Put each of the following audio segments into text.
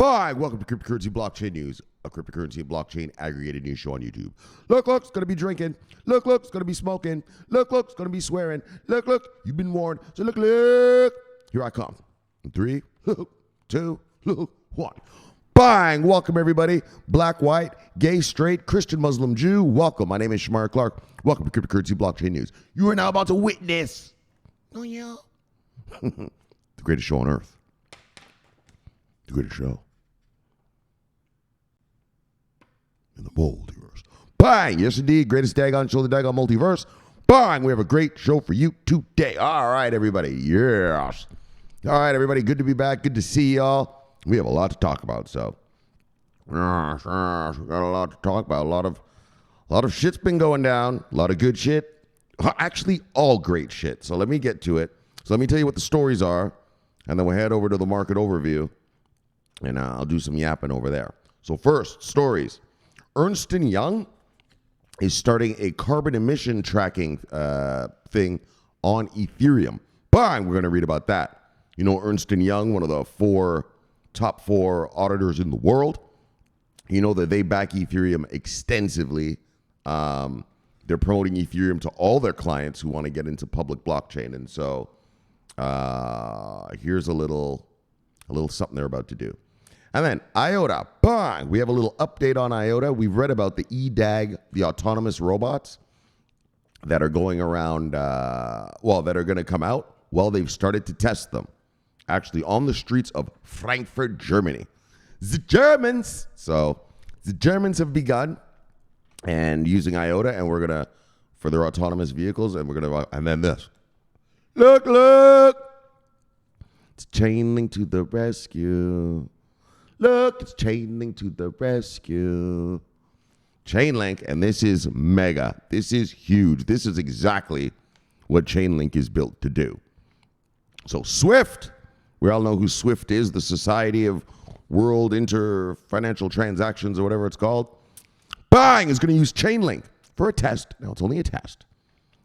Bye. Welcome to Cryptocurrency Blockchain News, a cryptocurrency and blockchain aggregated news show on YouTube. Look, it's going to be drinking. Look, it's going to be smoking. Look, it's going to be swearing. Look, you've been warned. So look, here I come. 3, 2, 1. Bang! Welcome, everybody. Black, white, gay, straight, Christian, Muslim, Jew. Welcome. My name is Shomari Clarke. Welcome to Cryptocurrency Blockchain News. You are now about to witness. Oh, yeah. The greatest show on earth. The greatest show in the multiverse. Bang! Yes, indeed. Greatest daggone show in the daggone multiverse. Bang! We have a great show for you today. All right, everybody. Yes. All right, everybody. Good to be back. Good to see y'all. We have a lot to talk about, so we got a lot to talk about. A lot of shit's been going down. A lot of good shit. Actually, all great shit. So let me get to it. So let me tell you what the stories are, and then we'll head over to the market overview, and I'll do some yapping over there. So first, stories. Ernst Young is starting a carbon emission tracking thing on Ethereum. Bang! We're going to read about that. You know Ernst Young, one of the top 4 auditors in the world. You know that they back Ethereum extensively. They're promoting Ethereum to all their clients who want to get into public blockchain. And so here's a little something they're about to do. And then IOTA, bang! We have a little update on IOTA. We've read about the EDAG, the autonomous robots that are going around, that are going to come out. Well, they've started to test them. Actually, on the streets of Frankfurt, Germany. The Germans! So, the Germans have begun and using IOTA, and we're going to, for their autonomous vehicles, and we're going to, and then this. Look! It's Chainlink to the rescue. Look, it's Chainlink to the rescue. Chainlink, and this is mega. This is huge. This is exactly what Chainlink is built to do. So, SWIFT. We all know who SWIFT is, the Society of World Inter-Financial Transactions or whatever it's called. Bang! Is going to use Chainlink for a test. Now, it's only a test.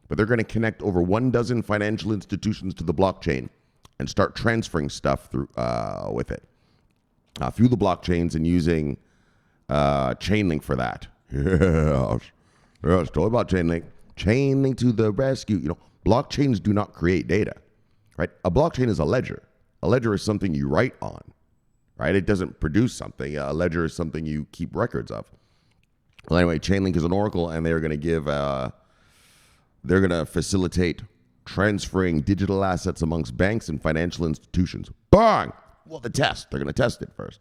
But they're going to connect over 12 financial institutions to the blockchain and start transferring stuff through with it. Through the blockchains and using Chainlink for that. Yes, told about Chainlink. Chainlink to the rescue. You know, blockchains do not create data, right? A blockchain is a ledger. A ledger is something you write on, right? It doesn't produce something. A ledger is something you keep records of. Well, anyway, Chainlink is an oracle, and they're going to they're going to facilitate transferring digital assets amongst banks and financial institutions. Bang! Well, the test. They're going to test it first.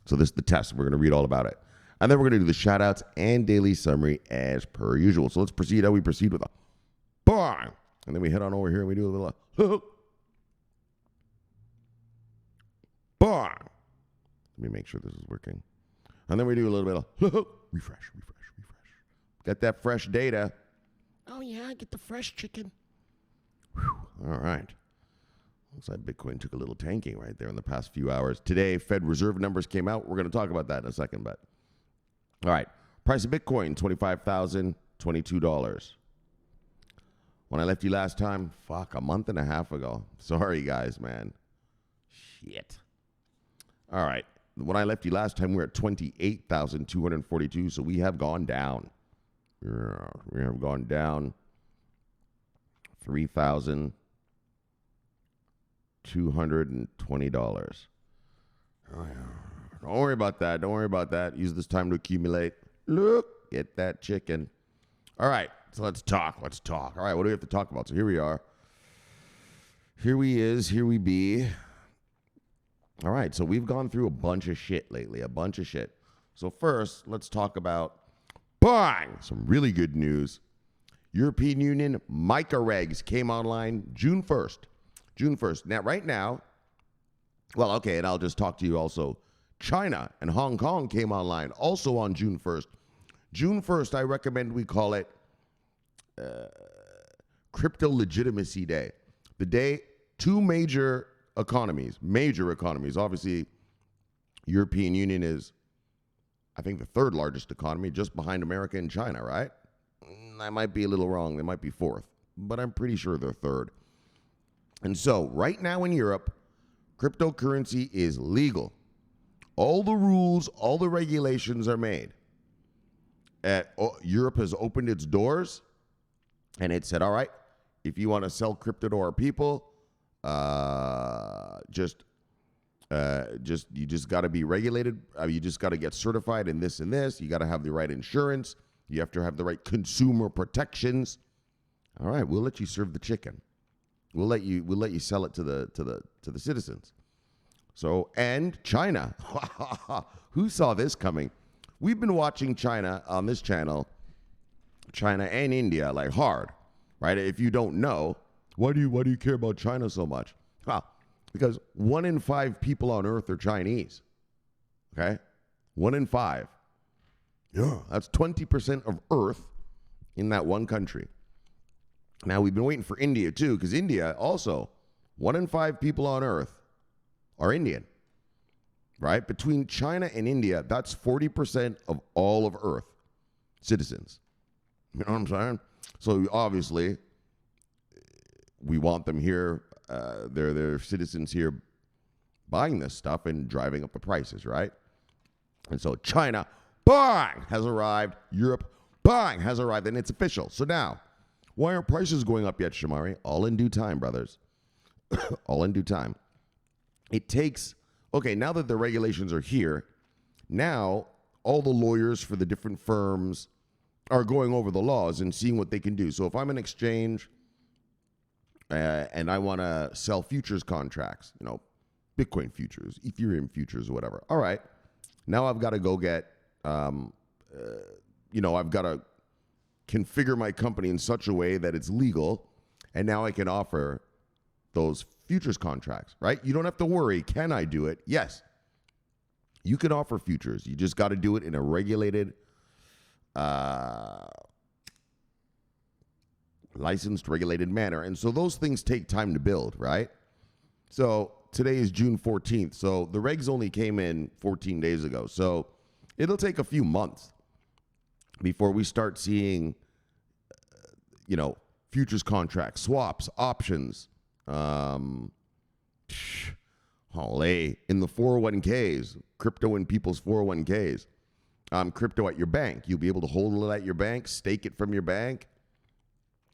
So this is the test. We're going to read all about it. And then we're going to do the shout-outs and daily summary as per usual. So let's proceed how we proceed with a bang! And then we head on over here and we do a little bang! Let me make sure this is working. And then we do a little bit of refresh. Get that fresh data. Oh, yeah, get the fresh chicken. Whew. All right. Looks like Bitcoin took a little tanking right there in the past few hours. Today, Fed Reserve numbers came out. We're going to talk about that in a second. But all right. Price of Bitcoin, $25,022. When I left you last time, a month and a half ago. Sorry, guys, man. Shit. All right. When I left you last time, we were at 28,242, so we have gone down. Yeah, we have gone down $3,220. Oh, yeah. Don't worry about that. Use this time to accumulate. Look, get that chicken. All right, so let's talk. All right, what do we have to talk about? So here we are. Here we be. All right, so we've gone through a bunch of shit lately, So first, let's talk about, bang, some really good news. European Union MiCA regs came online June 1st. Now, right now, well, okay, and I'll just talk to you also. China and Hong Kong came online also on June 1st. June 1st, I recommend we call it Crypto Legitimacy Day. The day two major economies, obviously European Union is, I think, the 3rd largest economy, just behind America and China, right? I might be a little wrong. They might be 4th, but I'm pretty sure they're 3rd. And so right now in Europe, cryptocurrency is legal. All the rules, all the regulations are made. Europe has opened its doors, and it said, all right, if you want to sell crypto to our people, you just got to be regulated. You just got to get certified in this and this. You got to have the right insurance. You have to have the right consumer protections. All right, we'll let you serve the chicken. We'll let you sell it to the citizens. So, and China. Who saw this coming? We've been watching China on this channel, China and India, like hard, right? If you don't know, why do you care about China so much? Well, because 1 in 5 people on Earth are Chinese. Okay? 1 in 5. Yeah, that's 20% of Earth in that one country. Now, we've been waiting for India, too, because India also, 1 in 5 people on Earth are Indian, right? Between China and India, that's 40% of all of Earth citizens. You know what I'm saying? So, obviously, we want them here, they're citizens here buying this stuff and driving up the prices, right? And so China, bang, has arrived. Europe, bang, has arrived, and it's official. So now, why aren't prices going up yet, Shomari? All in due time, brothers. All in due time. It takes, okay, now that the regulations are here, now all the lawyers for the different firms are going over the laws and seeing what they can do. So if I'm an exchange and I want to sell futures contracts, Bitcoin futures, Ethereum futures, or whatever. All right, now I've got to go get, I've got to configure my company in such a way that it's legal, and now I can offer those futures contracts, right? You don't have to worry, can I do it? Yes. You can offer futures. You just got to do it in a regulated, licensed, regulated manner. And so those things take time to build, right? So today is June 14th. So the regs only came in 14 days ago. So it'll take a few months before we start seeing, futures contracts, swaps, options, in the 401ks, crypto in people's 401ks, crypto at your bank. You'll be able to hold it at your bank, stake it from your bank.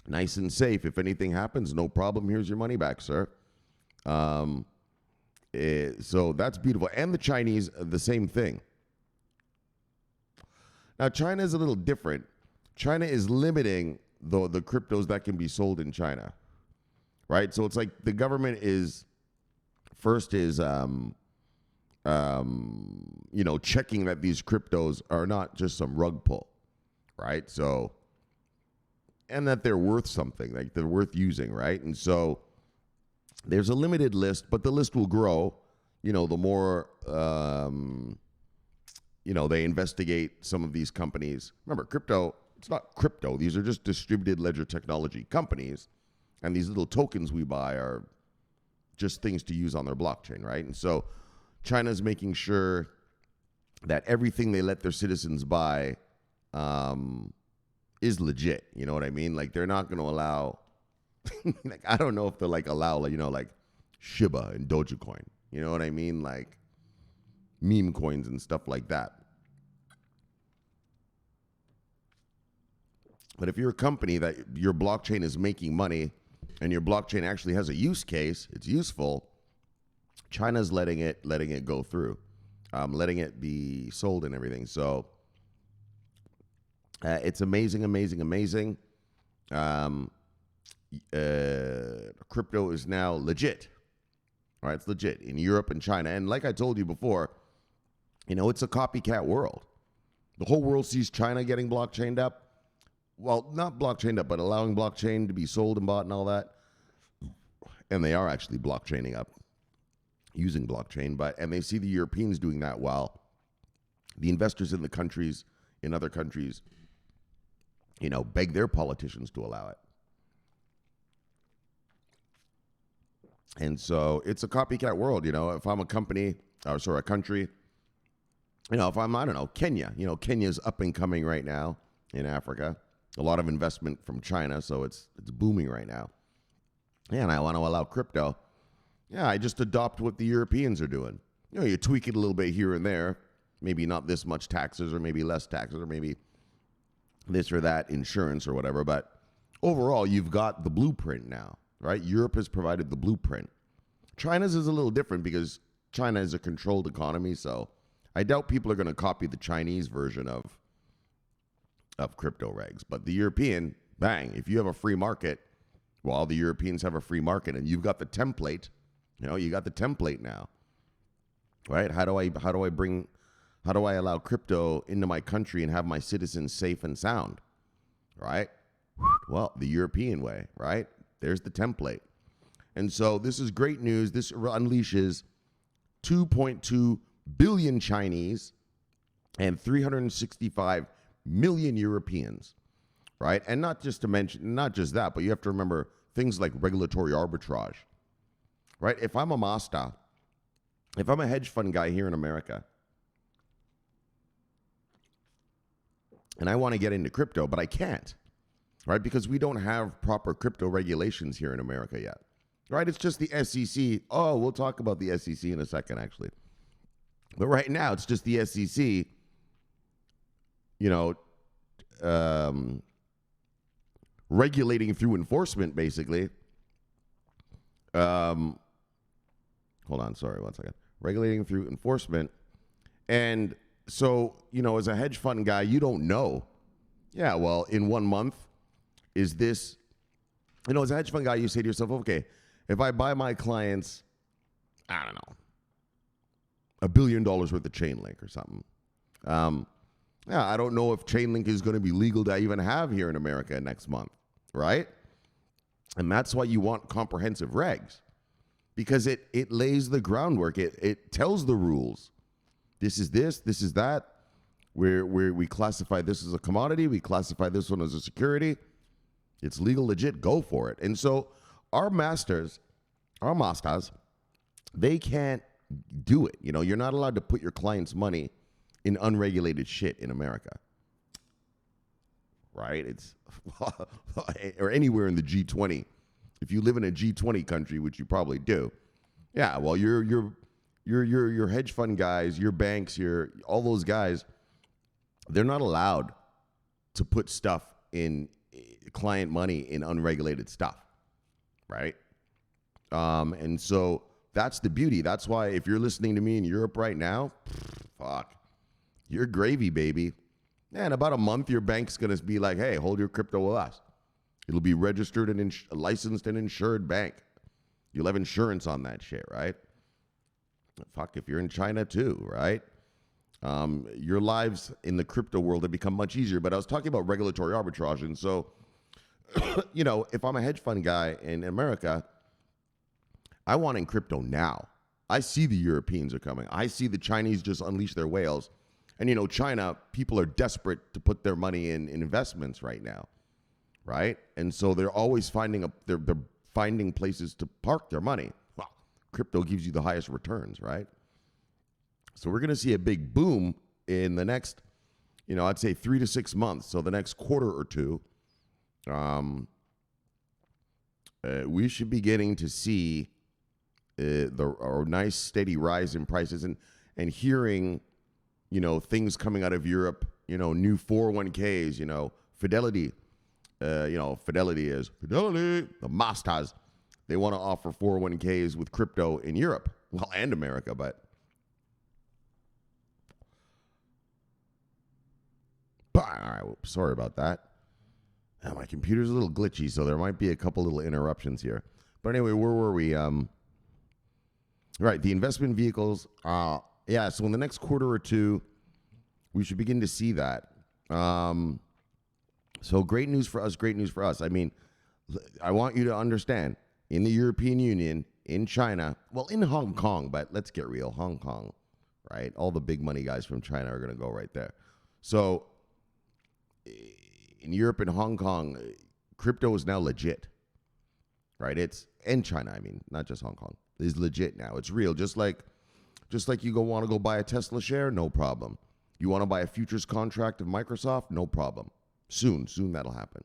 Nice and safe. If anything happens, no problem. Here's your money back, sir. So that's beautiful. And the Chinese, the same thing. Now, China is a little different. China is limiting the cryptos that can be sold in China, right? So it's like the government is checking that these cryptos are not just some rug pull, right? So, and that they're worth something, like they're worth using, right? And so there's a limited list, but the list will grow, the more, they investigate some of these companies. Remember, crypto, it's not crypto. These are just distributed ledger technology companies. And these little tokens we buy are just things to use on their blockchain, right? And so China's making sure that everything they let their citizens buy is legit. You know what I mean? Like, they're not going to allow, I don't know if they'll allow, like Shiba and Dogecoin. You know what I mean? Like meme coins and stuff like that. But if you're a company that your blockchain is making money and your blockchain actually has a use case, it's useful, China's letting it go through, letting it be sold and everything. So it's amazing. Crypto is now legit. All right, it's legit in Europe and China. And like I told you before, it's a copycat world. The whole world sees China getting blockchained up. Well, not blockchained up, but allowing blockchain to be sold and bought and all that. And they are actually blockchaining up, using blockchain. And they see the Europeans doing that while the investors in other countries, beg their politicians to allow it. And so it's a copycat world. If I'm a country, if I'm, Kenya, Kenya's up and coming right now in Africa. A lot of investment from China, so it's booming right now. Yeah, and I want to allow crypto. Yeah, I just adopt what the Europeans are doing. you tweak it a little bit here and there. Maybe not this much taxes, or maybe less taxes, or maybe this or that insurance or whatever. But overall, you've got the blueprint now, right? Europe has provided the blueprint. China's is a little different because China is a controlled economy, so I doubt people are going to copy the Chinese version of crypto regs. But the European, bang, if you have a free market, well, the Europeans have a free market, and you've got the template. You got the template now, right? How do I allow crypto into my country and have my citizens safe and sound, right? Well, the European way, right? There's the template. And so this is great news. This unleashes 2.2 billion Chinese and 365 million Europeans, right? And not just that, but you have to remember things like regulatory arbitrage, right? If I'm a hedge fund guy here in America, and I want to get into crypto, but I can't, right? Because we don't have proper crypto regulations here in America yet, right? It's just the SEC. Oh, we'll talk about the SEC in a second, actually. But right now, it's just the SEC, regulating through enforcement, basically. Hold on, sorry, one second. Regulating through enforcement. And so, as a hedge fund guy, you don't know. Yeah, well, in 1 month, is this, as a hedge fund guy, you say to yourself, okay, if I buy my clients, I don't know, $1 billion worth of Chainlink or something. Yeah, I don't know if Chainlink is going to be legal to even have here in America next month, right? And that's why you want comprehensive regs, because it lays the groundwork. It tells the rules. This is that. We classify this as a commodity. We classify this one as a security. It's legal, legit. Go for it. And so our masters, they can't do it. You're not allowed to put your client's money in unregulated shit in America, right? It's or anywhere in the G20. If you live in a G20 country, which you probably do, yeah. Well, your hedge fund guys, your banks, all those guys, they're not allowed to put stuff in client money in unregulated stuff, right? And so that's the beauty. That's why if you're listening to me in Europe right now, fuck, you're gravy, baby. Yeah, in about a month, your bank's going to be like, hey, hold your crypto with us. It'll be registered and licensed and insured bank. You'll have insurance on that shit, right? Fuck, if you're in China too, right? Your lives in the crypto world have become much easier. But I was talking about regulatory arbitrage. And so, if I'm a hedge fund guy in America, I want in crypto now. I see the Europeans are coming. I see the Chinese just unleash their whales. And, China, people are desperate to put their money in investments right now, right? And so they're always finding places to park their money. Well, crypto gives you the highest returns, right? So we're going to see a big boom in the next, I'd say 3 to 6 months. So the next quarter or two, we should be getting to see a nice steady rise in prices and hearing, things coming out of Europe, new 401ks, Fidelity, Fidelity, the masters, they want to offer 401ks with crypto in Europe, well, and America, but all right, sorry about that. My computer's a little glitchy, so there might be a couple little interruptions here. But anyway, where were we? Right, the investment vehicles. Yeah, so in the next quarter or two, we should begin to see that. So great news for us, great news for us. I mean, I want you to understand, in the European Union, in China, well, in Hong Kong, but let's get real, Hong Kong, right? All the big money guys from China are going to go right there. So in Europe and Hong Kong, crypto is now legit, right? It's in China, I mean, not just Hong Kong. It's legit now. It's real. Just like you want to go buy a Tesla share, no problem. You want to buy a futures contract of Microsoft, no problem. Soon that'll happen,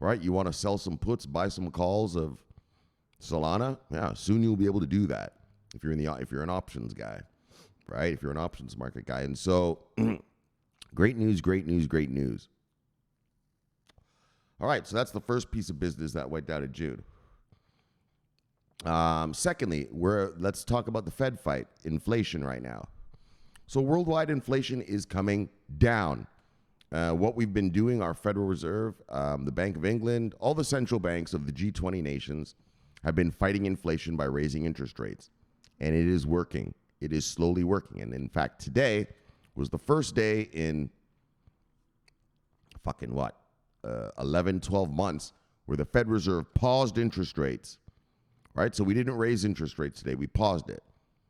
right? You want to sell some puts, buy some calls of Solana, yeah, soon you'll be able to do that if you're an options guy. right? If you're an options market guy. And so great news, great news, great news. All right, so that's the first piece of business that went down in June. Secondly, let's talk about the Fed fight, inflation right now. So worldwide inflation is coming down. What we've been doing, our Federal Reserve, the Bank of England, all the central banks of the G20 nations have been fighting inflation by raising interest rates. And it is working. It is slowly working. And in fact, today was the first day in 11, 12 months where the Fed Reserve paused interest rates, right? So we didn't raise interest rates today. We paused it.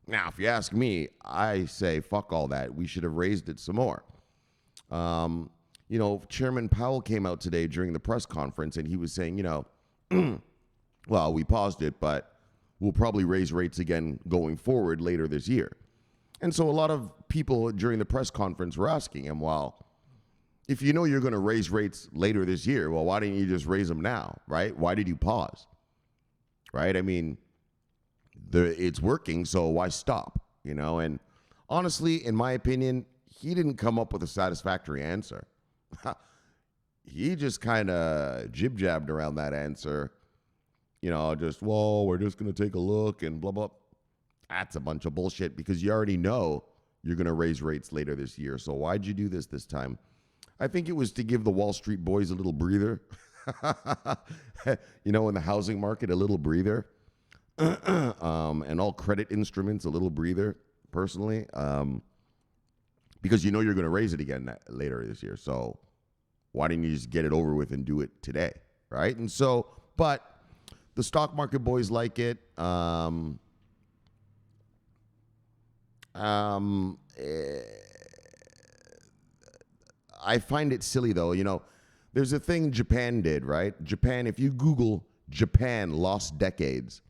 Now, if you ask me, I say, fuck all that. We should have raised it some more. Chairman Powell came out today during the press conference and he was saying, well, we paused it, but we'll probably raise rates again going forward later this year. And so a lot of people during the press conference were asking him, well, if you know you're going to raise rates later this year, well, why didn't you just raise them now, right? Why did you pause, right? I mean, it's working, so why stop, And honestly, in my opinion, he didn't come up with a satisfactory answer. He just kind of jib-jabbed around that answer, we're just going to take a look and blah, blah. That's a bunch of bullshit because you already know you're going to raise rates later this year. So why'd you do this time? I think it was to give the Wall Street boys a little breather. In the housing market, a little breather. And all credit instruments, a little breather, personally. Because you're going to raise it again later this year. So why didn't you just get it over with and do it today, right? And so, but the stock market boys like it. I find it silly, though. There's a thing Japan did, right? Japan, if you Google Japan lost decades,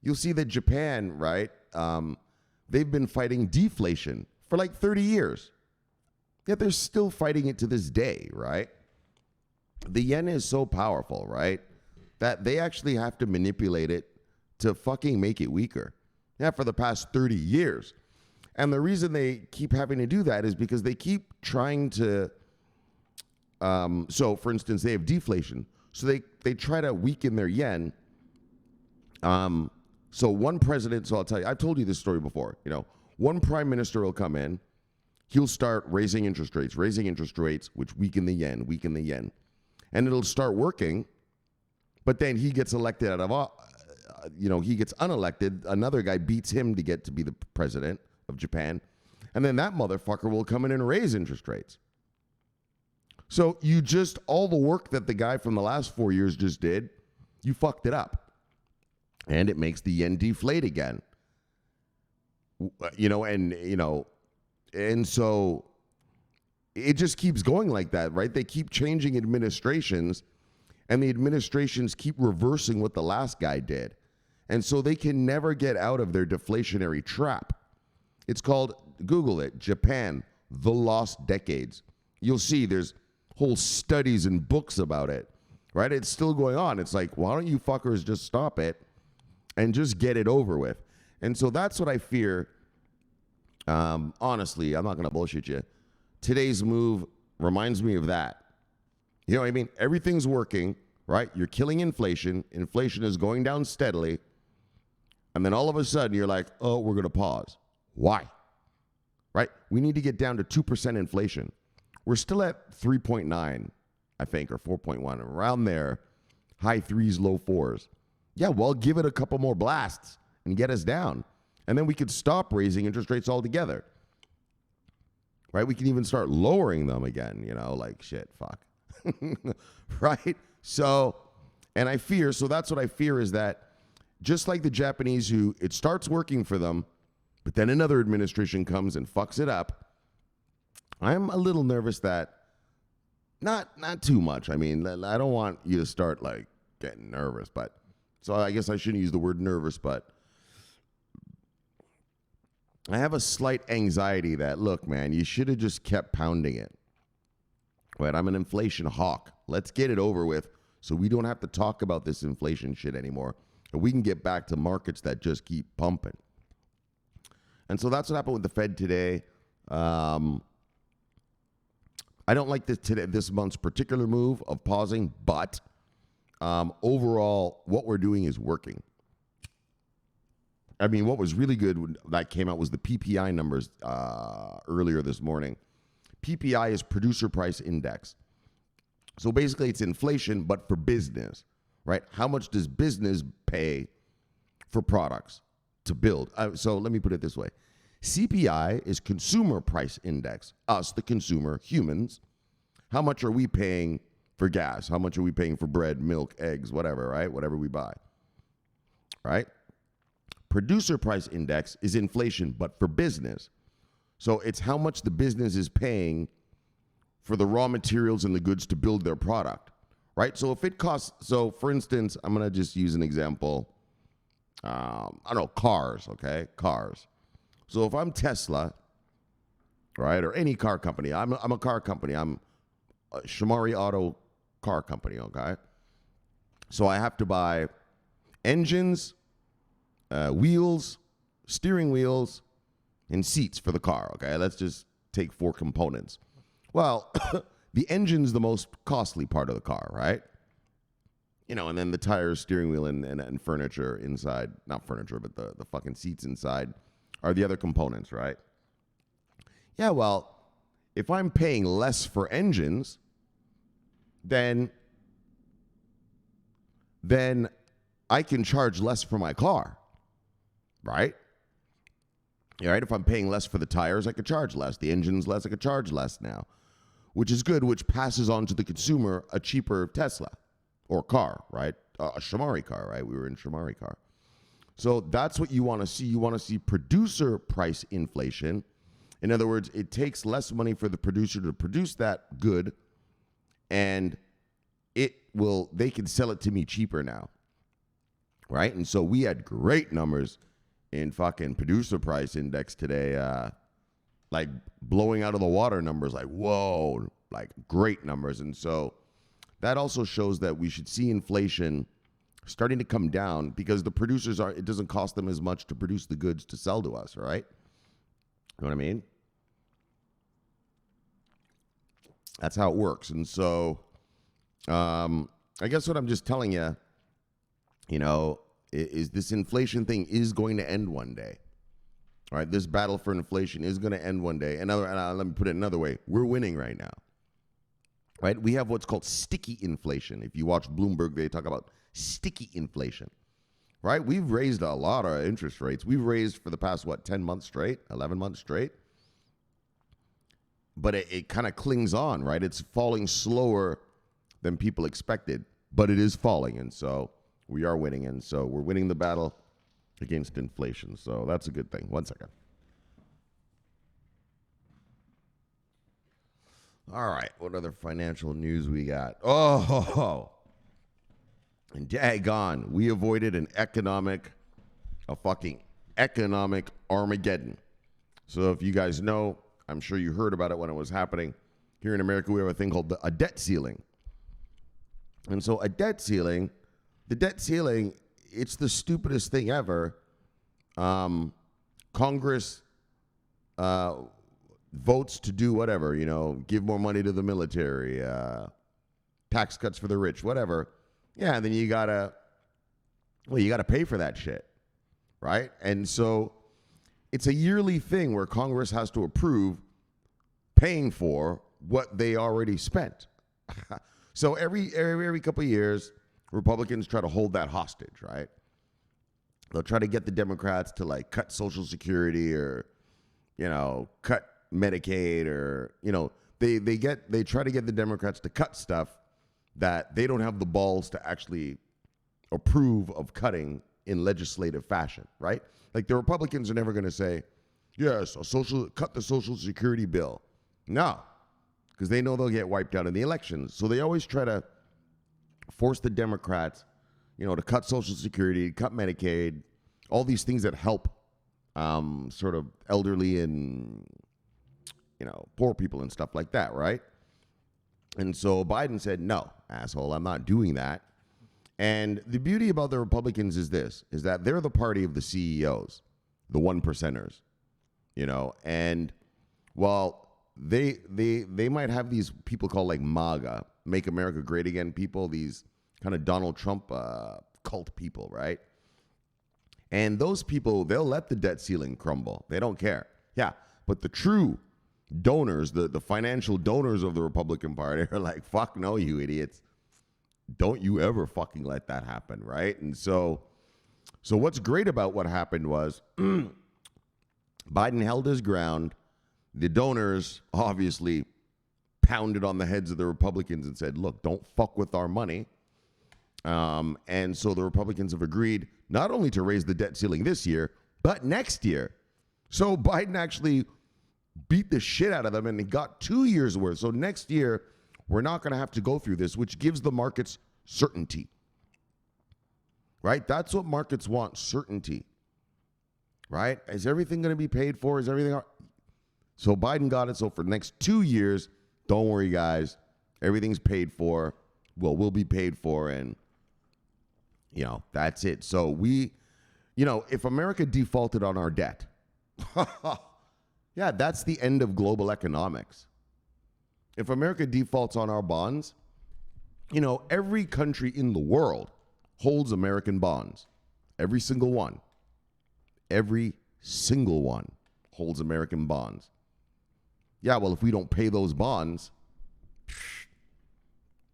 you'll see that Japan, right, they've been fighting deflation for like 30 years. Yet they're still fighting it to this day, right? The yen is so powerful, right, that they actually have to manipulate it to fucking make it weaker. Yeah, for the past 30 years. And the reason they keep having to do that is because they keep trying to, so for instance, they have deflation. So they try to weaken their yen. So one president, so I'll tell you, I've told you this story before, one prime minister will come in, he'll start raising interest rates, which weaken the yen. And it'll start working, but then he gets elected he gets unelected, another guy beats him to get to be the president of Japan, and then that motherfucker will come in and raise interest rates. So all the work that the guy from the last 4 years just did, you fucked it up. And it makes the yen deflate again. And so it just keeps going like that, right? They keep changing administrations, and the administrations keep reversing what the last guy did. And so they can never get out of their deflationary trap. It's called, Google it, Japan, the lost decades. You'll see there's whole studies and books about it, right? It's still going on. It's like, why don't you fuckers just stop it and just get it over with? And so that's what I fear. Honestly, I'm not going to bullshit you. Today's move reminds me of that. You know what I mean? Everything's working, right? You're killing inflation. Inflation is going down steadily. And then all of a sudden you're like, oh, we're going to pause. Why? Right? We need to get down to 2% inflation. We're still at 3.9, I think, or 4.1, around there. High threes, low fours. Yeah, well, give it a couple more blasts and get us down. And then we could stop raising interest rates altogether. Right? We can even start lowering them again, like shit, fuck. Right? So, and I fear, so that's what I fear is that just like the Japanese who, it starts working for them, but then another administration comes and fucks it up. I'm a little nervous that, not too much. I mean, I don't want you to start like getting nervous, but, so I guess I shouldn't use the word nervous, but I have a slight anxiety that, look, man, you should have just kept pounding it. Right? I'm an inflation hawk. Let's get it over with so we don't have to talk about this inflation shit anymore. And we can get back to markets that just keep pumping. And so that's what happened with the Fed today. I don't like this month's particular move of pausing, but overall, what we're doing is working. I mean, what was really good when that came out was the PPI numbers earlier this morning. PPI is Producer Price Index. So basically, it's inflation, but for business, right? How much does business pay for products to build? So let me put it this way. CPI is Consumer Price Index. Us, the consumer, humans. How much are we paying for gas? How much are we paying for bread, milk, eggs, whatever, right? Whatever we buy, right? Producer Price Index is inflation, but for business. So it's how much the business is paying for the raw materials and the goods to build their product, right? So if it costs, so for instance, I'm going to just use an example. I don't know, cars, okay? Cars. So if I'm Tesla, right, or any car company, I'm a car company. I'm a Shomari Auto car company, okay? So I have to buy engines, wheels, steering wheels, and seats for the car, okay? Let's just take 4 components. Well, the engine's the most costly part of the car, right? You know, and then the tires, steering wheel, and furniture inside, not furniture, but the fucking seats inside are the other components, right? Yeah, well, if I'm paying less for engines, then I can charge less for my car, right? All right, if I'm paying less for the tires, I could charge less. The engine's less, I could charge less now, which is good, which passes on to the consumer a cheaper Tesla or car, right? A Shomari car, right? We were in Shomari car. So that's what you want to see. You want to see producer price inflation. In other words, it takes less money for the producer to produce that good, and they can sell it to me cheaper now, right? And so we had great numbers in fucking producer price index today, like blowing out of the water numbers, like, whoa, like great numbers. And so that also shows that we should see inflation starting to come down because the producers it doesn't cost them as much to produce the goods to sell to us, right? You know what I mean? That's how it works. And so I guess what I'm just telling you, you know, is this inflation thing is going to end one day. All right, this battle for inflation is going to end one day. Let me put it another way. We're winning right now. Right? We have what's called sticky inflation. If you watch Bloomberg, they talk about sticky inflation. Right? We've raised a lot of interest rates. We've raised for the past, 10 months straight, 11 months straight. But it kind of clings on, right? It's falling slower than people expected, but it is falling. And so we are winning. And so we're winning the battle against inflation. So that's a good thing. 1 second. All right. What other financial news we got? Oh, and daggone, we avoided a fucking economic Armageddon. So if you guys know, I'm sure you heard about it when it was happening. Here in America, we have a thing called a debt ceiling. And so the debt ceiling, it's the stupidest thing ever. Congress votes to do whatever, you know, give more money to the military, tax cuts for the rich, whatever. Yeah, and then you gotta pay for that shit, right? And so it's a yearly thing where Congress has to approve paying for what they already spent. So every couple of years, Republicans try to hold that hostage, right? They'll try to get the Democrats to like cut Social Security or, you know, cut Medicaid or, you know, they try to get the Democrats to cut stuff that they don't have the balls to actually approve of cutting in legislative fashion, right? Like the Republicans are never going to say, yes, cut the Social Security bill. No, because they know they'll get wiped out in the elections. So they always try to force the Democrats, you know, to cut Social Security, cut Medicaid, all these things that help sort of elderly and, you know, poor people and stuff like that, right? And so Biden said, no, asshole, I'm not doing that. And the beauty about the Republicans is that they're the party of the CEOs, the one percenters, and while they might have these people called like MAGA, Make America Great Again people, these kind of Donald Trump cult people, right? And those people, they'll let the debt ceiling crumble. They don't care. Yeah, but the true donors, the financial donors of the Republican Party are like, fuck no, you idiots. Don't you ever fucking let that happen, right? And so what's great about what happened was Biden held his ground. The donors obviously pounded on the heads of the Republicans and said, look, don't fuck with our money. And so the Republicans have agreed not only to raise the debt ceiling this year, but next year. So Biden actually beat the shit out of them and he got 2 years worth. So next year, we're not going to have to go through this, which gives the markets certainty. Right? That's what markets want, certainty. Right? Is everything going to be paid for? Is everything... So Biden got it. So for the next 2 years, don't worry, guys. Everything's paid for. Well, we'll be paid for. And, that's it. So if America defaulted on our debt, yeah, that's the end of global economics. If America defaults on our bonds, every country in the world holds American bonds. Every single one. Every single one holds American bonds. Yeah, well, if we don't pay those bonds,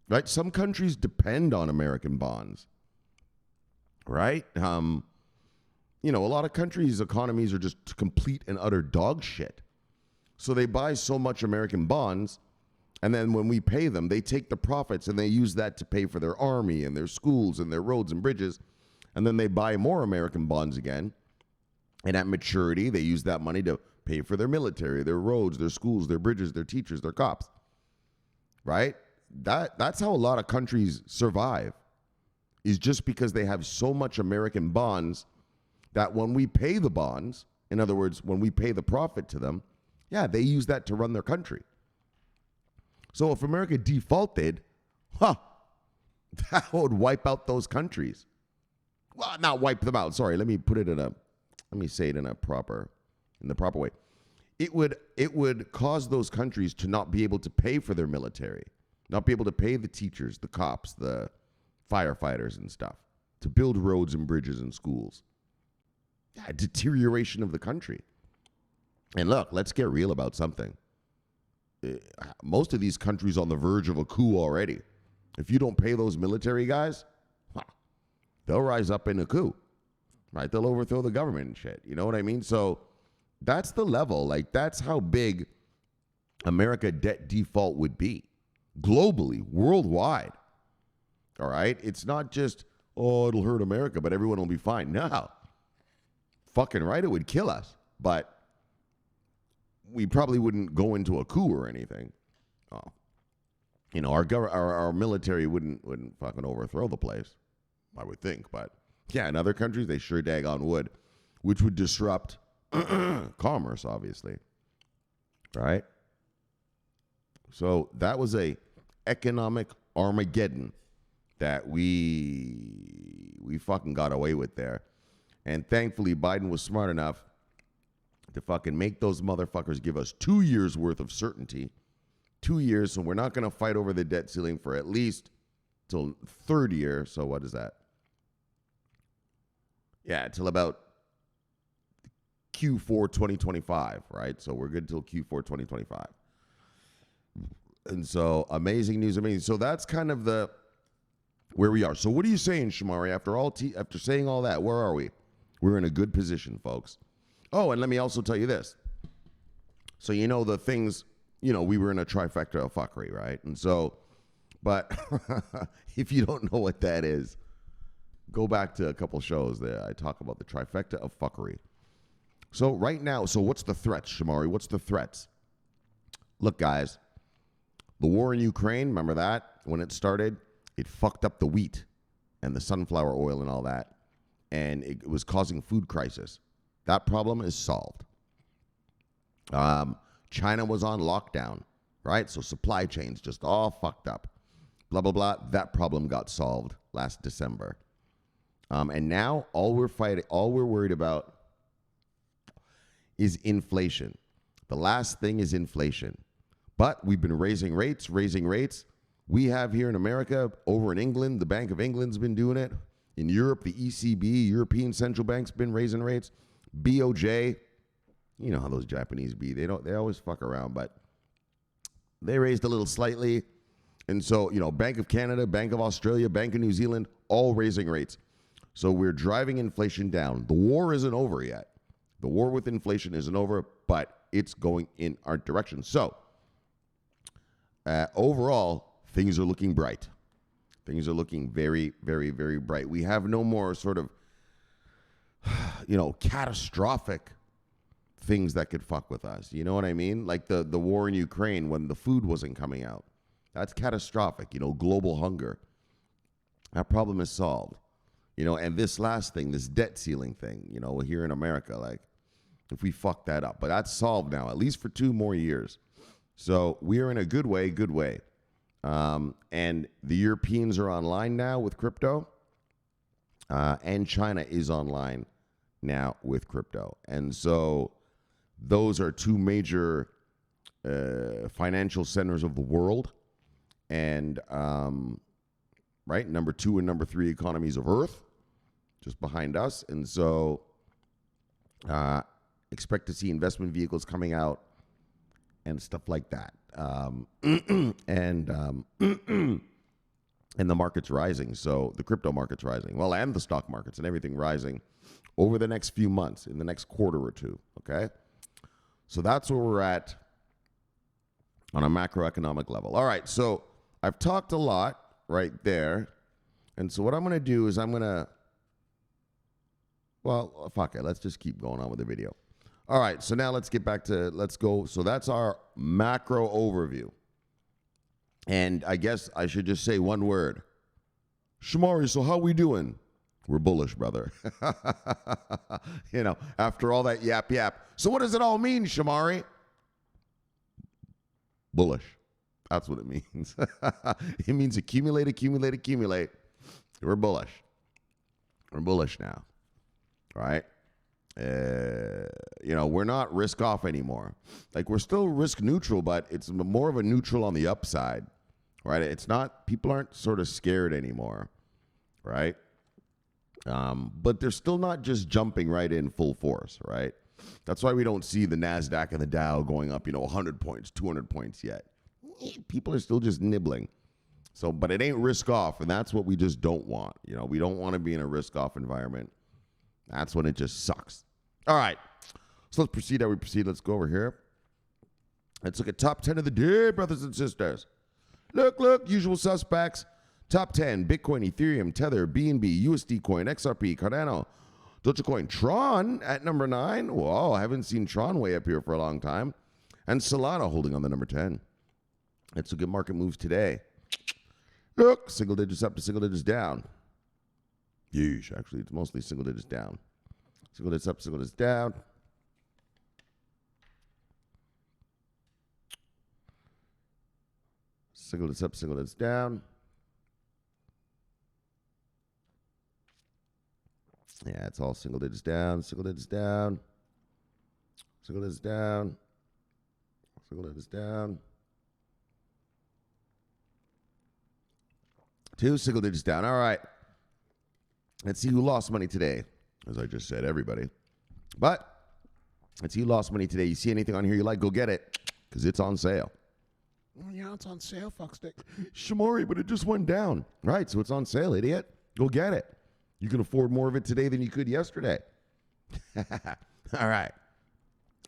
right? Some countries depend on American bonds, right? A lot of countries' economies are just complete and utter dog shit. So they buy so much American bonds, and then when we pay them, they take the profits and they use that to pay for their army and their schools and their roads and bridges, and then they buy more American bonds again. And at maturity, they use that money to pay for their military, their roads, their schools, their bridges, their teachers, their cops, right? That's how a lot of countries survive, is just because they have so much American bonds that when we pay the bonds, in other words, when we pay the profit to them, yeah, they use that to run their country. So if America defaulted, that would wipe out those countries. Well, not wipe them out. Sorry, let me say it in the proper way. It would cause those countries to not be able to pay for their military, not be able to pay the teachers, the cops, the firefighters and stuff, to build roads and bridges and schools. Yeah, deterioration of the country. And look, let's get real about something. Most of these countries on the verge of a coup already. If you don't pay those military guys, they'll rise up in a coup, right? They'll overthrow the government and shit. You know what I mean? So that's the level. Like, that's how big America debt default would be globally, worldwide. All right? It's not just, it'll hurt America, but everyone will be fine. No. Fucking right, it would kill us. But we probably wouldn't go into a coup or anything. Our military wouldn't fucking overthrow the place, I would think. But yeah, in other countries, they sure daggone would, which would disrupt commerce, obviously. Right? So that was a economic Armageddon that we fucking got away with there. And thankfully, Biden was smart enough to fucking make those motherfuckers give us 2 years worth of certainty. 2 years, so we're not going to fight over the debt ceiling for at least till third year. So what is that? Yeah, till about Q4 2025, right? So we're good till Q4 2025. And so amazing news, amazing. So that's kind of where we are. So what are you saying, Shomari? After saying all that, where are we? We're in a good position, folks. Oh, and let me also tell you this. So the things, we were in a trifecta of fuckery, right? And so, but if you don't know what that is, go back to a couple shows there. I talk about the trifecta of fuckery. So right now, what's the threats, Shomari? What's the threats? Look, guys, the war in Ukraine, remember that? When it started, it fucked up the wheat and the sunflower oil and all that. And it was causing food crisis. That problem is solved. China was on lockdown, right? So supply chains just all fucked up. Blah, blah, blah. That problem got solved last December. And now all we're worried about is inflation. The last thing is inflation. But we've been raising rates. We have here in America, over in England, the Bank of England's been doing it. In Europe, the ECB, European Central Bank's been raising rates. BOJ, you know how those Japanese be. They always fuck around, but they raised a little slightly. And so, Bank of Canada, Bank of Australia, Bank of New Zealand, all raising rates. So we're driving inflation down. The war isn't over yet. The war with inflation isn't over, but it's going in our direction. So overall, things are looking bright. Things are looking very, very, very bright. We have no more sort of, catastrophic things that could fuck with us. You know what I mean? Like the war in Ukraine when the food wasn't coming out. That's catastrophic, global hunger. That problem is solved. And this last thing, this debt ceiling thing, here in America, like if we fuck that up. But that's solved now, at least for 2 more years. So we are in a good way. And the Europeans are online now with crypto, and China is online now with crypto. And so those are 2 major financial centers of the world, and number 2 and number 3 economies of Earth, just behind us. And so expect to see investment vehicles coming out and stuff like that. And the market's rising. So the crypto market's rising. Well, and the stock markets and everything rising over the next few months, in the next quarter or 2. Okay. So that's where we're at on a macroeconomic level. All right. So I've talked a lot right there. And so what I'm going to do is fuck it. Let's just keep going on with the video. All right, so now let's go. So that's our macro overview. And I guess I should just say one word. Shomari, so how we doing? We're bullish, brother. After all that yap. So what does it all mean, Shomari? Bullish. That's what it means. It means accumulate. We're bullish. We're bullish now. All right? We're not risk off anymore. Like, we're still risk neutral, but it's more of a neutral on the upside, right? It's not, people aren't sort of scared anymore, right? But they're still not just jumping right in full force, right? That's why we don't see the NASDAQ and the Dow going up, 100 points, 200 points yet. People are still just nibbling. So, but it ain't risk off, and that's what we just don't want. We don't want to be in a risk off environment. That's when it just sucks. All right, so let's proceed how we proceed. Let's go over here. Let's look at top 10 of the day, brothers and sisters. Look, usual suspects. Top 10, Bitcoin, Ethereum, Tether, BNB, USD Coin, XRP, Cardano, Dogecoin, Tron at number 9. Whoa, I haven't seen Tron way up here for a long time. And Solana holding on the number 10. Let's look at market moves today. Look, single digits up to single digits down. Yeesh, actually, it's mostly single digits down. Single digits up, single digits down. Single digits up, single digits down. Yeah, it's all single digits down, single digits down. Single digits down. Single digits down. 2 single digits down. All right. Let's see who lost money today. As I just said, everybody. But let's see who lost money today. You see anything on here you like, go get it, because it's on sale. Oh, yeah, it's on sale, fuckstick. Shomari, but it just went down. Right, so it's on sale, idiot. Go get it. You can afford more of it today than you could yesterday. All right.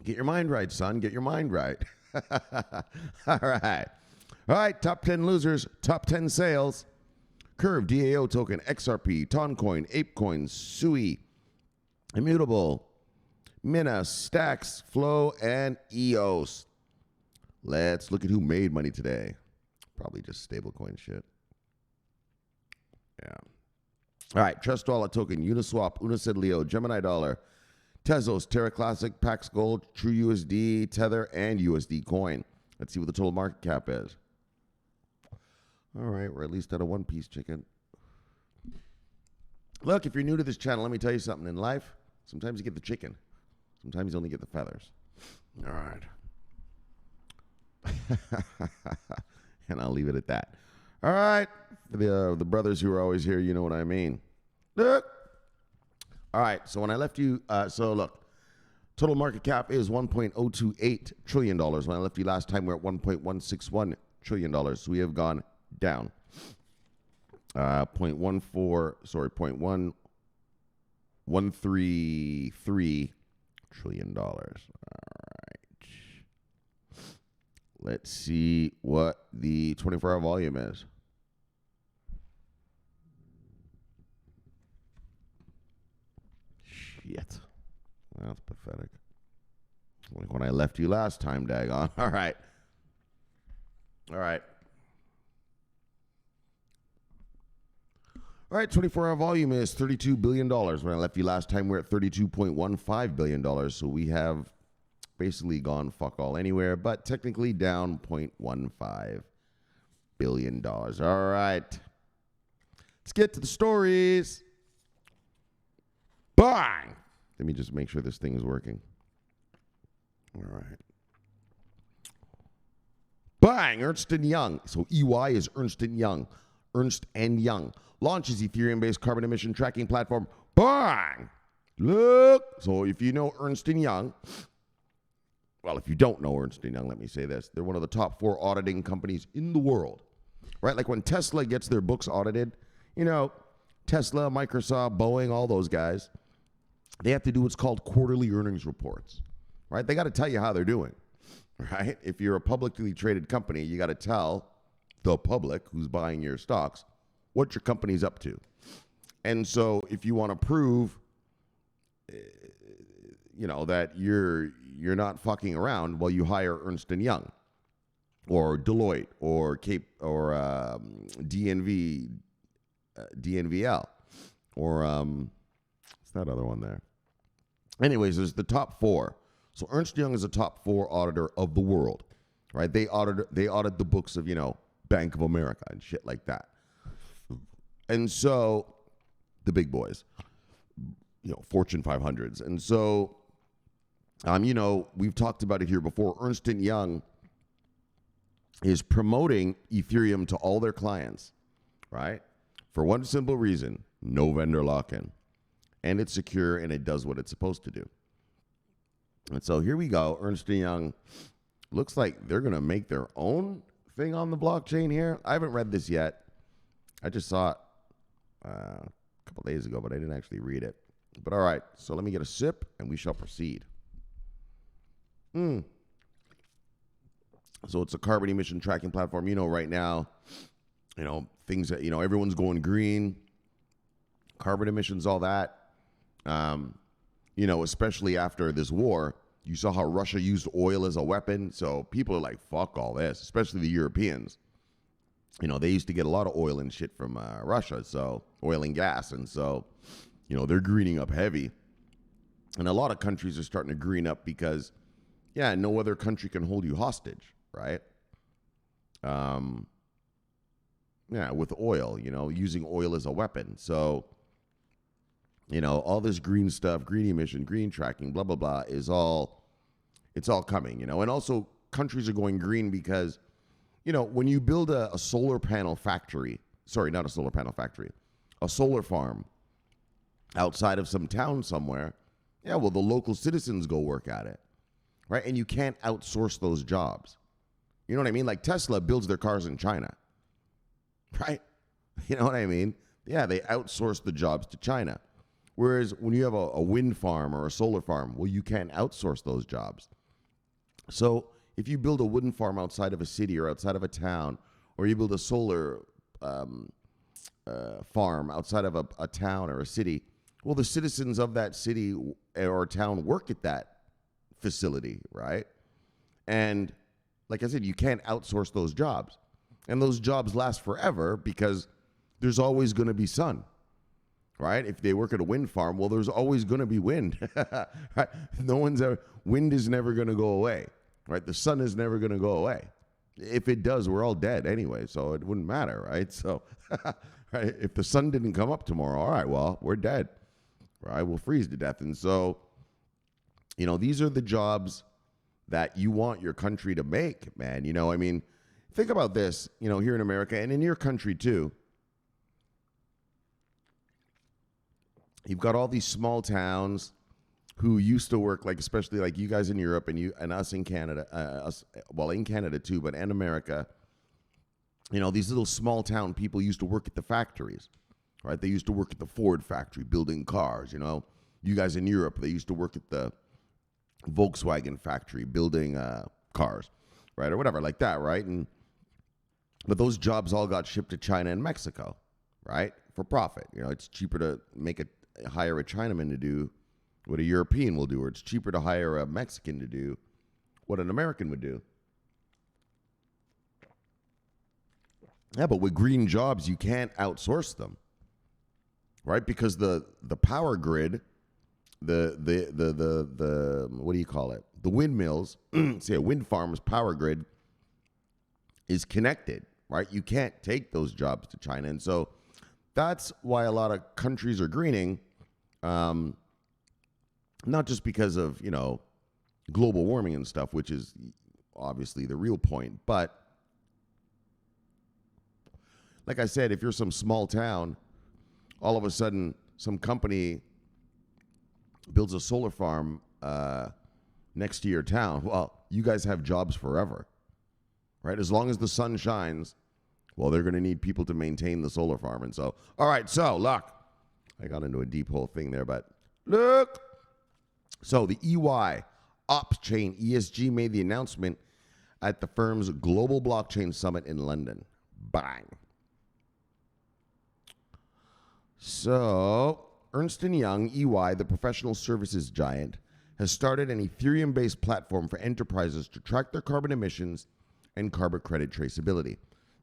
Get your mind right, son. Get your mind right. All right. All right, top 10 losers, top 10 sales. Curve, DAO token, XRP, Toncoin, Apecoin, Sui, Immutable, Mina, Stacks, Flow, and EOS. Let's look at who made money today. Probably just stablecoin shit. Yeah. All right, Trust Wallet token, Uniswap, Unisyd Leo, Gemini Dollar, Tezos, Terra Classic, Pax Gold, TrueUSD, Tether, and USD Coin. Let's see what the total market cap is. All right, we're at least at a one-piece chicken. Look, if you're new to this channel, let me tell you something. In life, sometimes you get the chicken. Sometimes you only get the feathers. All right. And I'll leave it at that. All right. For the brothers who are always here, you know what I mean. Look. All right. So when I left you, look, total market cap is $1.028 trillion. When I left you last time, we we're at $1.161 trillion. So we have gone down. 0.133 trillion dollars. All right. Let's see what the 24-hour volume is. Shit. That's pathetic. Like when I left you last time, daggone. All right. All right. All right, 24-hour volume is $32 billion. When I left you last time, we're at $32.15 billion. So we have basically gone fuck all anywhere, but technically down $0.15 billion. All right. Let's get to the stories. Bang! Let me just make sure this thing is working. All right. Bang! Ernst Young. So EY is Ernst Young. Ernst and Young launches Ethereum-based carbon emission tracking platform. Bang! Look. So if you know Ernst Young, well, if you don't know Ernst Young, let me say this. They're one of the top 4 auditing companies in the world, right? Like when Tesla gets their books audited, you know, Tesla, Microsoft, Boeing, all those guys, they have to do what's called quarterly earnings reports, right? They got to tell you how they're doing, right? If you're a publicly traded company, you got to tell the public who's buying your stocks what your company's up to. And so if you want to prove, you know, that you're not fucking around, well, you hire Ernst & Young or Deloitte or DNVL or what's that other one there? Anyways, there's the top 4. So Ernst & Young is a top 4 auditor of the world, right? They audit the books of, you know, Bank of America and shit like that. And so the big boys, you know, Fortune 500s. And so, you know, we've talked about it here before. Ernst & Young is promoting Ethereum to all their clients, right? For one simple reason, no vendor lock-in. And it's secure and it does what it's supposed to do. And so here we go. Ernst & Young looks like they're going to make their own thing on the blockchain here. I haven't read this yet. I just saw it a couple days ago, but I didn't actually read it. But all right, so let me get a sip and we shall proceed. So it's a carbon emission tracking platform. You know, right now, you know, things that, you know, everyone's going green, carbon emissions, all that. You know, especially after this war, you saw how Russia used oil as a weapon. So people are like, fuck all this, especially the Europeans. You know, they used to get a lot of oil and shit from Russia, so oil and gas. And so, you know, they're greening up heavy. And a lot of countries are starting to green up because, yeah, no other country can hold you hostage, right? Yeah, with oil, you know, using oil as a weapon. So, you know, all this green stuff, green emission, green tracking, blah, blah, blah, it's all coming, you know. And also countries are going green because, you know, when you build a solar panel factory, sorry, not a solar panel factory, a solar farm outside of some town somewhere, yeah, well, the local citizens go work at it, right? And you can't outsource those jobs. You know what I mean? Like Tesla builds their cars in China, right? You know what I mean? Yeah, they outsource the jobs to China. Whereas when you have a wind farm or a solar farm, well, you can't outsource those jobs. So if you build a wind farm outside of a city or outside of a town, or you build a solar farm outside of a town or a city, well, the citizens of that city or town work at that facility, right? And like I said, you can't outsource those jobs. And those jobs last forever because there's always going to be sun, right? If they work at a wind farm, well, there's always going to be wind. Right? Wind is never going to go away, right? The sun is never going to go away. If it does, we're all dead anyway, so it wouldn't matter, right? So, right, if the sun didn't come up tomorrow, all right, well, we're dead, right? We'll freeze to death. And so, These are the jobs that you want your country to make, man. I mean, think about this, here in America and in your country too. You've got all these small towns who used to work, like especially like you guys in Europe and us in Canada, in Canada too, but in America. These little small town people used to work at the factories, right? They used to work at the Ford factory building cars. You guys in Europe, they used to work at the Volkswagen factory building cars, right? Or whatever like that, right? But those jobs all got shipped to China and Mexico, right? For profit. It's cheaper to hire a Chinaman to do what a European will do, or it's cheaper to hire a Mexican to do what an American would do. Yeah, but with green jobs, you can't outsource them, right? Because the power grid, the what do you call it? The windmills, say a wind farm's power grid is connected, right? You can't take those jobs to China. And so that's why a lot of countries are greening, not just because of, global warming and stuff, which is obviously the real point, but like I said, if you're some small town, all of a sudden some company builds a solar farm next to your town, well, you guys have jobs forever, right? As long as the sun shines, well, they're going to need people to maintain the solar farm. And so, all right, so look, I got into a deep hole thing there, but look. So the EY Ops Chain ESG made the announcement at the firm's Global Blockchain Summit in London. Bang. So Ernst Young, EY, the professional services giant, has started an Ethereum-based platform for enterprises to track their carbon emissions and carbon credit traceability.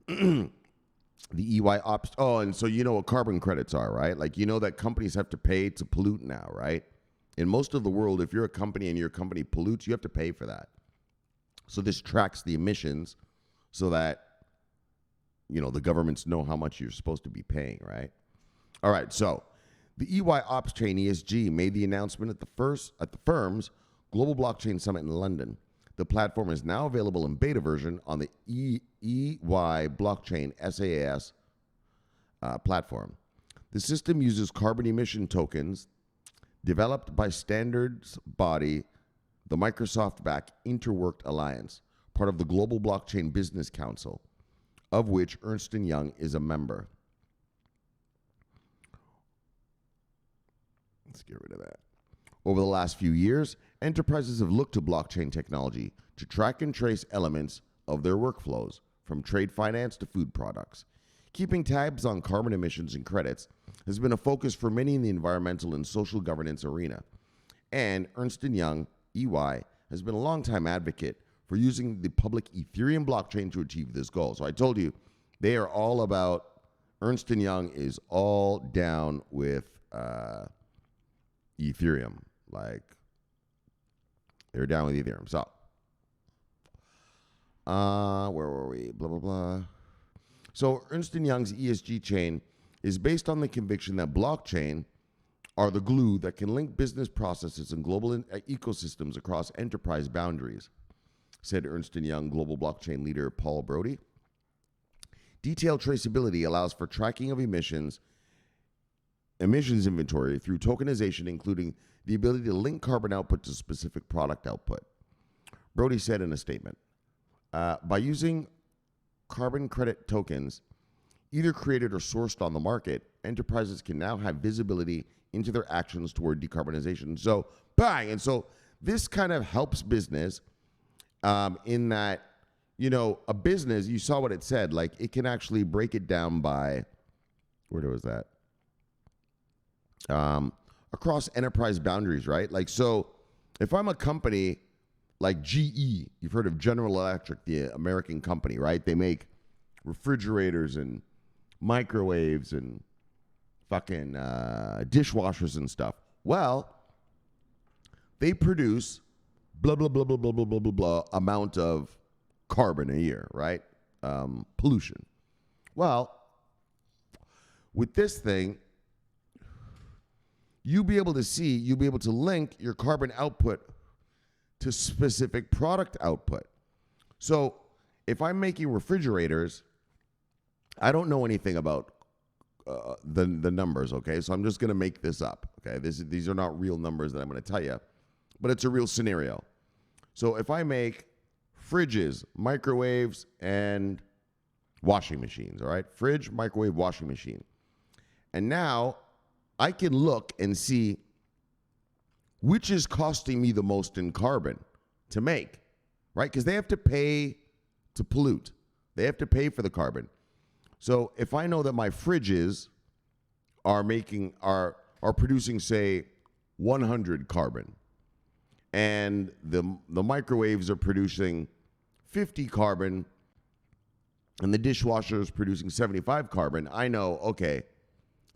The EY Ops... Oh, and so you know what carbon credits are, right? Like, that companies have to pay to pollute now, right? In most of the world, if you're a company and your company pollutes, you have to pay for that. So this tracks the emissions so that, the governments know how much you're supposed to be paying, right? All right, so the EY Ops Chain ESG made the announcement at the firm's Global Blockchain Summit in London. The platform is now available in beta version on the EY Blockchain SaaS platform. The system uses carbon emission tokens developed by standards body, the Microsoft-backed Interworked Alliance, part of the Global Blockchain Business Council, of which Ernst Young is a member. Let's get rid of that. Over the last few years, enterprises have looked to blockchain technology to track and trace elements of their workflows, from trade finance to food products. Keeping tabs on carbon emissions and credits has been a focus for many in the environmental and social governance arena. And Ernst Young, EY, has been a longtime advocate for using the public Ethereum blockchain to achieve this goal. So I told you, they are all about, Ernst Young is all down with Ethereum. Like, they're down with Ethereum. So, where were we? Blah, blah, blah. So Ernst Young's ESG chain is based on the conviction that blockchain are the glue that can link business processes and global ecosystems across enterprise boundaries, said Ernst Young global blockchain leader Paul Brody. Detailed traceability allows for tracking of emissions inventory through tokenization, including the ability to link carbon output to specific product output. Brody said in a statement, by using carbon credit tokens, either created or sourced on the market, enterprises can now have visibility into their actions toward decarbonization. So, bang! And so this kind of helps business in that, a business, you saw what it said, like it can actually break it down by, where was that? Across enterprise boundaries, right? Like, so if I'm a company like GE, you've heard of General Electric, the American company, right? They make refrigerators and microwaves and fucking dishwashers and stuff. Well, they produce blah, blah, blah, blah, blah, blah, blah, blah, blah amount of carbon a year, right? Pollution. Well, with this thing, you'll be able to link your carbon output to specific product output. So if I'm making refrigerators, I don't know anything about the numbers, okay? So I'm just going to make this up, okay? These are not real numbers that I'm going to tell you, but it's a real scenario. So if I make fridges, microwaves, and washing machines, all right? Fridge, microwave, washing machine. And now I can look and see which is costing me the most in carbon to make, right? Because they have to pay to pollute. They have to pay for the carbon. So if I know that my fridges are producing, say, 100 carbon, and the microwaves are producing 50 carbon, and the dishwasher is producing 75 carbon, I know, okay,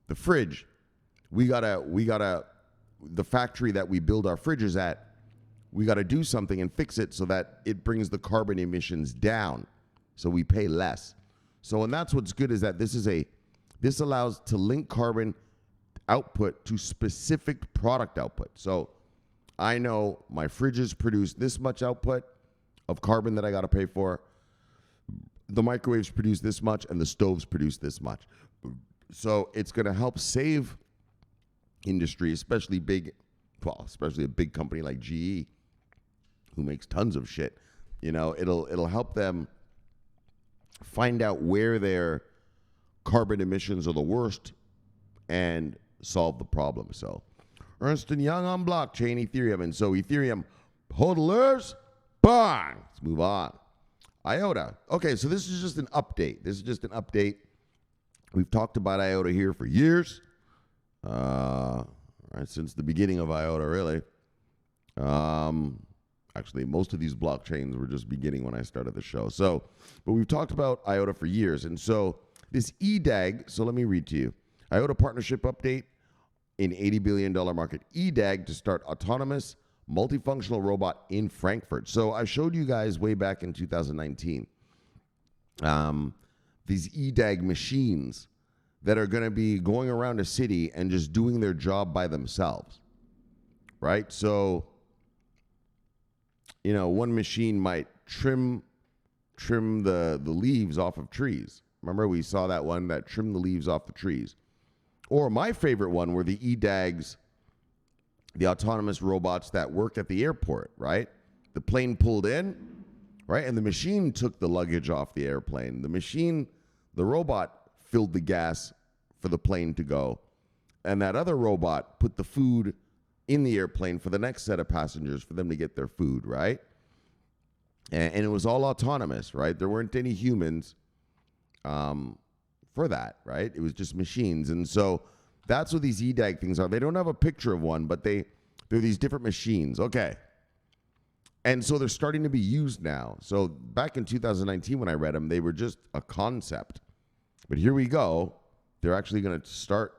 the fridge, the factory that we build our fridges at, we got to do something and fix it so that it brings the carbon emissions down, so we pay less. So, and that's what's good is that this allows to link carbon output to specific product output. So I know my fridges produce this much output of carbon that I got to pay for. The microwaves produce this much, and the stoves produce this much. So it's going to help save industry, especially a big company like GE, who makes tons of shit. You know, it'll help them find out where their carbon emissions are the worst and solve the problem. So Ernst Young on blockchain, Ethereum. And so Ethereum hodlers, bang! Let's move on. IOTA. Okay, so this is just an update. We've talked about IOTA here for years. Right, since the beginning of IOTA, really. Actually, most of these blockchains were just beginning when I started the show. So, but we've talked about IOTA for years. And so this EDAG, so let me read to you. IOTA partnership update in $80 billion market. EDAG to start autonomous multifunctional robot in Frankfurt. So I showed you guys way back in 2019 these EDAG machines that are going to be going around a city and just doing their job by themselves, right? So, you know, one machine might trim the leaves off of trees. Remember, we saw that one that trimmed the leaves off the trees. Or my favorite one were the EDAGs, the autonomous robots that work at the airport, right? The plane pulled in, right? And the machine took the luggage off the airplane. The robot filled the gas for the plane to go. And that other robot put the food in the airplane for the next set of passengers for them to get their food, right? And it was all autonomous, right? There weren't any humans for that, right? It was just machines. And so that's what these EDAG things are. They don't have a picture of one, but they're these different machines. Okay. And so they're starting to be used now. So back in 2019 when I read them, they were just a concept. But here we go. They're actually going to start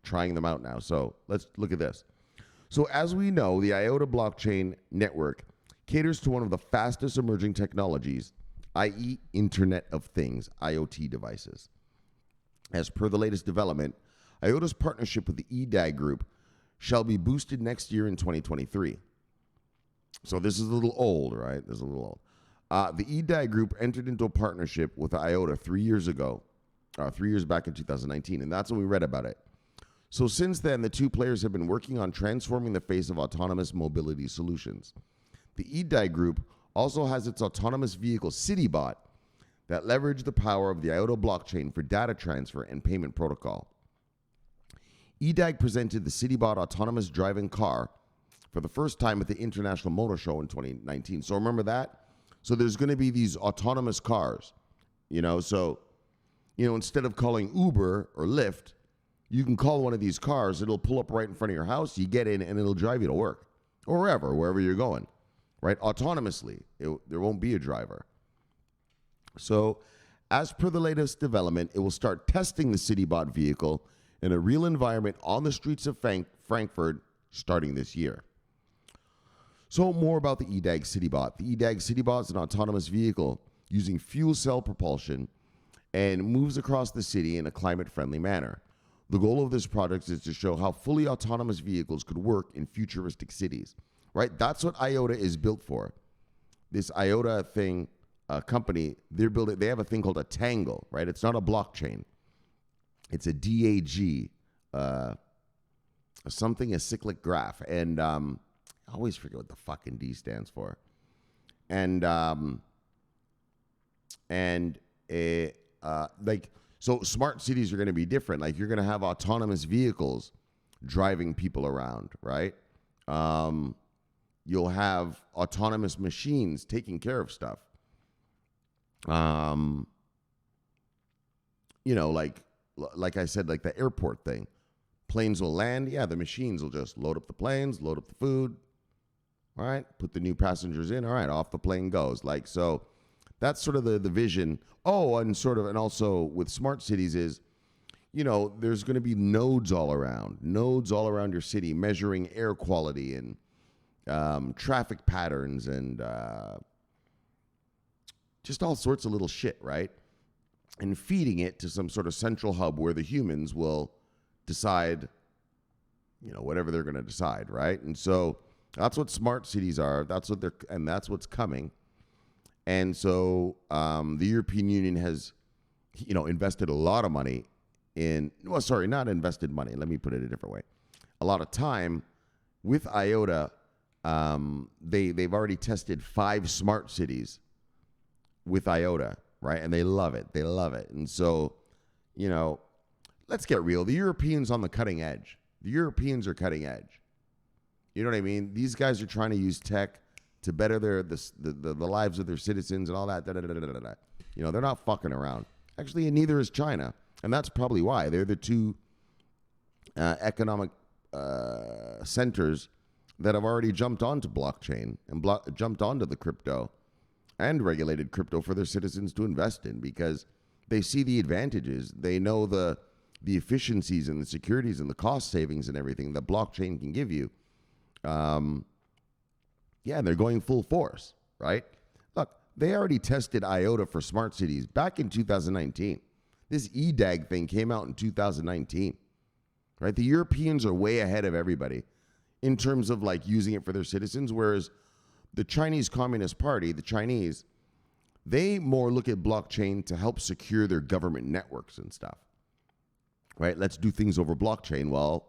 trying them out now. So let's look at this. So as we know, the IOTA blockchain network caters to one of the fastest emerging technologies, i.e. Internet of Things, IoT devices. As per the latest development, IOTA's partnership with the EDAG group shall be boosted next year in 2023. So this is a little old, right? This is a little old. The EDAG group entered into a partnership with IOTA 3 years back in 2019, and that's when we read about it. So since then, the two players have been working on transforming the face of autonomous mobility solutions. The EDAG group also has its autonomous vehicle Citybot that leverage the power of the IOTA blockchain for data transfer and payment protocol. EDAG presented the Citybot autonomous driving car for the first time at the International Motor Show in 2019. So remember that? So there's going to be these autonomous cars, so, instead of calling Uber or Lyft, you can call one of these cars. It'll pull up right in front of your house. You get in and it'll drive you to work or wherever you're going, right? Autonomously. There won't be a driver. So as per the latest development, it will start testing the Citybot vehicle in a real environment on the streets of Frankfurt starting this year. So more about the EDAG Citybot. The EDAG Citybot is an autonomous vehicle using fuel cell propulsion and moves across the city in a climate-friendly manner. The goal of this project is to show how fully autonomous vehicles could work in futuristic cities. right? That's what IOTA is built for. This IOTA thing, company, they have a thing called a tangle, right? It's not a blockchain. It's a DAG, something, a cyclic graph. And I always forget what the fucking D stands for. And so smart cities are going to be different. Like you're going to have autonomous vehicles driving people around, right? You'll have autonomous machines taking care of stuff. Like I said, like the airport thing. Planes will land. Yeah, the machines will just load up the planes, load up the food. All right, put the new passengers in. All right, off the plane goes. Like, so that's sort of the vision. Oh, and also with smart cities is, there's going to be nodes all around your city, measuring air quality and traffic patterns and just all sorts of little shit, right? And feeding it to some sort of central hub where the humans will decide, whatever they're going to decide, right? And so that's what smart cities are. That's what's coming. And so the European Union has, invested a lot of money not invested money. Let me put it a different way. A lot of time with IOTA. They've already tested 5 smart cities with IOTA, right? And they love it. And so, let's get real. The Europeans on the cutting edge. The Europeans are cutting edge. You know what I mean? These guys are trying to use tech to better the lives of their citizens and all that. They're not fucking around. Actually, and neither is China. And that's probably why. They're the two economic centers that have already jumped onto blockchain and jumped onto the crypto and regulated crypto for their citizens to invest in because they see the advantages. They know the efficiencies and the securities and the cost savings and everything that blockchain can give you. They're going full force, right? Look, they already tested IOTA for smart cities back in 2019. This EDAG thing came out in 2019, right? The Europeans are way ahead of everybody in terms of like using it for their citizens, whereas the Chinese Communist Party, they more look at blockchain to help secure their government networks and stuff, right? Let's do things over blockchain. Well,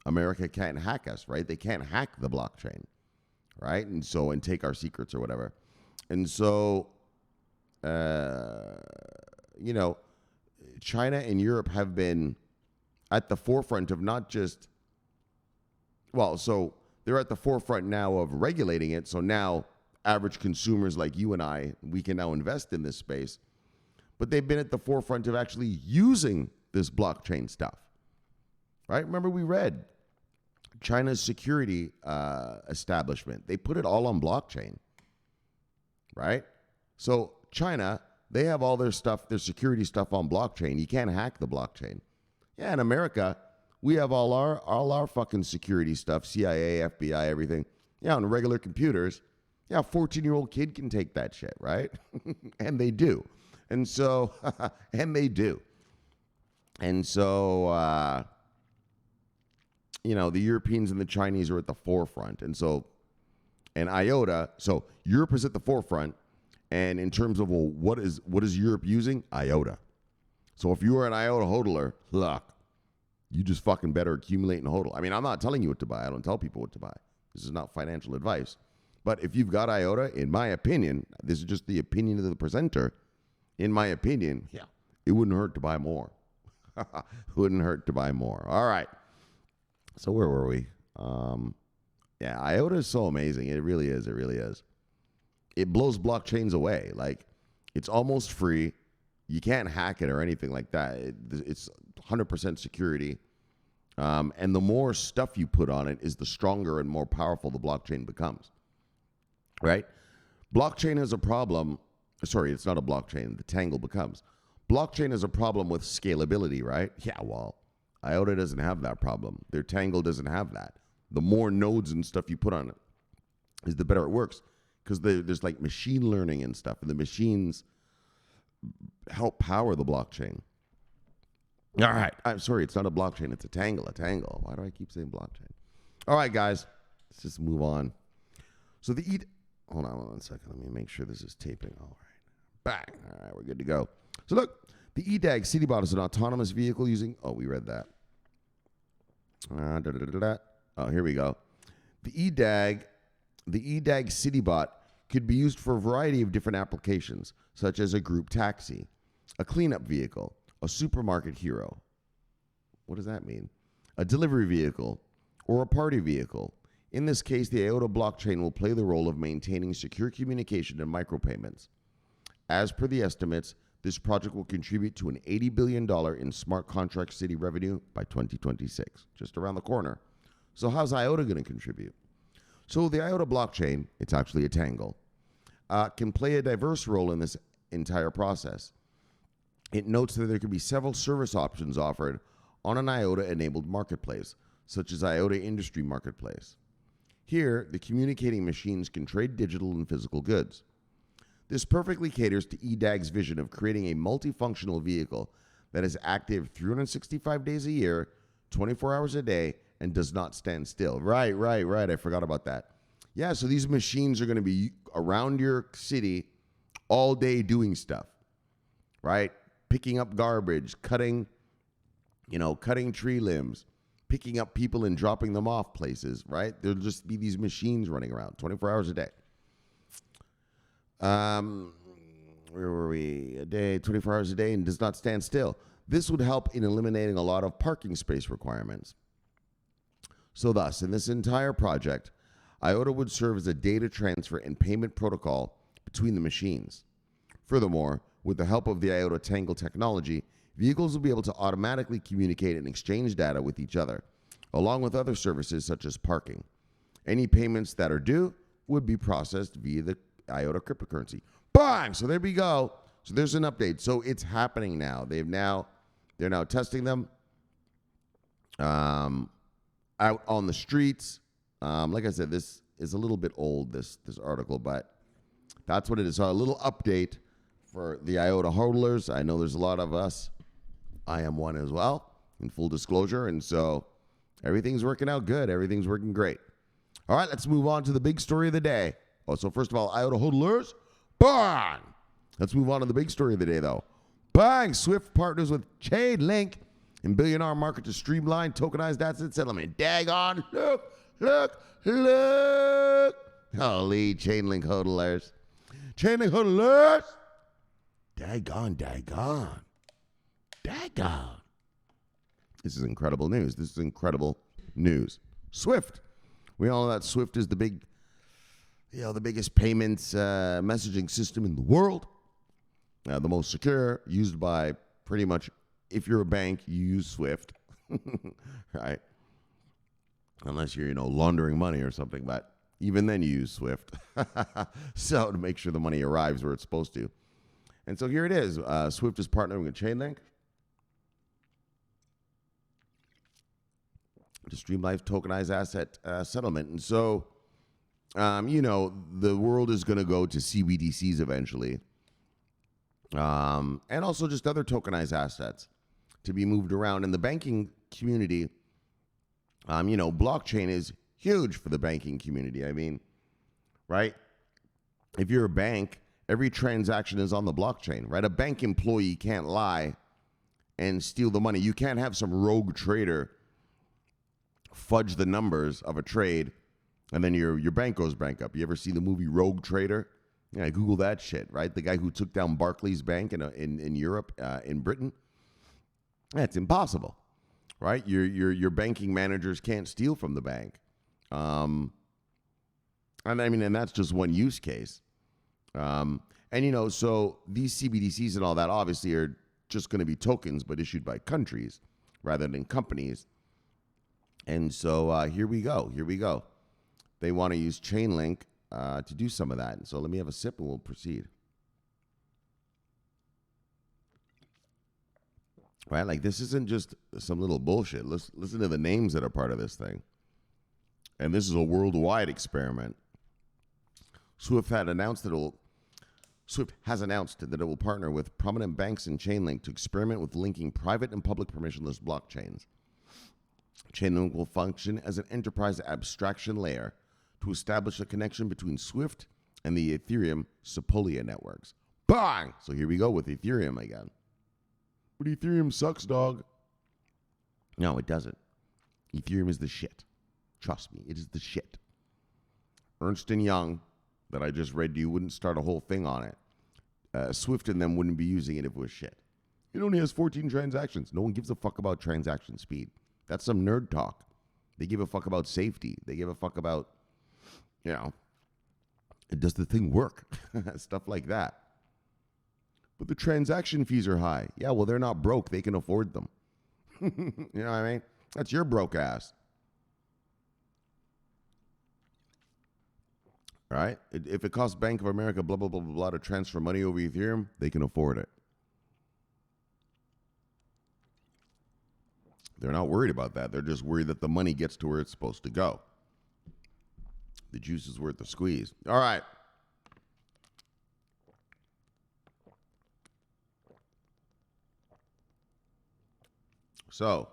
America can't hack us, right? They can't hack the blockchain, right? And take our secrets or whatever. And so, China and Europe have been at the forefront of not just, so they're at the forefront now of regulating it. So now average consumers like you and I, we can now invest in this space. But they've been at the forefront of actually using this blockchain stuff, right? Remember we read China's security establishment. They put it all on blockchain, right? So China, they have all their stuff, their security stuff on blockchain. You can't hack the blockchain. Yeah, in America, we have all our fucking security stuff, CIA, FBI, everything. Yeah, on regular computers. Yeah, a 14-year-old kid can take that shit, right? And they do. And so, the Europeans and the Chinese are at the forefront. And IOTA, so Europe is at the forefront. And in terms of, what is Europe using? IOTA. So if you are an IOTA hodler, look, you just fucking better accumulate and hodl. I mean, I'm not telling you what to buy. I don't tell people what to buy. This is not financial advice. But if you've got IOTA, in my opinion, this is just the opinion of the presenter. In my opinion, it wouldn't hurt to buy more. Wouldn't hurt to buy more. All right. So where were we? IOTA is so amazing. It really is. It really is. It blows blockchains away. Like, it's almost free. You can't hack it or anything like that. It's 100% security. And the more stuff you put on it is the stronger and more powerful the blockchain becomes. Right? Blockchain has a problem. Sorry, it's not a blockchain. The tangle becomes. Blockchain has a problem with scalability, right? Yeah, well, IOTA doesn't have that problem. Their tangle doesn't have that. The more nodes and stuff you put on it is the better it works. Because there's like machine learning and stuff. And the machines help power the blockchain. All right. I'm sorry. It's not a blockchain. It's a tangle. Why do I keep saying blockchain? All right, guys. Let's just move on. So hold on 1 second. Let me make sure this is taping. All right. Bang. All right, we're good to go. So look, the EDAG Citybot is an autonomous vehicle using, we read that. Oh, here we go. The EDAG Citybot could be used for a variety of different applications, such as a group taxi, a cleanup vehicle, a supermarket hero. What does that mean? A delivery vehicle, or a party vehicle. In this case, the IOTA blockchain will play the role of maintaining secure communication and micropayments. As per the estimates, this project will contribute to an $80 billion in smart contract city revenue by 2026, just around the corner. So how's IOTA going to contribute? So the IOTA blockchain, it's actually a tangle, can play a diverse role in this entire process. It notes that there could be several service options offered on an IOTA-enabled marketplace, such as IOTA Industry Marketplace. Here, the communicating machines can trade digital and physical goods. This perfectly caters to EDAG's vision of creating a multifunctional vehicle that is active 365 days a year, 24 hours a day, and does not stand still. Right. I forgot about that. Yeah, so these machines are going to be around your city all day doing stuff, right? Picking up garbage, cutting tree limbs, picking up people and dropping them off places, right? There'll just be these machines running around 24 hours a day. Where were we? A day, 24 hours a day, and does not stand still. This would help in eliminating a lot of parking space requirements. So thus, in this entire project, IOTA would serve as a data transfer and payment protocol between the machines. Furthermore, with the help of the IOTA Tangle technology, vehicles will be able to automatically communicate and exchange data with each other, along with other services such as parking. Any payments that are due would be processed via the IOTA cryptocurrency. Bang! So there we go. So there's an update. So it's happening now. They're now testing them out on the streets. Like I said, this is a little bit old, this article, but that's what it is. So a little update for the IOTA hodlers. I know there's a lot of us. I am one as well, in full disclosure. And so everything's working out good. Everything's working great. All right, let's move on to the big story of the day. So first of all, IOTA hodlers, bang! Let's move on to the big story of the day, though. Bang! Swift partners with Chainlink in billion-dollar market to streamline tokenized asset settlement. Daggone! Look! Holy Chainlink hodlers. Chainlink hodlers! Daggone. This is incredible news. Swift. We all know that Swift is the biggest payments messaging system in the world. The most secure, used by pretty much, if you're a bank, you use Swift, right? Unless you're, laundering money or something, but even then you use Swift. So to make sure the money arrives where it's supposed to. And so here it is. Swift is partnering with Chainlink to streamline tokenized asset settlement. And so, the world is going to go to CBDCs eventually. And also just other tokenized assets to be moved around. In the banking community, blockchain is huge for the banking community. I mean, right? If you're a bank, every transaction is on the blockchain, right? A bank employee can't lie and steal the money. You can't have some rogue trader fudge the numbers of a trade and then your bank goes bankrupt. You ever see the movie Rogue Trader? Yeah, Google that shit, right? The guy who took down Barclays Bank in Europe, in Britain. That's impossible, right? Your banking managers can't steal from the bank. And that's just one use case. So these CBDCs and all that obviously are just going to be tokens, but issued by countries rather than companies. And so here we go. They want to use Chainlink to do some of that. And so let me have a sip and we'll proceed. Right? Like, this isn't just some little bullshit. Listen to the names that are part of this thing. And this is a worldwide experiment. Swift has announced that it will partner with prominent banks and Chainlink to experiment with linking private and public permissionless blockchains. Chainlink will function as an enterprise abstraction layer to establish a connection between Swift and the Ethereum Sepolia networks. Bang! So here we go with Ethereum again. But Ethereum sucks, dog. No, it doesn't. Ethereum is the shit. Trust me, it is the shit. Ernst Young, that I just read to you, wouldn't start a whole thing on it. Swift and them wouldn't be using it if it was shit. It only has 14 transactions. No one gives a fuck about transaction speed. That's some nerd talk. They give a fuck about safety. They give a fuck about, does the thing work? Stuff like that. But the transaction fees are high. Yeah, well, they're not broke. They can afford them. You know what I mean? That's your broke ass. Right? If it costs Bank of America, blah, blah, blah, blah, blah, to transfer money over Ethereum, they can afford it. They're not worried about that. They're just worried that the money gets to where it's supposed to go. The juice is worth the squeeze. All right. So,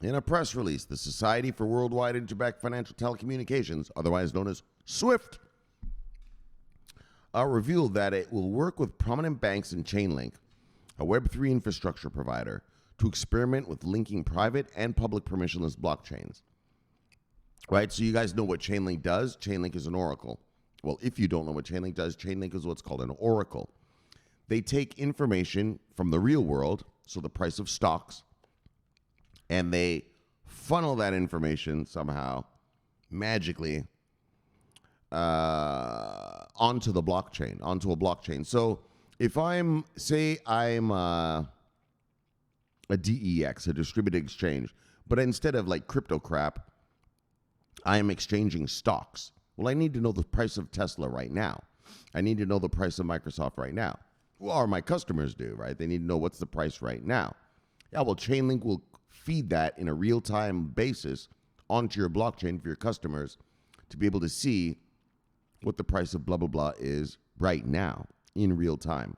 in a press release, the Society for Worldwide Interbank Financial Telecommunications, otherwise known as SWIFT, revealed that it will work with prominent banks and Chainlink, a Web3 infrastructure provider, to experiment with linking private and public permissionless blockchains. Right? So you guys know what Chainlink does. Chainlink is an oracle. Well, if you don't know what Chainlink does, Chainlink is what's called an oracle. They take information from the real world, so the price of stocks, and they funnel that information somehow, magically, onto the blockchain, onto a blockchain. So if I'm a DEX, a distributed exchange, but instead of like crypto crap, I am exchanging stocks. Well, I need to know the price of Tesla right now. I need to know the price of Microsoft right now. Or my customers do, right? They need to know what's the price right now. Yeah, well, Chainlink will feed that in a real-time basis onto your blockchain for your customers to be able to see what the price of blah, blah, blah is right now in real time.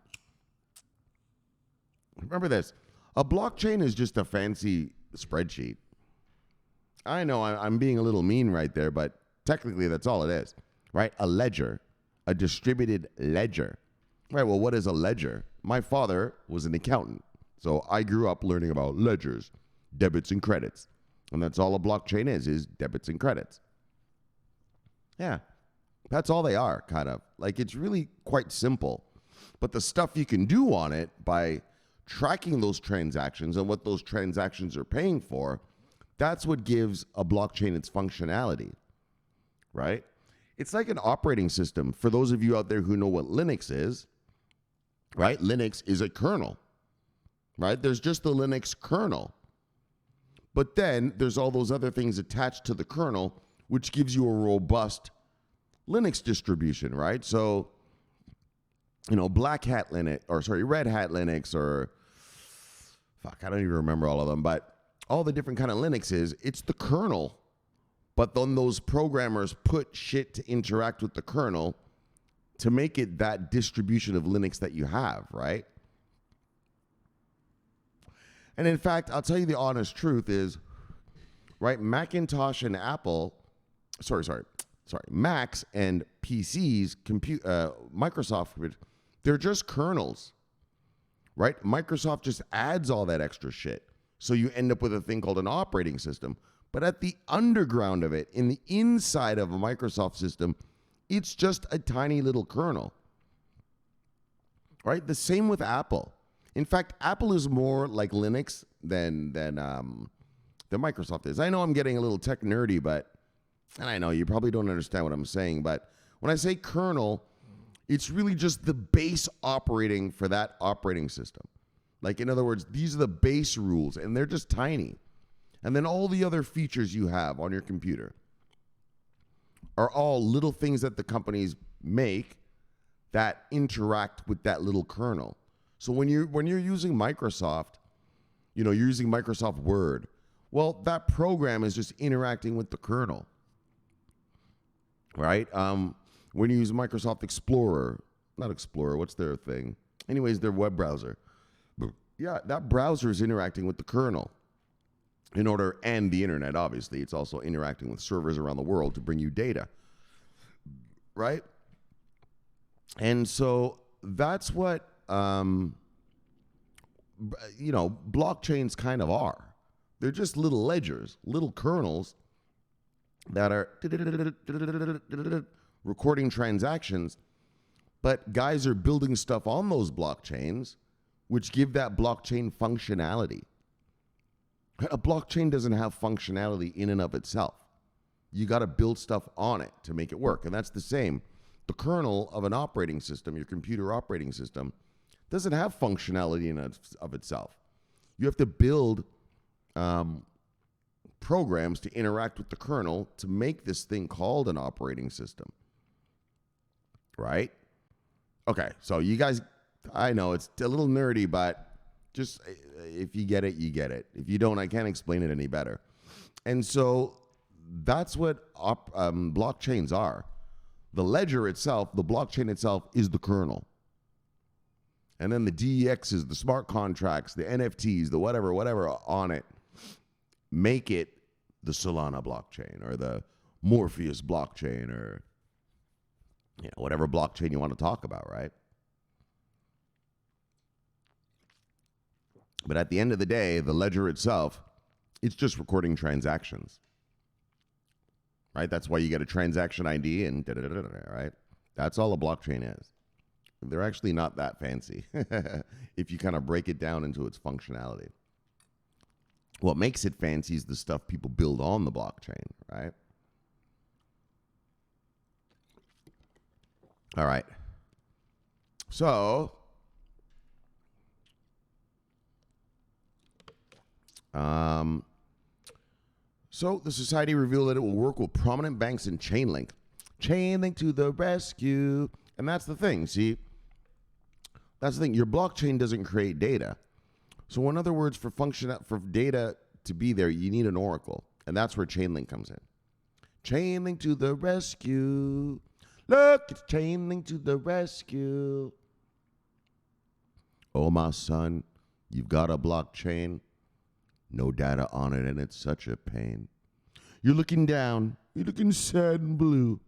Remember this. A blockchain is just a fancy spreadsheet. I know I'm being a little mean right there, but technically that's all it is, right? A ledger, a distributed ledger. Right, well, what is a ledger? My father was an accountant, so I grew up learning about ledgers, debits and credits. And that's all a blockchain is debits and credits. Yeah, that's all they are, kind of. Like, it's really quite simple. But the stuff you can do on it by tracking those transactions and what those transactions are paying for, that's what gives a blockchain its functionality, right? It's like an operating system. For those of you out there who know what Linux is, right? Linux is a kernel, right? There's just the Linux kernel. But then there's all those other things attached to the kernel, which gives you a robust Linux distribution, right? So, Red Hat Linux, or I don't even remember all of them, but all the different kind of Linuxes, it's the kernel. But then those programmers put shit to interact with the kernel to make it that distribution of Linux that you have, right? And in fact, I'll tell you the honest truth is, right, Macintosh and Macs and PCs, Microsoft, they're just kernels, right? Microsoft just adds all that extra shit. So you end up with a thing called an operating system. But at the underground of it, in the inside of a Microsoft system, it's just a tiny little kernel, right? The same with Apple. In fact, Apple is more like Linux than Microsoft is. I know I'm getting a little tech nerdy, and I know you probably don't understand what I'm saying, but when I say kernel, it's really just the base operating for that operating system. Like, in other words, these are the base rules, and they're just tiny. And then all the other features you have on your computer are all little things that the companies make that interact with that little kernel. So when you're using Microsoft, you're using Microsoft Word. Well, that program is just interacting with the kernel, right? When you use Microsoft Explorer, not Explorer, what's their thing? Anyways, their web browser. Yeah, that browser is interacting with the kernel. and the internet, obviously. It's also interacting with servers around the world to bring you data, right? And so that's what, blockchains kind of are. They're just little ledgers, little kernels that are recording transactions, but guys are building stuff on those blockchains which give that blockchain functionality. A blockchain doesn't have functionality in and of itself. You got to build stuff on it to make it work, and that's the same. The kernel of an operating system, your computer operating system, doesn't have functionality in and of itself. You have to build programs to interact with the kernel to make this thing called an operating system, right? Okay, so you guys, I know it's a little nerdy, but just if you get it, you get it. If you don't, I can't explain it any better. And so that's what blockchains are. The ledger itself, the blockchain itself, is the kernel. And then the DEXs, the smart contracts, the NFTs, the whatever on it, make it the Solana blockchain or the Morpheus blockchain or whatever blockchain you want to talk about, right? But at the end of the day, the ledger itself, it's just recording transactions, right? That's why you get a transaction ID and right? That's all a blockchain is. They're actually not that fancy if you kind of break it down into its functionality. What makes it fancy is the stuff people build on the blockchain, right? All right. So, the society revealed that it will work with prominent banks in Chainlink. Chainlink to the rescue. And that's the thing, see? That's the thing. Your blockchain doesn't create data. So in other words, for data to be there, you need an oracle. And that's where Chainlink comes in. Chainlink to the rescue. Look, it's Chainlink to the rescue. Oh, my son, you've got a blockchain. No data on it, and it's such a pain. You're looking down. You're looking sad and blue.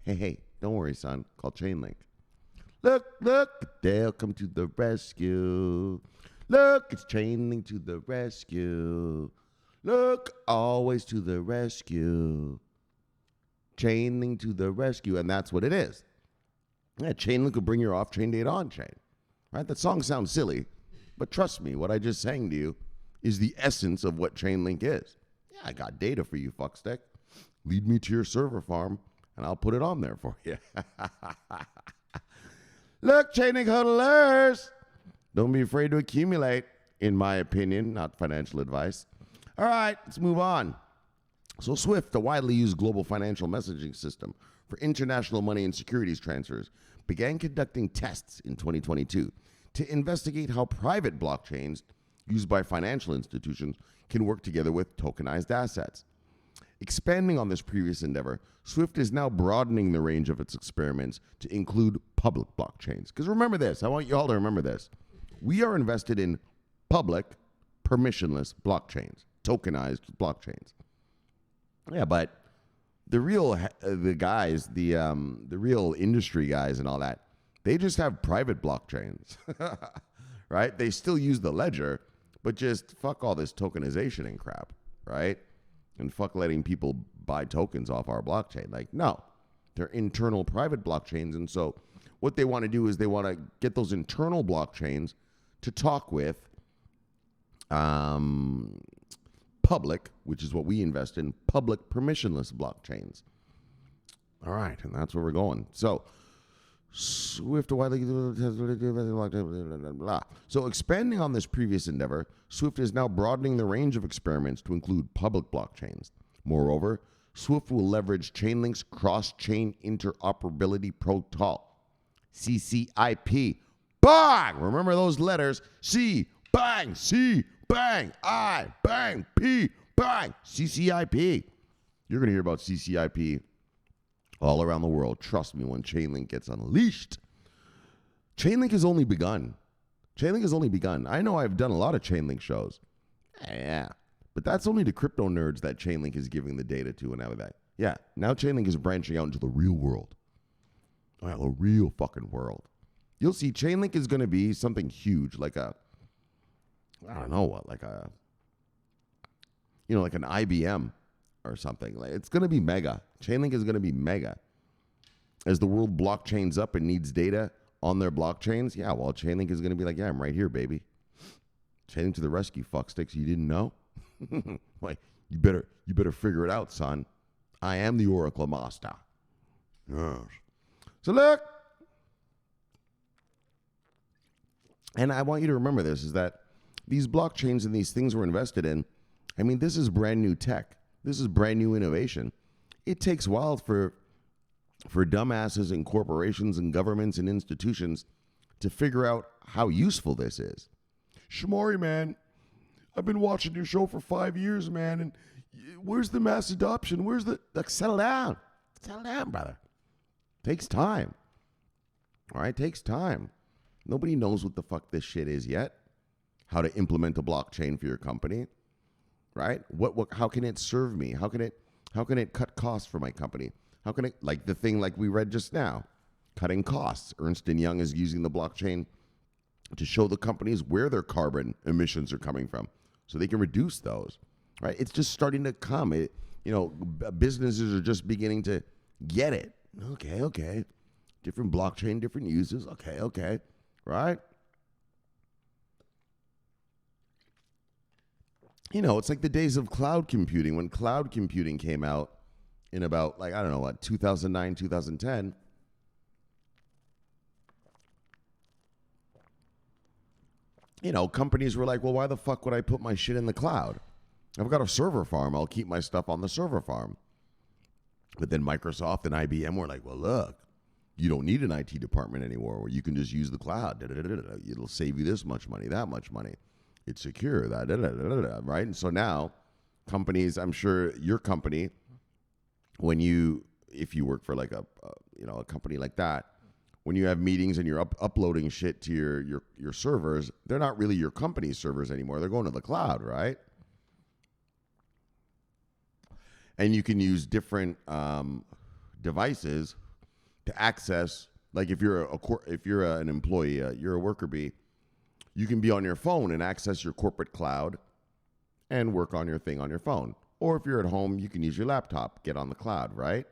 Hey, don't worry, son. Call Chainlink. Look, they'll come to the rescue. Look, it's Chainlink to the rescue. Look, always to the rescue. Chainlink to the rescue, and that's what it is. Yeah, Chainlink will bring your off-chain data on-chain. Right? That song sounds silly, but trust me, what I just sang to you is the essence of what Chainlink is. Yeah, I got data for you, fuckstick. Lead me to your server farm, and I'll put it on there for you. Look, Chainlink hodlers, don't be afraid to accumulate, in my opinion, not financial advice. All right, let's move on. So SWIFT, a widely used global financial messaging system for international money and securities transfers, began conducting tests in 2022 to investigate how private blockchains used by financial institutions can work together with tokenized assets. Expanding on this previous endeavor, SWIFT is now broadening the range of its experiments to include public blockchains. Because remember this, I want you all to remember this. We are invested in public, permissionless blockchains, tokenized blockchains. Yeah, but the real industry guys and all that, they just have private blockchains, right? They still use the ledger, but just fuck all this tokenization and crap, right? And fuck letting people buy tokens off our blockchain. Like, no, they're internal private blockchains. And so what they want to do is they want to get those internal blockchains to talk with public, which is what we invest in, public permissionless blockchains. All right, and that's where we're going. So SWIFT widely So expanding on this previous endeavor, SWIFT is now broadening the range of experiments to include public blockchains. Moreover, SWIFT will leverage Chainlink's cross-chain interoperability protocol, CCIP. Bang! Remember those letters? C, bang, C, bang, I, bang, P, bang, CCIP. You're going to hear about CCIP all around the world. Trust me, when Chainlink gets unleashed. Chainlink has only begun. Chainlink has only begun. I know I've done a lot of Chainlink shows. Yeah. But that's only the crypto nerds that Chainlink is giving the data to and everything. Yeah, now Chainlink is branching out into the real world. Oh, yeah, the real fucking world. You'll see Chainlink is going to be something huge, like I don't know what, like like an IBM or something. Like, it's going to be mega. Chainlink is going to be mega. As the world blockchains up and needs data on their blockchains, yeah, well, Chainlink is going to be like, yeah, I'm right here, baby. Chainlink to the rescue, fucksticks. You didn't know? Like, you better figure it out, son. I am the Oracle Master. Yes. So look, and I want you to remember this, is that these blockchains and these things we're invested in, I mean, this is brand new tech. This is brand new innovation. It takes a while for dumbasses and corporations and governments and institutions to figure out how useful this is. Shomari, man, I've been watching your show for 5 years, man, and where's the mass adoption? Where's the... Like, settle down. Settle down, brother. Takes time. All right, takes time. Nobody knows what the fuck this shit is yet. How to implement a blockchain for your company, right? What how can it serve me? How can it cut costs for my company? How can it, like the thing like we read just now, cutting costs. Ernst Young is using the blockchain to show the companies where their carbon emissions are coming from so they can reduce those, right? It's just starting to come. Businesses are just beginning to get it. Okay. Different blockchain, different uses. Okay. Right? It's like the days of cloud computing. When cloud computing came out in about, 2009, 2010, companies were like, well, why the fuck would I put my shit in the cloud? I've got a server farm. I'll keep my stuff on the server farm. But then Microsoft and IBM were like, well, look, you don't need an IT department anymore where you can just use the cloud. It'll save you this much money, that much money. It's secure, right? And so now companies, I'm sure your company, if you work for like a company like that, when you have meetings and you're uploading shit to your servers, they're not really your company's servers anymore. They're going to the cloud, right? And you can use different devices to access. Like if you're an employee, you're a worker bee, you can be on your phone and access your corporate cloud and work on your thing on your phone. Or if you're at home, you can use your laptop, get on the cloud, right?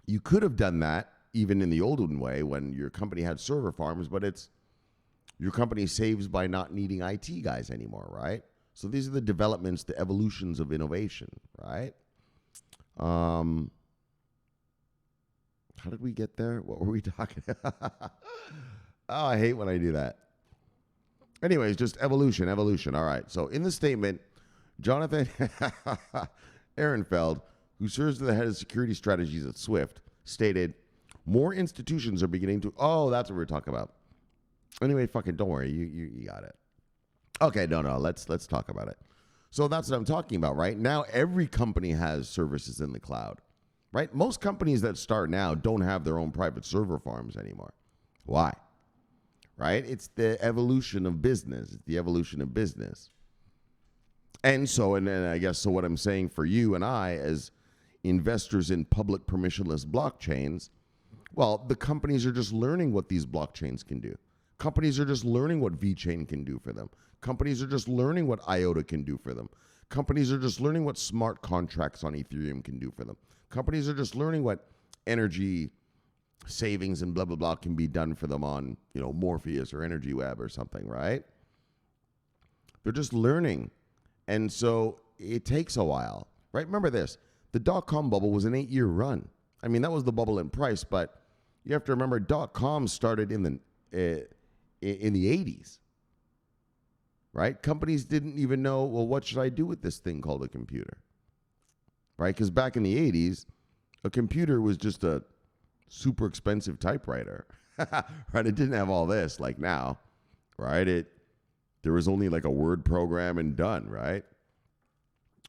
You could have done that even in the olden way when your company had server farms, but your company saves by not needing IT guys anymore, right? So these are the developments, the evolutions of innovation, right? How did we get there? What were we talking about? Oh, I hate when I do that. Anyways, just evolution. All right. So in the statement, Jonathan Ehrenfeld, who serves as the head of security strategies at Swift, stated, more institutions are beginning to... Oh, that's what we're talking about. Anyway, fucking don't worry. You got it. Okay, no. Let's talk about it. So that's what I'm talking about, right? Now every company has services in the cloud, right? Most companies that start now don't have their own private server farms anymore. Why? Right? It's the evolution of business. And I guess what I'm saying for you and I as investors in public permissionless blockchains, well, the companies are just learning what these blockchains can do. Companies are just learning what VeChain can do for them. Companies are just learning what IOTA can do for them. Companies are just learning what smart contracts on Ethereum can do for them. Companies are just learning what energy savings and blah, blah, blah can be done for them on, Morpheus or Energy Web or something, right? They're just learning. And so it takes a while, right? Remember this, the dot-com bubble was an 8-year run. I mean, that was the bubble in price, but you have to remember dot-com started in the 80s, right? Companies didn't even know, well, what should I do with this thing called a computer, right? Because back in the 80s, a computer was just a super expensive typewriter, right? It didn't have all this like now, right? There was only like a word program and done, right?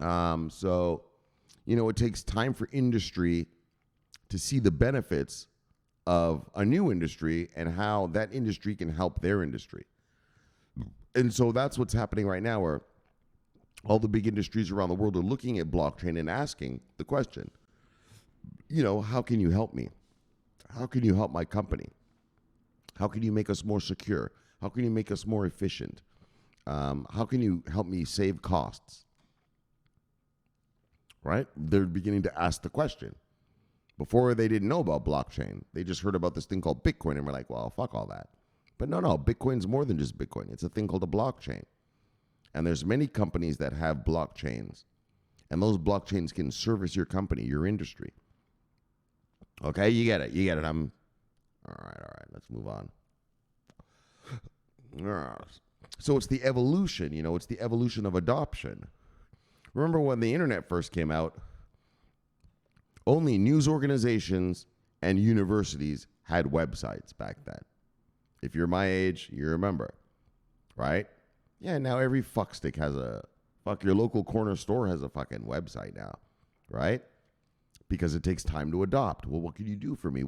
So, it takes time for industry to see the benefits of a new industry and how that industry can help their industry. And so that's what's happening right now where all the big industries around the world are looking at blockchain and asking the question, how can you help me? How can you help my company? How can you make us more secure? How can you make us more efficient? How can you help me save costs? Right? They're beginning to ask the question. Before, they didn't know about blockchain. They just heard about this thing called Bitcoin and were like, well, fuck all that. But no, Bitcoin's more than just Bitcoin. It's a thing called a blockchain. And there's many companies that have blockchains. And those blockchains can service your company, your industry. Okay, you get it. All right. Let's move on. So it's the evolution, it's the evolution of adoption. Remember when the internet first came out, only news organizations and universities had websites back then. If you're my age, you remember, right? Yeah, now every fuckstick has your local corner store has a fucking website now, right? Because it takes time to adopt. Well, what can you do for me?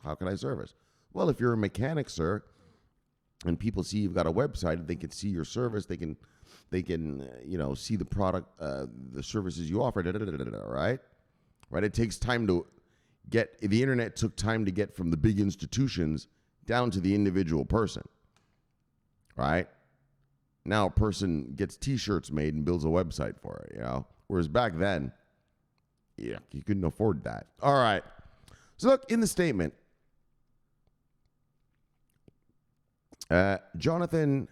How can I service? Well, if you're a mechanic, sir, and people see you've got a website, they can see your service, they can see the product, the services you offer, right? Right? It takes time the internet took time to get from the big institutions down to the individual person, right? Now a person gets T-shirts made and builds a website for it, Whereas back then, yeah, you couldn't afford that. All right. So look, in the statement, Jonathan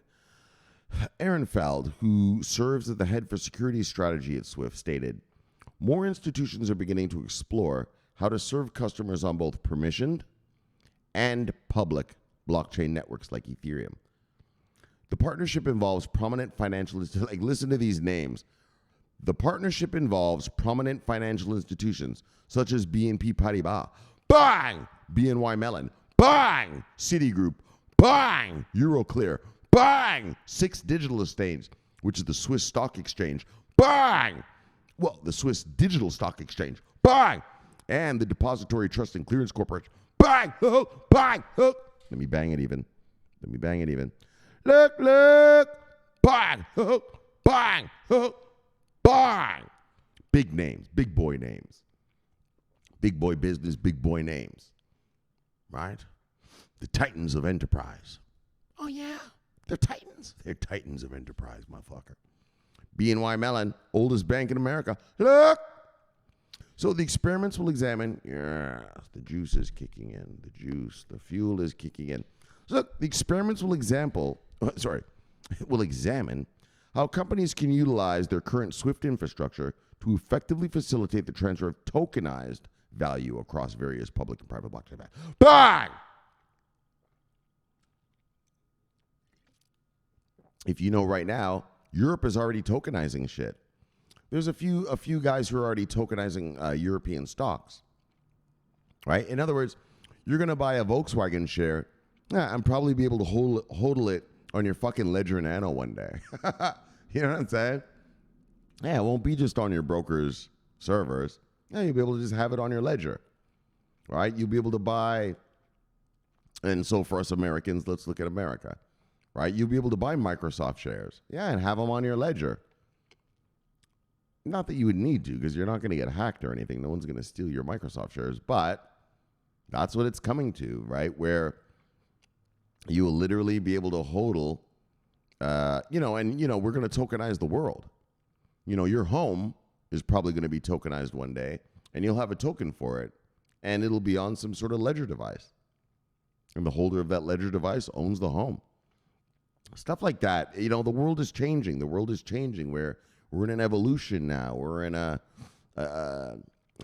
Ehrenfeld, who serves as the head for security strategy at Swift, stated, more institutions are beginning to explore how to serve customers on both permissioned and public blockchain networks like Ethereum. The partnership involves prominent financial institutions. Listen to these names. The partnership involves prominent financial institutions such as BNP Paribas, bang! BNY Mellon, bang! Citigroup, bang! Euroclear, bang! Six Digital Exchange, which is the Swiss Stock Exchange, bang! Well, the Swiss Digital Stock Exchange, bang! And the Depository Trust and Clearance Corporation, bang! Bang! Let me bang it even. Look! Bang! Bang! Bang! Big names, big boy names. Big boy business, big boy names. Right? The titans of enterprise. Oh, yeah. They're titans. They're titans of enterprise, motherfucker. BNY Mellon, oldest bank in America. Look! So the experiments will examine, the juice is kicking in. The fuel is kicking in. So look, the experiments will examine how companies can utilize their current Swift infrastructure to effectively facilitate the transfer of tokenized value across various public and private blockchain. Bang! If you know right now, Europe is already tokenizing shit. There's a few guys who are already tokenizing European stocks, right? In other words, you're going to buy a Volkswagen share and probably be able to hodl it on your fucking Ledger Nano one day. You know what I'm saying? Yeah, it won't be just on your broker's servers. Yeah, you'll be able to just have it on your ledger, right? You'll be able to buy, and so for us Americans, let's look at America, right? You'll be able to buy Microsoft shares, yeah, and have them on your ledger. Not that you would need to, because you're not going to get hacked or anything. No one's going to steal your Microsoft shares, but that's what it's coming to, right? Where you will literally be able to hodl, we're going to tokenize the world. Your home is probably going to be tokenized one day, and you'll have a token for it, and it'll be on some sort of ledger device. And the holder of that ledger device owns the home. Stuff like that. The world is changing. The world is changing where we're in an evolution now. We're in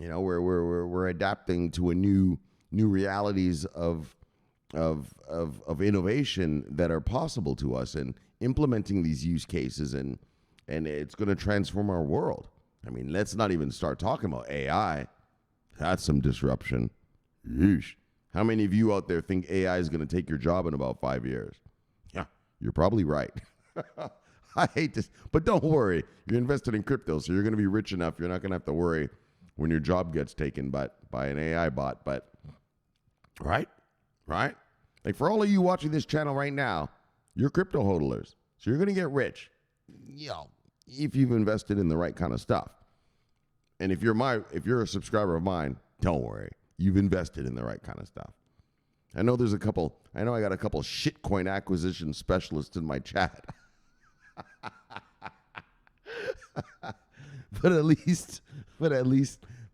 we're adapting to a new realities of innovation that are possible to us, and implementing these use cases, and it's going to transform our world. I mean, let's not even start talking about AI. That's some disruption. Yeesh. How many of you out there think AI is going to take your job in about 5 years? Yeah, you're probably right. I hate this, but don't worry. You're invested in crypto, so you're going to be rich enough. You're not going to have to worry when your job gets taken by an AI bot. But right? Like for all of you watching this channel right now, you're crypto hodlers, so you're going to get rich. if you've invested in the right kind of stuff. And if you're a subscriber of mine, don't worry. You've invested in the right kind of stuff. I know I got a couple shitcoin acquisition specialists in my chat. but at least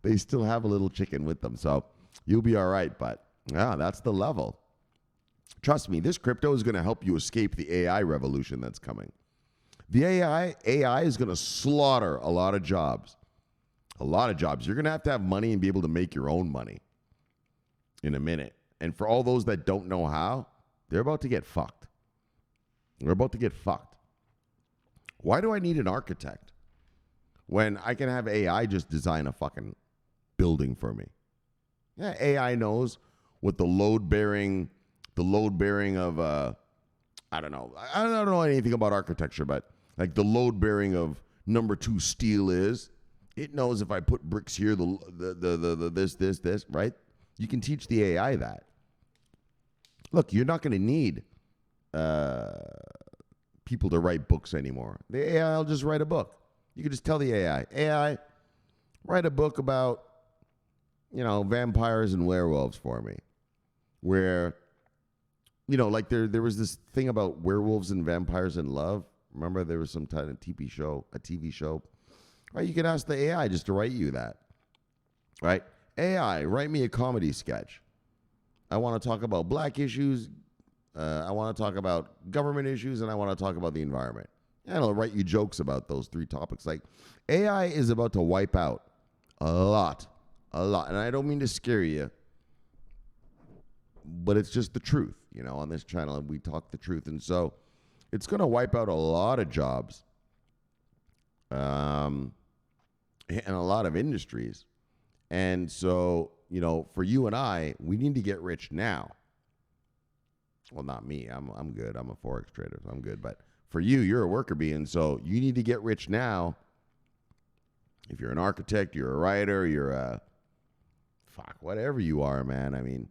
they still have a little chicken with them. So you'll be all right. But yeah, that's the level. Trust me, this crypto is going to help you escape the AI revolution that's coming. The AI is going to slaughter a lot of jobs. A lot of jobs. You're going to have money and be able to make your own money in a minute. And for all those that don't know how, they're about to get fucked. They're about to get fucked. Why do I need an architect when I can have AI just design a fucking building for me? Yeah, AI knows what the load bearing of I don't know. I don't know anything about architecture, but like the load bearing of number 2 steel is. It knows if I put bricks here, the this, right? You can teach the AI that. Look, you're not going to need people to write books anymore. The AI will just write a book. You can just tell the AI, write a book about, vampires and werewolves for me. Where, like there was this thing about werewolves and vampires in love. Remember there was some kind of TV show. Right, you can ask the AI just to write you that. Right? AI, write me a comedy sketch. I want to talk about black issues. I want to talk about government issues, and I want to talk about the environment. And it'll write you jokes about those 3 topics. Like, AI is about to wipe out a lot. And I don't mean to scare you, but it's just the truth. On this channel, we talk the truth. And so it's going to wipe out a lot of jobs. And a lot of industries. And so, for you and I, we need to get rich now. Well, not me. I'm good. I'm a Forex trader, so I'm good. But for you, you're a worker bee, and so you need to get rich now. If you're an architect, you're a writer, you're a whatever you are, man. I mean,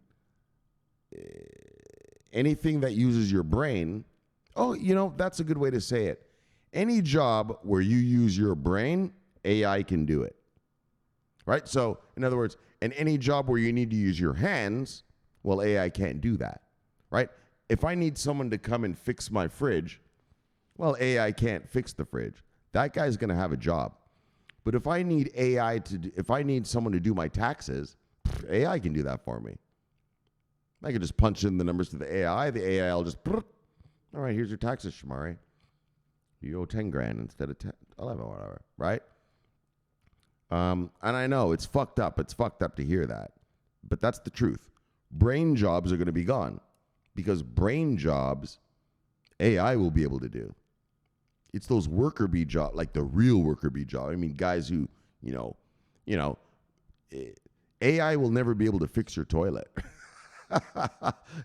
anything that uses your brain. Oh, that's a good way to say it. Any job where you use your brain, AI can do it. Right? So, in other words, in any job where you need to use your hands, well, AI can't do that. Right? If I need someone to come and fix my fridge, well, AI can't fix the fridge. That guy's going to have a job. But if I need if I need someone to do my taxes, AI can do that for me. I can just punch in the numbers to the AI. The AI will just, all right, here's your taxes, Shomari. You owe 10 grand instead of 11, whatever, right? And I know it's fucked up. It's fucked up to hear that. But that's the truth. Brain jobs are going to be gone because brain jobs, AI will be able to do. It's those worker bee jobs, like the real worker bee job. I mean, guys who, AI will never be able to fix your toilet.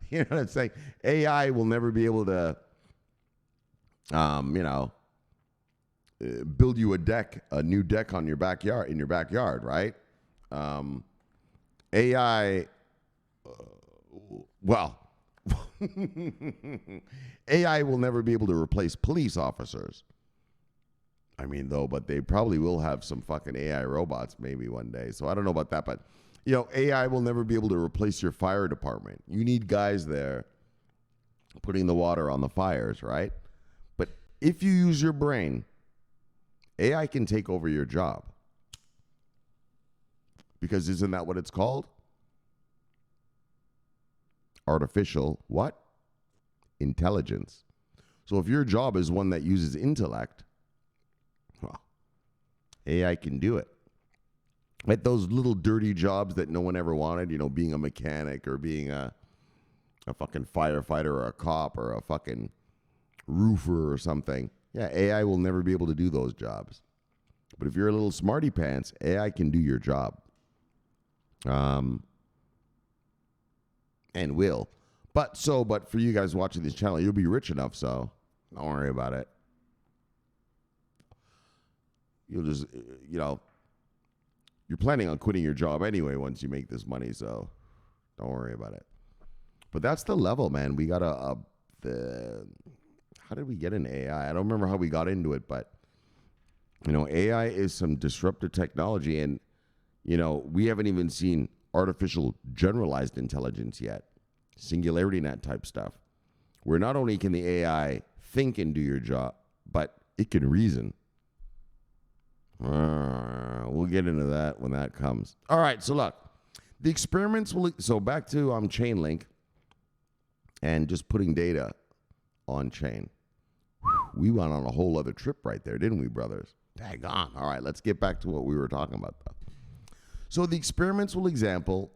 You know what I'm saying? AI will never be able to, build you a new deck in your backyard, right? AI, AI will never be able to replace police officers. I mean, but they probably will have some fucking AI robots maybe one day. So I don't know about that, but AI will never be able to replace your fire department. You need guys there putting the water on the fires, right? But if you use your brain, AI can take over your job. Because isn't that what it's called? Artificial what? Intelligence. So if your job is one that uses intellect, well, AI can do it. Like those little dirty jobs that no one ever wanted, being a mechanic or being a fucking firefighter or a cop or a fucking roofer or something. Yeah, AI will never be able to do those jobs. But if you're a little smarty pants, AI can do your job. And will. But for you guys watching this channel, you'll be rich enough, so don't worry about it. You'll just, you're planning on quitting your job anyway once you make this money, so don't worry about it. But that's the level, man. We got how did we get into AI? I don't remember how we got into it, but AI is some disruptive technology, and, we haven't even seen artificial generalized intelligence yet, singularity net type stuff, where not only can the AI think and do your job, but it can reason. We'll get into that when that comes. All right, so look, the experiments so back to Chainlink and just putting data on chain. We went on a whole other trip right there, didn't we, brothers? Daggone. All right, let's get back to what we were talking about, though. So the experiments will examine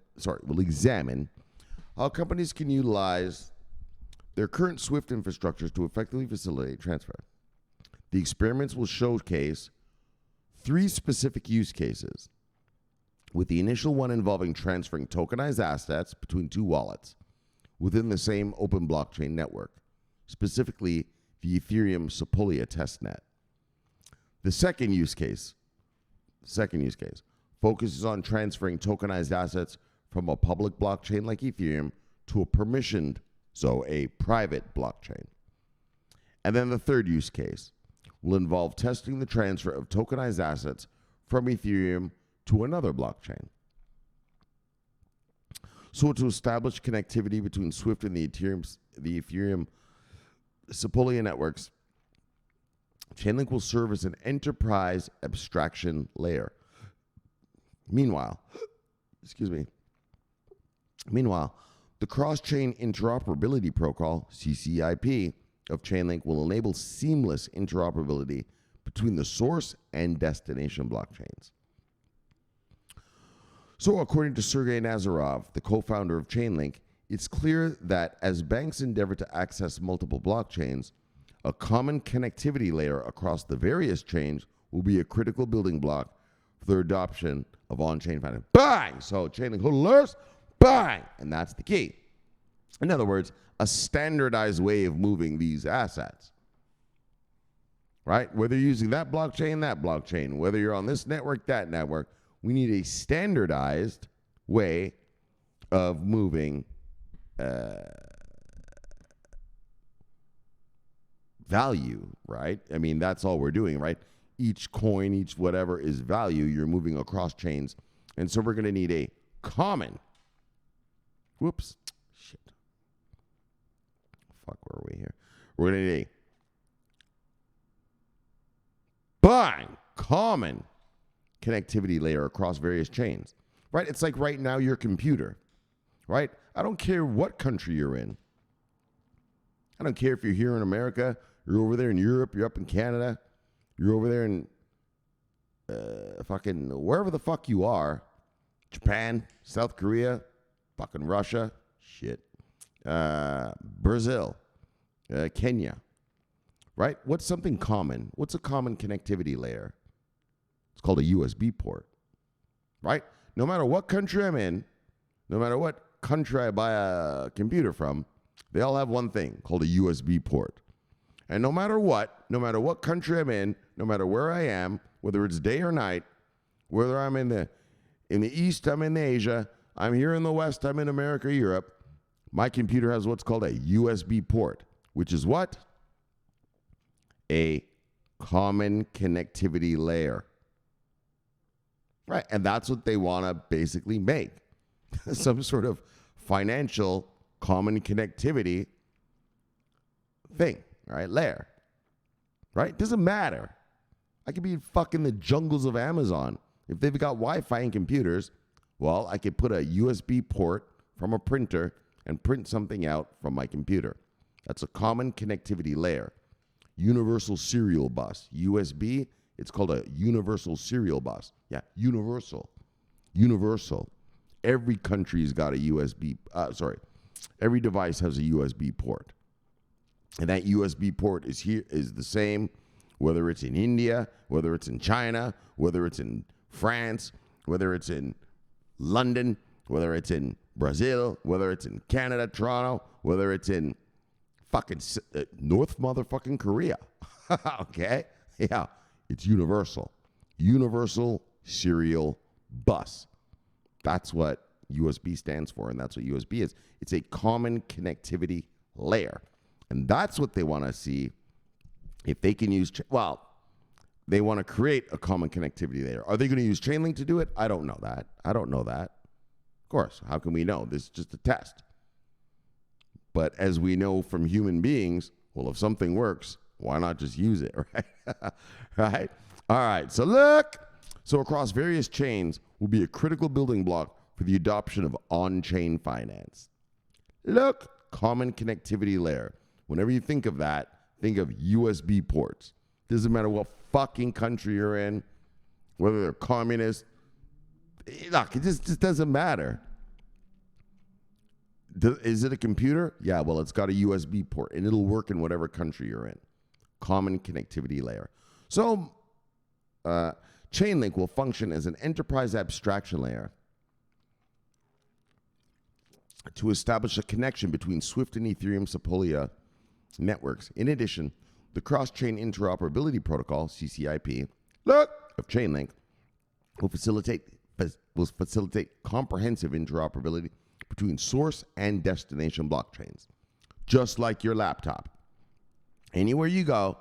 how companies can utilize their current SWIFT infrastructures to effectively facilitate transfer. The experiments will showcase 3 specific use cases, with the initial one involving transferring tokenized assets between 2 wallets within the same open blockchain network, specifically the Ethereum Sepolia testnet. The second use case focuses on transferring tokenized assets from a public blockchain like Ethereum to a permissioned, so a private blockchain. And then the third use case will involve testing the transfer of tokenized assets from Ethereum to another blockchain. So to establish connectivity between SWIFT and the Ethereum Sepolia networks, Chainlink will serve as an enterprise abstraction layer. Meanwhile, the cross-chain interoperability protocol, CCIP, of Chainlink will enable seamless interoperability between the source and destination blockchains. So according to Sergey Nazarov, the co-founder of Chainlink, it's clear that as banks endeavor to access multiple blockchains, a common connectivity layer across the various chains will be a critical building block for their adoption of on-chain finance. Bang! So Chainlink holders, bang! And that's the key. In other words, a standardized way of moving these assets. Right? Whether you're using that blockchain, whether you're on this network, that network, we need a standardized way of moving value, right? I mean, that's all we're doing, right? Each coin, each whatever is value. You're moving across chains. And so we're going to need a common. Shit. Fuck, where are we here? We're going to need a common connectivity layer across various chains, right? It's like right now your computer, right? I don't care what country you're in. I don't care if you're here in America, you're over there in Europe, you're up in Canada, you're over there in fucking wherever the fuck you are, Japan, South Korea, fucking Russia, shit, Brazil, Kenya, right? What's something common? What's a common connectivity layer? It's called a USB port, right? No matter what country I'm in, no matter what country I buy a computer from, they all have one thing called a USB port. And no matter what country I'm in, no matter where I am, whether it's day or night, whether I'm in the East, I'm in Asia, I'm here in the West, I'm in America, Europe, my computer has what's called a USB port, which is what? A common connectivity layer. Right, and that's what they want to basically make. Some sort of financial common connectivity thing, right? Layer. Right? Doesn't matter. I could be fucking the jungles of Amazon. If they've got Wi-Fi in computers, well, I could put a USB port from a printer and print something out from my computer. That's a common connectivity layer. Universal serial bus. USB, it's called a universal serial bus. Yeah, universal. Universal. Every country's got a USB, every device has a USB port. And that USB port is the same, whether it's in India, whether it's in China, whether it's in France, whether it's in London, whether it's in Brazil, whether it's in Canada, Toronto, whether it's in fucking North motherfucking Korea. Okay? Yeah, it's universal. Universal serial bus. That's what USB stands for, and that's what USB is. It's a common connectivity layer. And that's what they want to see if they can use. they want to create a common connectivity layer. Are they going to use Chainlink to do it? I don't know that. Of course, how can we know? This is just a test. But as we know from human beings, well, if something works, why not just use it, right? Right? All right, so look. So across various chains will be a critical building block for the adoption of on-chain finance. Look, common connectivity layer. Whenever you think of that, think of USB ports. Doesn't matter what fucking country you're in, whether they're communist. Look, it just doesn't matter. Is it a computer? Yeah, well, it's got a USB port, and it'll work in whatever country you're in. Common connectivity layer. So, Chainlink will function as an enterprise abstraction layer to establish a connection between Swift and Ethereum Sepolia networks. In addition, the Cross-Chain Interoperability Protocol, CCIP, of Chainlink will facilitate comprehensive interoperability between source and destination blockchains, just like your laptop. Anywhere you go,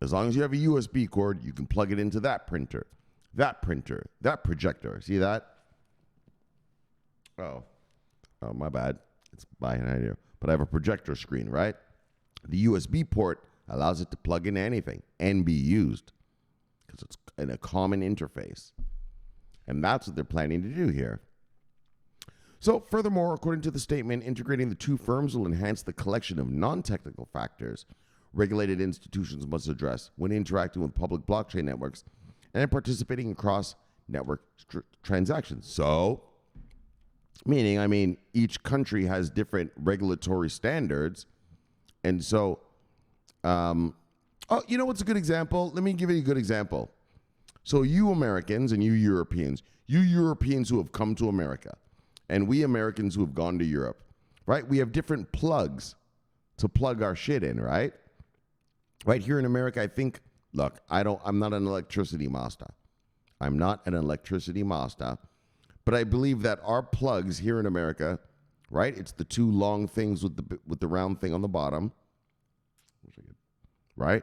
as long as you have a USB cord, you can plug it into that printer, that projector. See that? Oh, my bad. It's behind here. But I have a projector screen, right? The USB port allows it to plug into anything and be used because it's in a common interface. And that's what they're planning to do here. So, furthermore, according to the statement, integrating the two firms will enhance the collection of non-technical factors regulated institutions must address when interacting with public blockchain networks and participating in cross-network transactions. So, meaning, each country has different regulatory standards. And so, you know what's a good example? Let me give you a good example. So you Americans and you Europeans who have come to America, and we Americans who have gone to Europe, right? We have different plugs to plug our shit in, right? Right here in America, I think, look, I'm not an electricity master. But I believe that our plugs here in America, right? It's the two long things with the round thing on the bottom, right?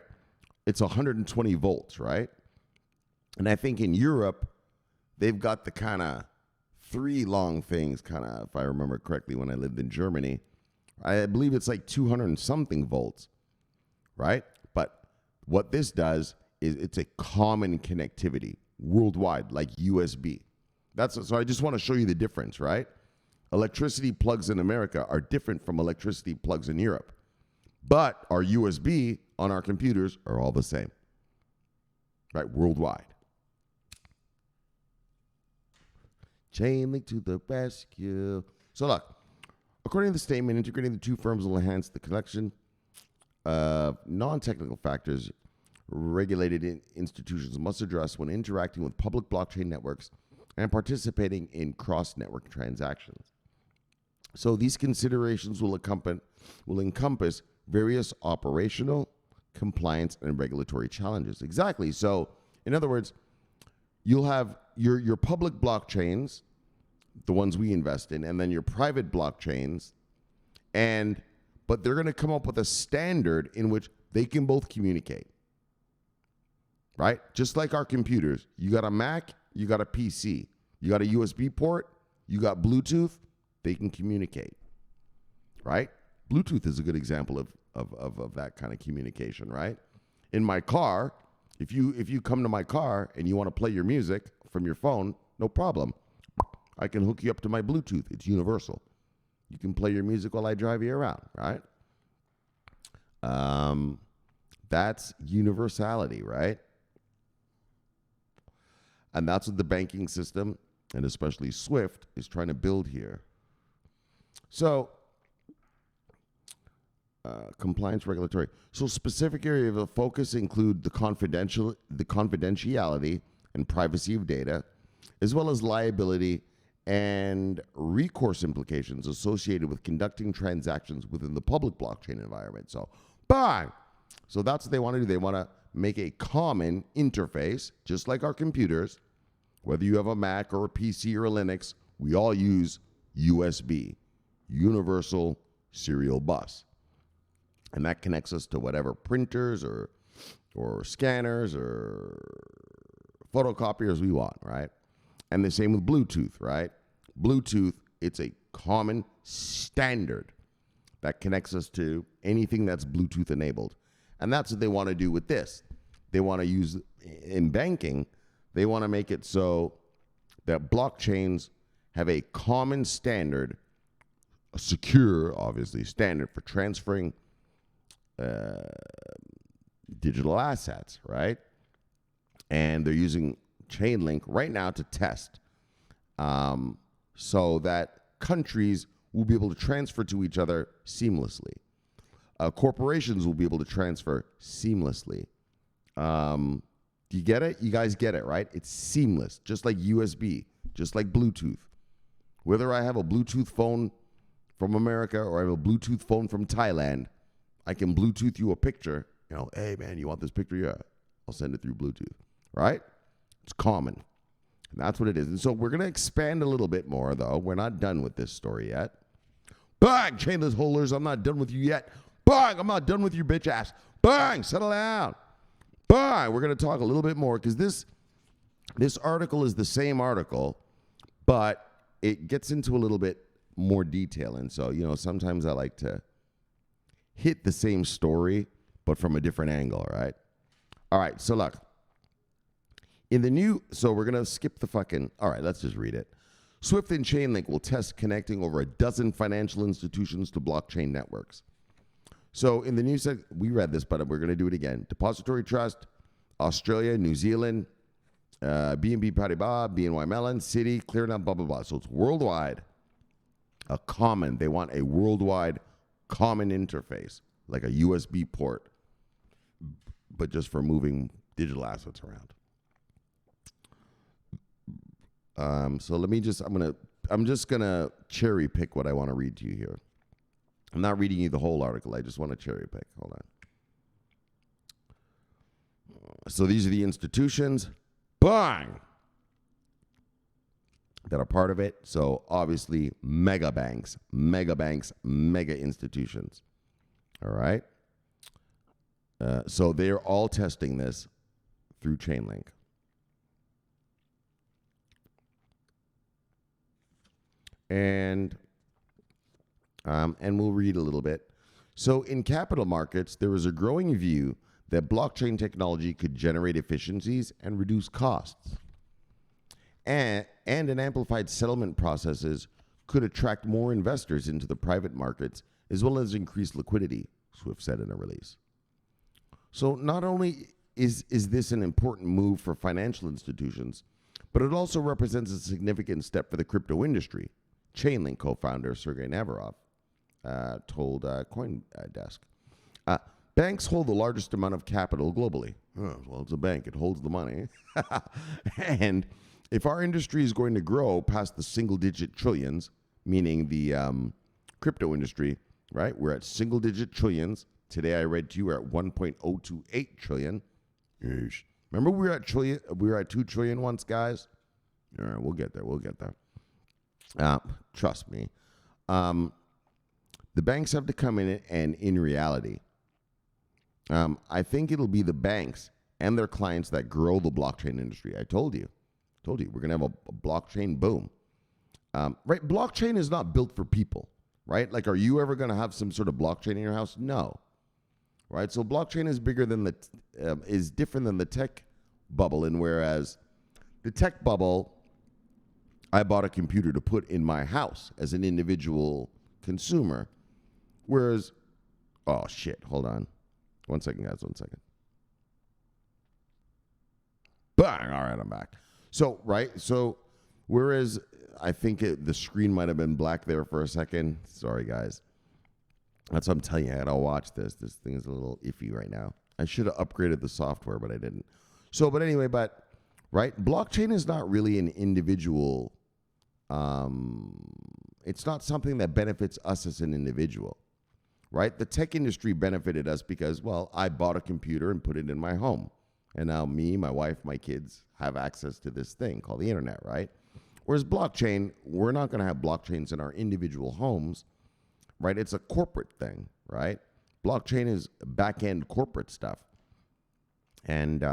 It's 120 volts, right? And I think in Europe, they've got the kind of three long things, if I remember correctly, when I lived in Germany. I believe it's like 200 and something volts, right? But what this does is it's a common connectivity worldwide, like USB. So I just want to show you the difference, right? Electricity plugs in America are different from electricity plugs in Europe. But our USB on our computers are all the same, right? Worldwide. Chainlink to the rescue. So look, according to the statement, integrating the two firms will enhance the collection of non-technical factors regulated institutions must address when interacting with public blockchain networks and participating in cross-network transactions. So these considerations will encompass various operational, compliance, and regulatory challenges. Exactly. So, in other words, you'll have your public blockchains, the ones we invest in, and then your private blockchains, but they're going to come up with a standard in which they can both communicate, right? Just like our computers. You got a Mac, you got a PC, you got a USB port, you got Bluetooth, they can communicate, right? Bluetooth is a good example of that kind of communication, right? In my car, if you come to my car and you want to play your music from your phone, no problem. I can hook you up to my Bluetooth. It's universal. You can play your music while I drive you around, right? That's universality, right? And that's what the banking system, and especially Swift, is trying to build here. So, compliance regulatory. So specific areas of focus include the confidentiality and privacy of data, as well as liability and recourse implications associated with conducting transactions within the public blockchain environment. So, bang! So that's what they want to do. They want to make a common interface, just like our computers. Whether you have a Mac or a PC or a Linux, we all use USB, Universal Serial Bus. And that connects us to whatever printers or or scanners or photocopiers we want, right? And the same with Bluetooth, right? Bluetooth, it's a common standard that connects us to anything that's Bluetooth enabled. And that's what they want to do with this. They want to use, in banking, they want to make it so that blockchains have a common standard, a secure, obviously, standard for transferring digital assets, right? And they're using Chainlink right now to test so that countries will be able to transfer to each other seamlessly. Corporations will be able to transfer seamlessly. Do you get it? You guys get it, right? It's seamless, just like USB, just like Bluetooth. Whether I have a Bluetooth phone from America or I have a Bluetooth phone from Thailand, I can Bluetooth you a picture. You know, hey, man, you want this picture? Yeah. I'll send it through Bluetooth, right? It's common. And that's what it is. And so we're going to expand a little bit more, though. We're not done with this story yet. Bang, chainless holders, I'm not done with you yet. Bang, I'm not done with you, bitch ass. Bang, settle down. Bang, we're going to talk a little bit more because this article is the same article, but it gets into a little bit more detail. And so, you know, sometimes I like to hit the same story, but from a different angle, right? All right, so look. So we're going to skip the all right, let's just read it. Swift and Chainlink will test connecting over a dozen financial institutions to blockchain networks. So in the news, we read this, but we're going to do it again. Depository Trust, Australia, New Zealand, BNP Paribas, BNY Mellon, Citi, Clearnow, blah, blah, blah. So it's worldwide, they want a worldwide common interface, like a USB port, but just for moving digital assets around. So let me I'm just gonna cherry pick what I want to read to you here. I'm not reading you the whole article. I just want to cherry pick. Hold on. So these are the institutions, bang, that are part of it. So obviously mega banks, mega institutions. All right. So they're all testing this through Chainlink. And we'll read a little bit. So in capital markets, there is a growing view that blockchain technology could generate efficiencies and reduce costs. And an amplified settlement processes could attract more investors into the private markets as well as increase liquidity, Swift said in a release. So not only is this an important move for financial institutions, but it also represents a significant step for the crypto industry. Chainlink co-founder Sergey Navarov told CoinDesk. Banks hold the largest amount of capital globally. Oh, well, it's a bank. It holds the money. And if our industry is going to grow past the single-digit trillions, meaning the crypto industry, right? We're at single-digit trillions. Today I read to you we're at 1.028 trillion. Yeesh. Remember we were at 2 trillion once, guys? All right, we'll get there. Trust me. The banks have to come in, and in reality, I think it'll be the banks and their clients that grow the blockchain industry. I told you, we're going to have a blockchain boom. Right? Blockchain is not built for people, right? Like, are you ever going to have some sort of blockchain in your house? No. Right? So blockchain is bigger than is different than the tech bubble. And whereas the tech bubble, I bought a computer to put in my house as an individual consumer. Whereas, oh shit, hold on. 1 second, guys, 1 second. Bang, all right, I'm back. So, right, whereas I think the screen might have been black there for a second. Sorry, guys. That's what I'm telling you, I gotta watch this. This thing is a little iffy right now. I should have upgraded the software, but I didn't. So, but anyway, right, blockchain is not really an individual. It's not something that benefits us as an individual, right? The tech industry benefited us because, well, I bought a computer and put it in my home. And now me, my wife, my kids have access to this thing called the internet, right? Whereas blockchain, we're not going to have blockchains in our individual homes, right? It's a corporate thing, right? Blockchain is back-end corporate stuff. And,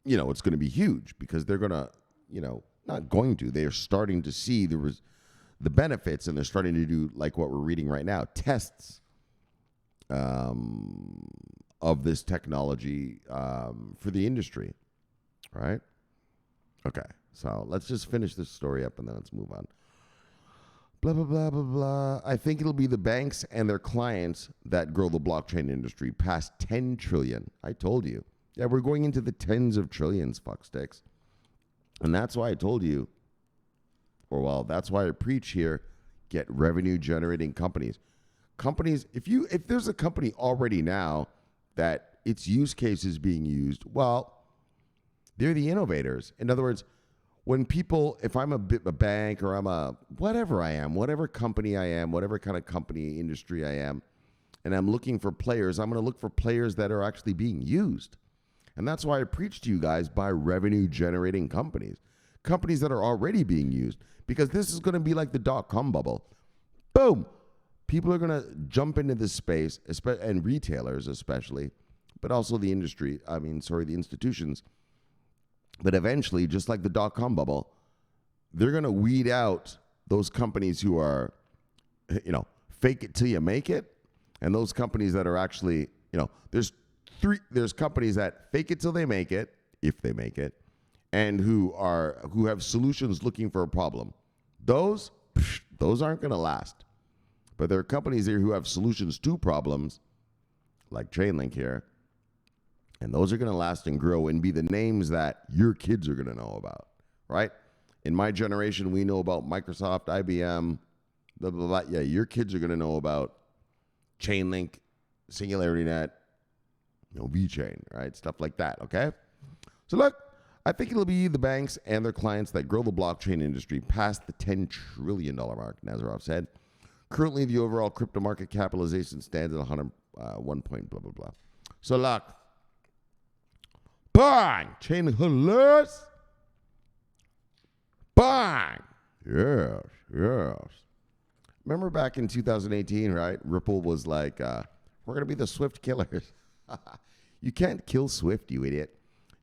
it's going to be huge because they're going to, not going to, they're starting to see the benefits, and they're starting to do like what we're reading right now, tests of this technology for the industry, right? Okay, so let's just finish this story up and then let's move on. Blah, blah, blah, blah, blah. I think it'll be the banks and their clients that grow the blockchain industry past 10 trillion. I told you. Yeah, we're going into the tens of trillions, fucksticks. And that's why I told you, that's why I preach here, get revenue generating companies. Companies, if there's a company already now that its use case is being used, well, they're the innovators. In other words, if I'm a bank or I'm whatever company I am, whatever kind of company industry I am, and I'm looking for players, I'm going to look for players that are actually being used. And that's why I preach to you guys, buy revenue generating companies that are already being used, because this is going to be like the .com bubble. Boom. People are going to jump into this space, and retailers especially, but also the institutions. But eventually, just like the .com bubble, they're going to weed out those companies who are, fake it till you make it. And those companies that are actually, there's companies that fake it till they make it, if they make it, and who have solutions looking for a problem. Those aren't going to last. But there are companies here who have solutions to problems, like Chainlink here, and those are going to last and grow and be the names that your kids are going to know about, right? In my generation, we know about Microsoft, IBM, blah, blah, blah. Yeah, your kids are going to know about Chainlink, SingularityNet, VeChain, right? Stuff like that, okay? So look, I think it'll be the banks and their clients that grow the blockchain industry past the $10 trillion mark, Nazarov said. Currently, the overall crypto market capitalization stands at 1 point, blah, blah, blah. So look, bang! Chainlink alerts. Bang! Yes. Remember back in 2018, right? Ripple was like, we're going to be the Swift killers. You can't kill Swift, you idiot.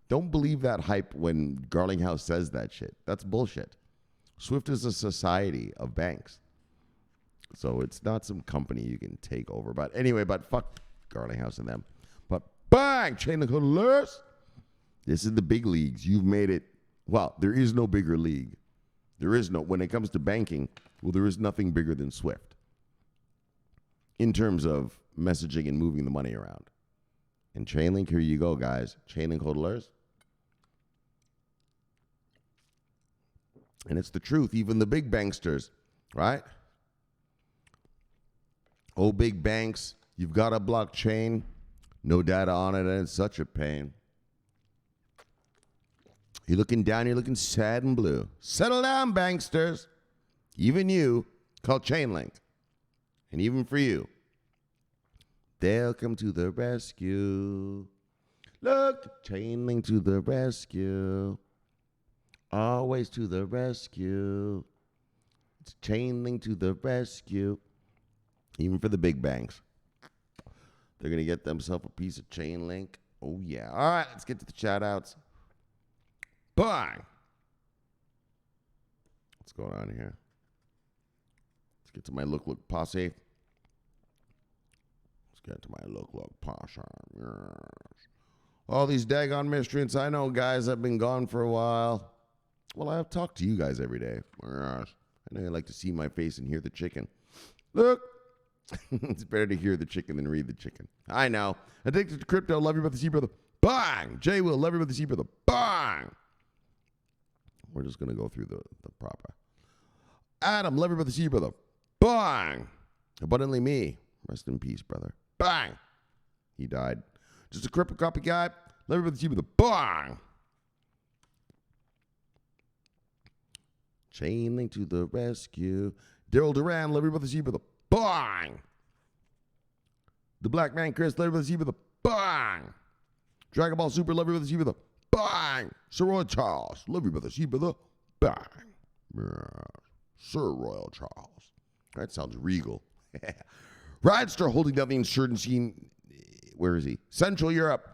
Don't believe that hype when Garlinghouse says that shit. That's bullshit. Swift is a society of banks. So it's not some company you can take over. But anyway, fuck Garlinghouse and them. But bang! Chainlink alerts. This is the big leagues. You've made it. Well, there is no bigger league. When it comes to banking, there is nothing bigger than Swift in terms of messaging and moving the money around. And Chainlink, here you go, guys. Chainlink hodlers. And it's the truth. Even the big banksters, right? Oh, big banks, you've got a blockchain, no data on it, and it's such a pain. You're looking down, you're looking sad and blue. Settle down, banksters. Even you, call Chainlink. And even for you, they'll come to the rescue. Look, Chainlink to the rescue. Always to the rescue. It's Chainlink to the rescue. Even for the big banks. They're going to get themselves a piece of Chainlink. Oh, yeah. All right, let's get to the shout-outs. Bang! What's going on here? Let's get to my look posse. Let's get to my look posse. Yes. All these daggone miscreants. I know, guys, I've been gone for a while. Well, I've talked to you guys every day. Yes. I know you like to see my face and hear the chicken. Look. It's better to hear the chicken than read the chicken. I know. Addicted to crypto. Love you, brother. See, brother. Bang! Jay Will. Love you, brother. See, brother. Bang! We're just going to go through the proper. Adam. Love you, brother. See, brother. Bang! Abundantly me. Rest in peace, brother. Bang! He died. Just a crypto copy guy. Love you, brother. See, brother. Bang! Chainlink to the rescue. Daryl Duran. Love you, brother. See, brother. Bang! The Black Man Chris, love you with the with a bang! Dragon Ball Super, love you with the with a bang! Sir Royal Charles, love you with the with a bang! Yeah. Sir Royal Charles. That sounds regal. Ridester holding down the where is he? Central Europe.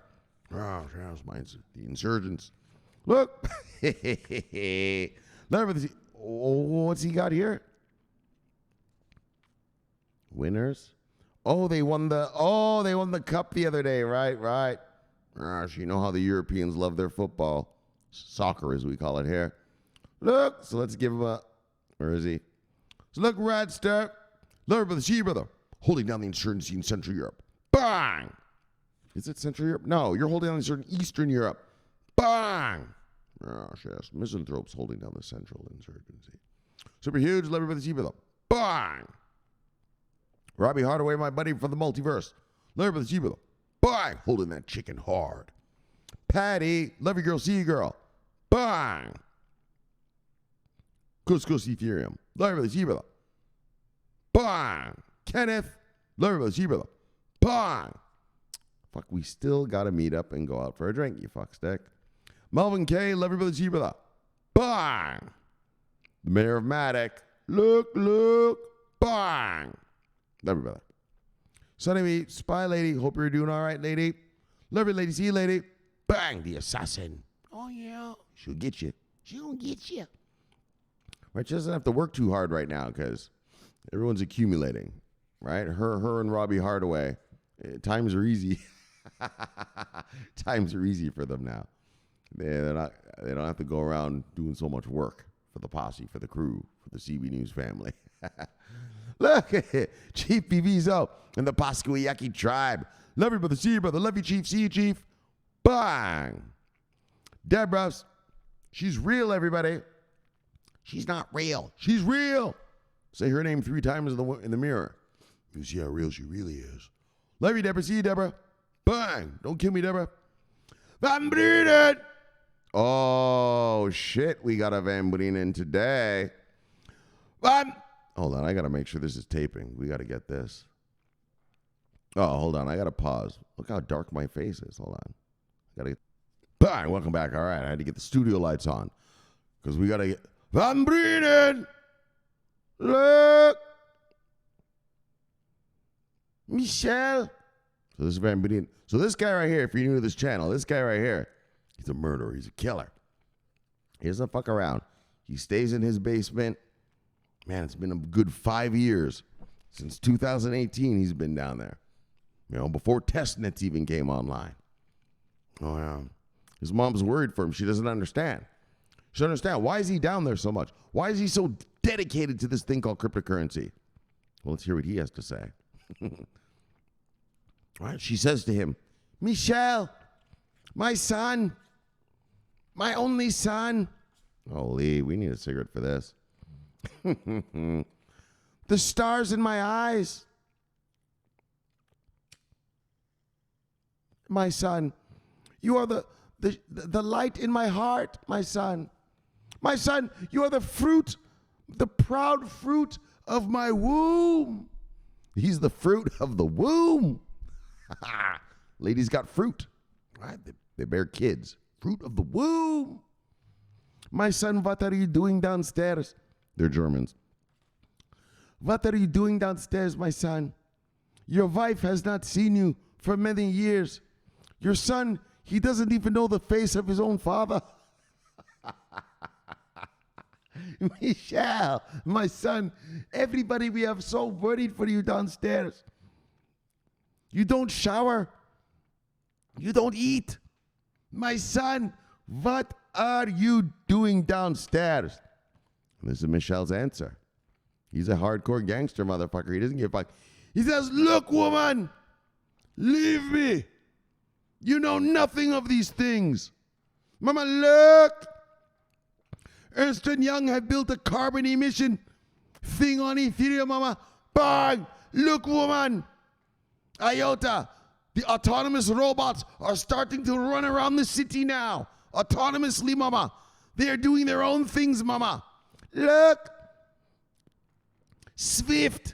Oh, mine's the insurgents. Look. What's he got here? Winners. Oh, they won the cup the other day, right. Gosh, you know how the Europeans love their football. Soccer, as we call it here. Look, so let's give him a, where is he? So look, Radster. Look, brother, see, brother. Holding down the insurgency in Central Europe. Bang! Is it Central Europe? No, you're holding down the Eastern Europe. Bang! Gosh, yes. Misanthropes holding down the Central insurgency. Super huge. Let everybody see, brother. Bang! Robbie Hardaway, my buddy from the multiverse. Let everybody see, brother. Bang! Holding that chicken hard. Patty, love your girl, see you girl. Bang! Couscous Ethereum. Love everybody, see you brother. Bang! Kenneth, love everybody, see you brother. Bang! Fuck, we still gotta meet up and go out for a drink, you fuckstick. Melvin K, love everybody, see you brother. Bang! The mayor of Matic. Look. Bang! Love you, brother. Sunny, Spy Lady, hope you're doing all right, lady. Love you, lady, see you, lady. Bang, the assassin. Oh, yeah. She'll get you. She'll get you. Right, she doesn't have to work too hard right now because everyone's accumulating, right? Her and Robbie Hardaway, times are easy. Times are easy for them now. They don't have to go around doing so much work for the posse, for the crew, for the CB News family. Look, Chief Bivizo and the Pascuayaki tribe. Love you, brother. See you, brother. Love you, Chief. See you, Chief. Bang. Deborah, she's real, everybody. She's not real. She's real. Say her name 3 times in the mirror. You see how real she really is. Love you, Deborah. See you, Deborah. Bang. Don't kill me, Deborah. Van Brinen. Oh, shit. We got a Van Brinen today. Hold on. I got to make sure this is taping. We got to get this. Oh, hold on. I got to pause. Look how dark my face is. Hold on. Bang. Welcome back. All right. I had to get the studio lights on because we got to get Van Brinen. Look. Michelle. So this is Van Brinen. So this guy right here, if you're new to this channel, this guy right here, he's a murderer. He's a killer. He doesn't fuck around. He stays in his basement. Man, it's been a good 5 years. Since 2018, he's been down there. You know, before testnets even came online. Oh, yeah. His mom's worried for him. She doesn't understand. She doesn't understand. Why is he down there so much? Why is he so dedicated to this thing called cryptocurrency? Well, let's hear what he has to say. All right, she says to him, Michelle, my son, my only son. Holy, we need a cigarette for this. The stars in my eyes. My son, you are the light in my heart, my son. My son, you are the fruit, the proud fruit of my womb. He's the fruit of the womb. Ladies got fruit, right? They bear kids. Fruit of the womb. My son, what are you doing downstairs? They're Germans. What are you doing downstairs, my son? Your wife has not seen you for many years. Your son, he doesn't even know the face of his own father. Michelle, my son, everybody, we are so worried for you downstairs. You don't shower. You don't eat. My son, what are you doing downstairs? And this is Michelle's answer. He's a hardcore gangster motherfucker. He doesn't give a fuck. He says, look, woman, leave me. You know nothing of these things. Mama, look. Ernst Young have built a carbon emission thing on Ethereum, mama. Bang. Look, woman. IOTA, the autonomous robots are starting to run around the city now. Autonomously, mama. They are doing their own things, mama. Look. Swift,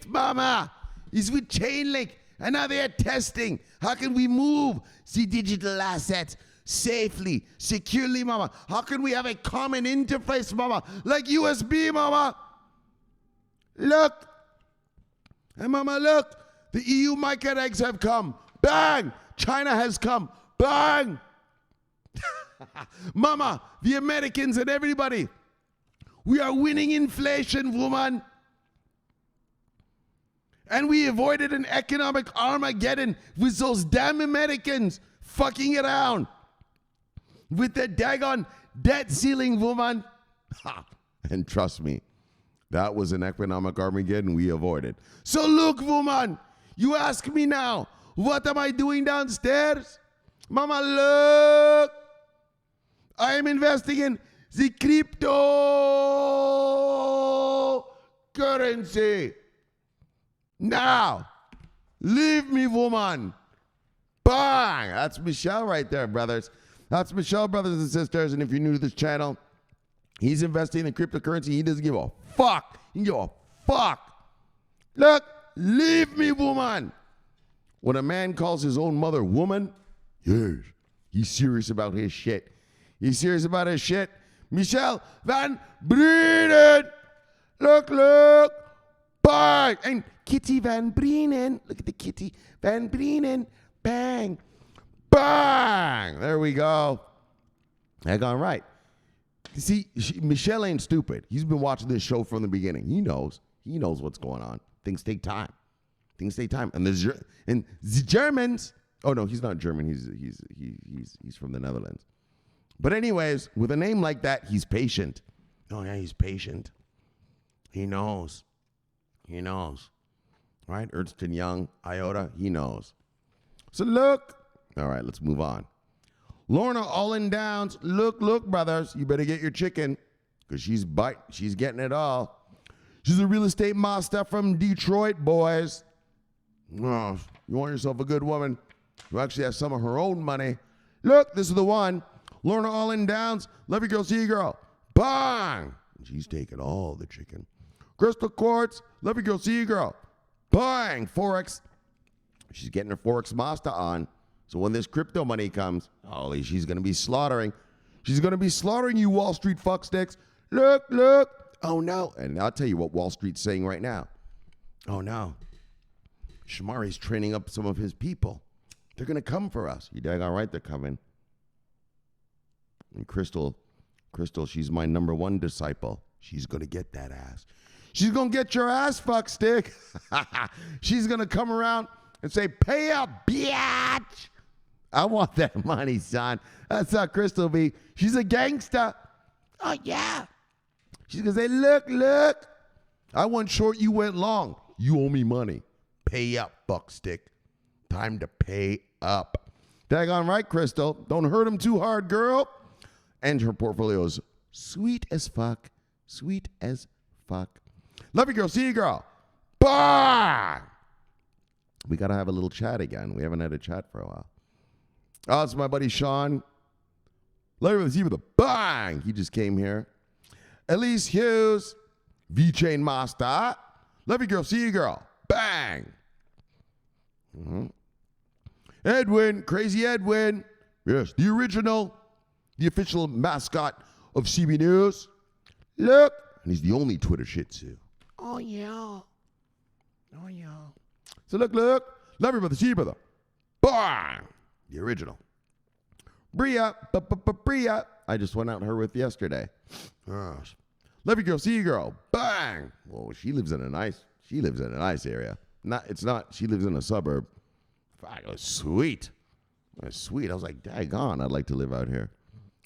mama, is with Chainlink. And now they are testing. How can we move the digital assets safely, securely, mama? How can we have a common interface, mama? Like USB, mama. Look. And mama, look. The EU market eggs have come. Bang! China has come. Bang! Mama, the Americans and everybody. We are winning inflation, woman. And we avoided an economic Armageddon with those damn Americans fucking around with the daggone debt ceiling, woman. And trust me, that was an economic Armageddon we avoided. So look, woman, you ask me now, what am I doing downstairs? Mama, look. I am investing in the cryptocurrency. Now, leave me, woman. Bang! That's Michelle right there, brothers. That's Michelle, brothers and sisters. And if you're new to this channel, he's investing in cryptocurrency. He doesn't give a fuck. He doesn't give a fuck. Look, leave me, woman. When a man calls his own mother woman, yes, he's serious about his shit. He's serious about his shit. Michelle Van Breenen. Look. Bang. And Kitty Van Breenen. Look at the Kitty Van Breenen. Bang. Bang. There we go. I got it right. You see, Michelle ain't stupid. He's been watching this show from the beginning. He knows. He knows what's going on. Things take time. And the Germans. Oh no, he's not German. He's from the Netherlands. But anyways, with a name like that, he's patient. Oh yeah, he's patient. He knows. Right? Ernst Young, IOTA, he knows. So look. All right, let's move on. Lorna Olin Downs. Look, brothers. You better get your chicken because she's getting it all. She's a real estate master from Detroit, boys. Oh, you want yourself a good woman who actually has some of her own money. Look, this is the one. Lorna Olin Downs. Love your girl, see you girl. Bang! She's taking all the chicken. Crystal Quartz. Love your girl, see you girl. Bang! Forex. She's getting her Forex master on. So when this crypto money comes, holy, she's going to be slaughtering. She's going to be slaughtering you Wall Street fucksticks. Look. Oh, no. And I'll tell you what Wall Street's saying right now. Oh, no. Shomari's training up some of his people. They're going to come for us. You daggone right they're coming. And Crystal, she's my number one disciple. She's going to get that ass. She's going to get your ass, fuckstick. She's going to come around and say, pay up, bitch. I want that money, son. That's how Crystal be. She's a gangster. Oh, yeah. She's going to say, look. I went short, you went long. You owe me money. Pay up, fuckstick. Time to pay up. Daggone right, Crystal. Don't hurt him too hard, girl. And her portfolio is sweet as fuck. Sweet as fuck. Love you, girl. See you, girl. Bye. We got to have a little chat again. We haven't had a chat for a while. Oh, it's my buddy Sean. Love you, see with a bang. He just came here. Elise Hughes. V-Chain Master. Love you, girl. See you, girl. Bang. Mm-hmm. Edwin. Crazy Edwin. Yes, the original. The official mascot of CB News. Look. And he's the only Twitter shih tzu. Oh, yeah. So look. Love you, brother. See you, brother. Bang. The original. Bria. I just went out her with yesterday. Gosh. Love you, girl. See you, girl. Bang. Whoa, she lives in a nice area. She lives in a suburb. Fuck, sweet. Sweet. I was like, daggone, I'd like to live out here.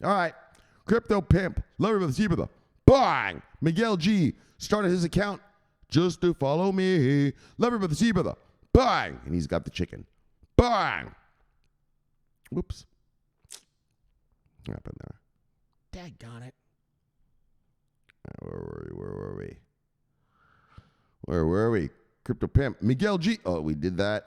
All right. Crypto Pimp. Love you, brother. See you, brother. Bang. Miguel G. started his account just to follow me. Love you, brother. See you, brother. Bang. And he's got the chicken. Bang. Whoops. What happened there? Daggone it. Where were we? Crypto Pimp. Miguel G. Oh, we did that.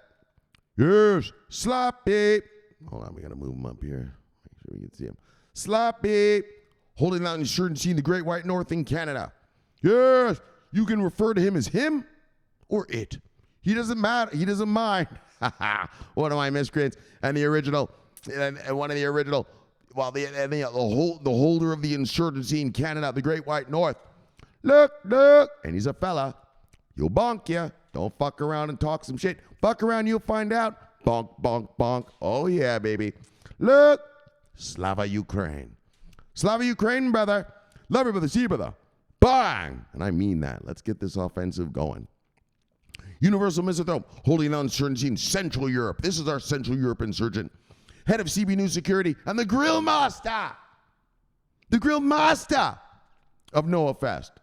Yes. Sloppy. Hold on. We got to move him up here. Make sure we can see him. Sloppy. Holding out insurgency in the Great White North in Canada. Yes. You can refer to him as him or it. He doesn't matter. He doesn't mind. One of my miscreants. And the original. And one of the original. Well, the holder of the insurgency in Canada, the Great White North. Look. And he's a fella. He'll bonk you. Don't fuck around and talk some shit. Fuck around, you'll find out. Bonk, bonk, bonk. Oh, yeah, baby. Look. Slava Ukraine. Slava Ukraine, brother. Love you, brother. See you, brother. Bang. And I mean that. Let's get this offensive going. Universal Missile holding on uncertainty in Central Europe. This is our Central Europe insurgent. Head of CB News Security and the grill master. The grill master of Noah Fest.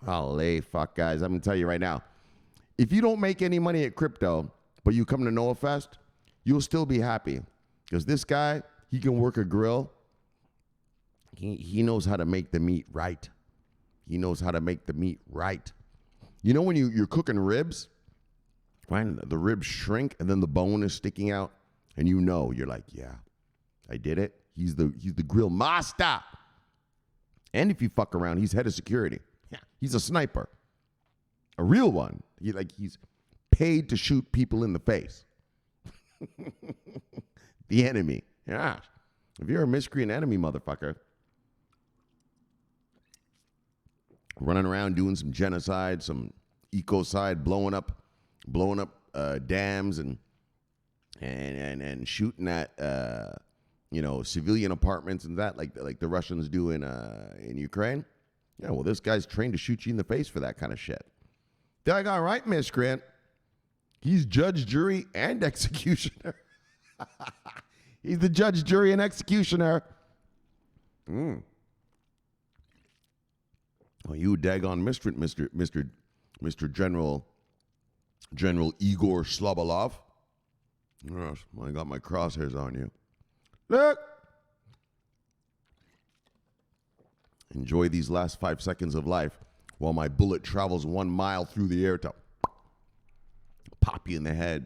Holy fuck, guys. I'm going to tell you right now. If you don't make any money at crypto, but you come to Noah Fest, you'll still be happy. Because this guy, he can work a grill. He knows how to make the meat right. He knows how to make the meat right. You know when you're cooking ribs, right? The ribs shrink and then the bone is sticking out, and you're like, yeah, I did it. He's the grill master. And if you fuck around, he's head of security. Yeah, he's a sniper, a real one. He's paid to shoot people in the face. The enemy. Yeah, if you're a miscreant enemy, motherfucker, running around doing some genocide, some ecocide, blowing up dams and shooting at civilian apartments and that, like the Russians do in Ukraine. Yeah, well, this guy's trained to shoot you in the face for that kind of shit. Doggone right, miscreant. He's judge, jury, and executioner. He's the judge, jury, and executioner. Well, you daggone miscreant, Mr. General Igor Slobolov. Yes, I got my crosshairs on you. Look. Enjoy these last 5 seconds of life while my bullet travels 1 mile through the air to pop you in the head.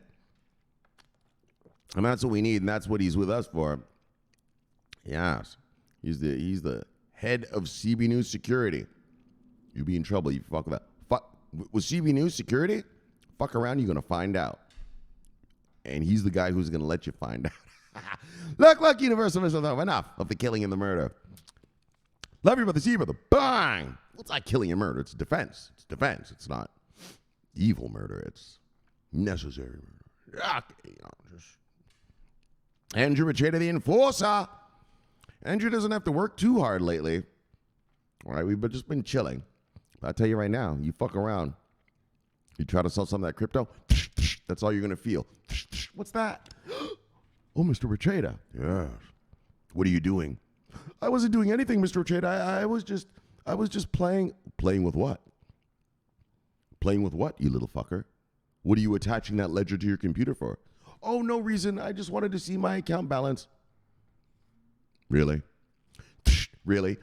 And that's what we need, and that's what he's with us for. Yes. He's the head of CB News Security. You'll be in trouble. You fuck with that. Fuck with CB News Security? Fuck around, you're gonna find out. And he's the guy who's gonna let you find out. Look, Universal Missile. Enough of the killing and the murder. Love you, brother. See you, brother. Bang! Well, it's not killing and murder. It's defense. It's defense. It's not evil murder. It's necessary murder. Okay, Andrew Machado, the enforcer. Andrew doesn't have to work too hard lately. All right, we've just been chilling. But I'll tell you right now, you fuck around. You try to sell some of that crypto, that's all you're going to feel. What's that? Oh, Mr. Machado. Yes. What are you doing? I wasn't doing anything, Mr. Machado. I was just playing. Playing with what? Playing with what, you little fucker? What are you attaching that ledger to your computer for? Oh, no reason. I just wanted to see my account balance. Really? Really?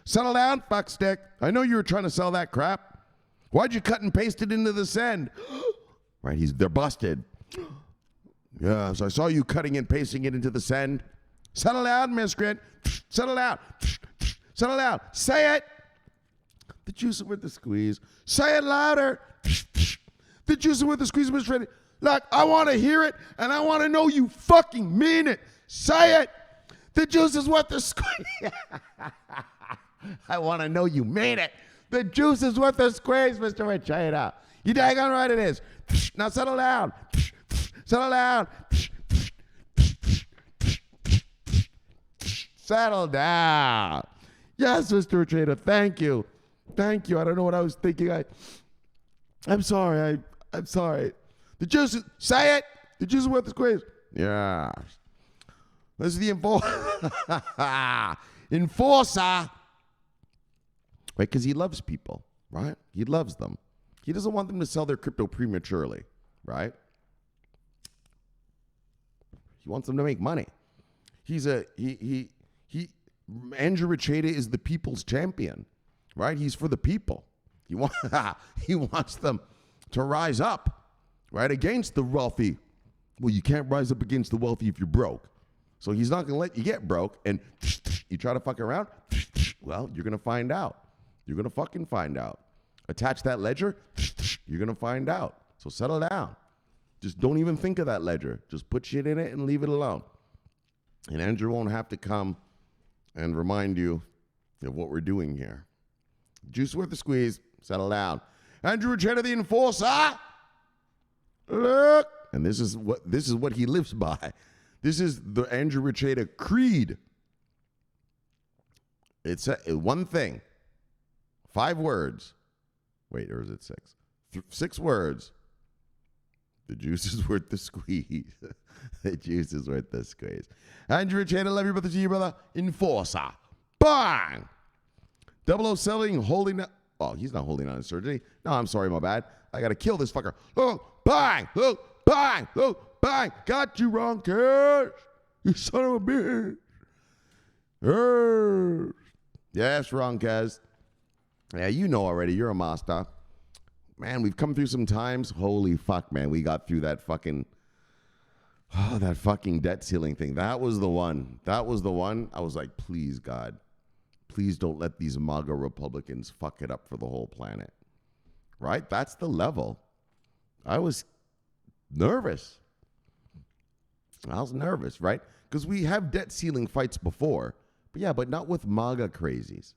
Settle down, fuckstick. I know you were trying to sell that crap. Why'd you cut and paste it into the send? Right, they're busted. Yes, I saw you cutting and pasting it into the send. Settle down, miscreant. Settle down. Settle down. Say it. The juice is worth the squeeze. Say it louder. The juice is worth the squeeze, miscreant. Look, I want to hear it, and I want to know you fucking mean it. Say it. The juice is worth the squeeze. I want to know you mean it. The juice is worth the squeeze, Mr. Machado. You daggone right it is. Now settle down. Settle down. Settle down. Yes, Mr. Machado. Thank you. Thank you. I don't know what I was thinking. I'm sorry. I'm sorry. The juice is, say it. The juice is worth the squeeze. Yeah. This is the enforcer. Right? Because he loves people, right? He loves them. He doesn't want them to sell their crypto prematurely, right? He wants them to make money. Andrew Machado is the people's champion, right? He's for the people. He wants them to rise up, right, against the wealthy. Well, you can't rise up against the wealthy if you're broke. So he's not going to let you get broke, and you try to fuck around, well, you're going to find out. You're going to fucking find out. Attach that ledger, you're going to find out. So settle down. Just don't even think of that ledger. Just put shit in it and leave it alone. And Andrew won't have to come and remind you of what we're doing here. Juice worth the squeeze. Settle down. Andrew Cheddar, the enforcer. Look. And this is what he lives by. This is the Andrew Ricciata creed. It's one thing. 5 words. Wait, or is it 6? 6 words. The juice is worth the squeeze. The juice is worth the squeeze. Andrew Ricciata, love your brother, to your brother, enforcer. Bang! 007 holding... Oh, he's not holding on to surgery. No, I'm sorry, my bad. I got to kill this fucker. Oh, bang! Oh, bang! Oh, bang! Got you wrong, Cash. You son of a bitch. Yes, wrong, Kaz. Yeah, you know already. You're a master. Man, we've come through some times. Holy fuck, man. We got through that fucking debt ceiling thing. That was the one. That was the one. I was like, please, God. Please don't let these MAGA Republicans fuck it up for the whole planet. Right? That's the level. I was nervous. Right? Because we have debt ceiling fights before. But not with MAGA crazies.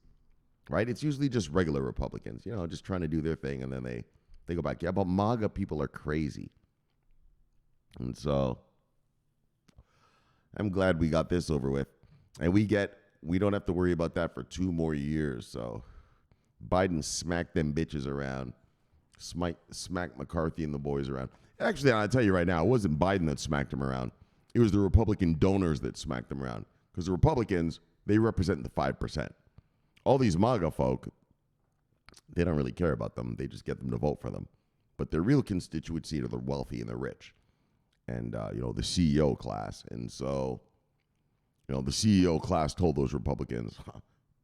Right? It's usually just regular Republicans, just trying to do their thing, and then they go back. Yeah, but MAGA people are crazy. And so I'm glad we got this over with. And we don't have to worry about that for 2 more years. So Biden smacked them bitches around. Smacked McCarthy and the boys around. Actually, I'll tell you right now, it wasn't Biden that smacked them around. It was the Republican donors that smacked them around. Because the Republicans, they represent the 5%. All these MAGA folk, they don't really care about them. They just get them to vote for them. But their real constituency are the wealthy and the rich. And, the CEO class. And so, the CEO class told those Republicans,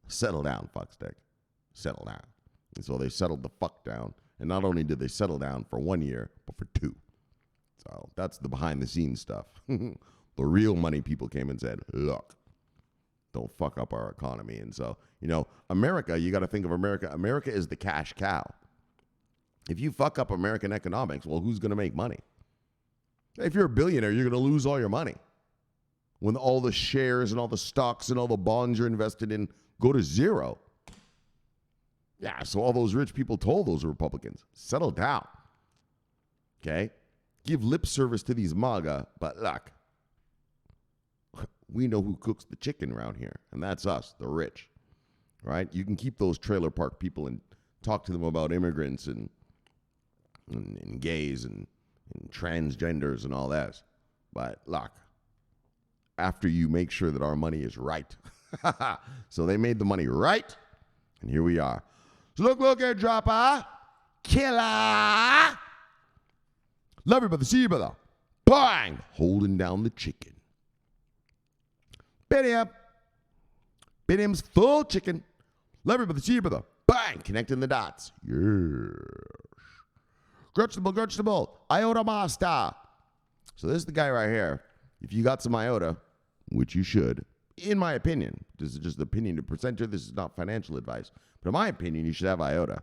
settle down, fuckstick. Settle down. And so they settled the fuck down. And not only did they settle down for 1 year, but for 2. So that's the behind-the-scenes stuff. The real money people came and said, look, don't fuck up our economy. And so, America, you got to think of America. America is the cash cow. If you fuck up American economics, well, who's going to make money? If you're a billionaire, you're going to lose all your money. When all the shares and all the stocks and all the bonds you're invested in go to zero. Yeah, so all those rich people told those Republicans, settle down. Okay? Give lip service to these MAGA, but look, we know who cooks the chicken around here, and that's us, the rich. Right? You can keep those trailer park people and talk to them about immigrants and gays and transgenders and all that. But look, after you make sure that our money is right. So they made the money right, and here we are. So look at dropper, killer. Love you, brother. See you, brother. Bang! Holding down the chicken. Bidim's full chicken. Love you, brother. See you, brother. Bang! Connecting the dots. Yes. Grudgeable. IOTA Master. So this is the guy right here. If you got some IOTA, which you should, in my opinion, this is just the opinion to presenter. This is not financial advice. But in my opinion, you should have IOTA.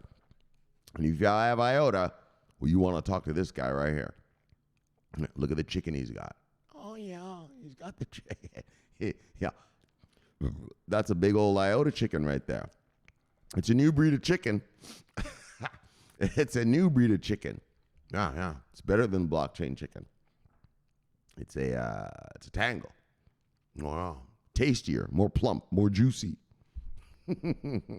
And if you have IOTA, well, you want to talk to this guy right here. Look at the chicken he's got. Oh, yeah, he's got the chicken. Yeah. That's a big old IOTA chicken right there. It's a new breed of chicken. It's a new breed of chicken. Yeah. It's better than blockchain chicken. It's a tangle. Wow. Tastier, more plump, more juicy. You know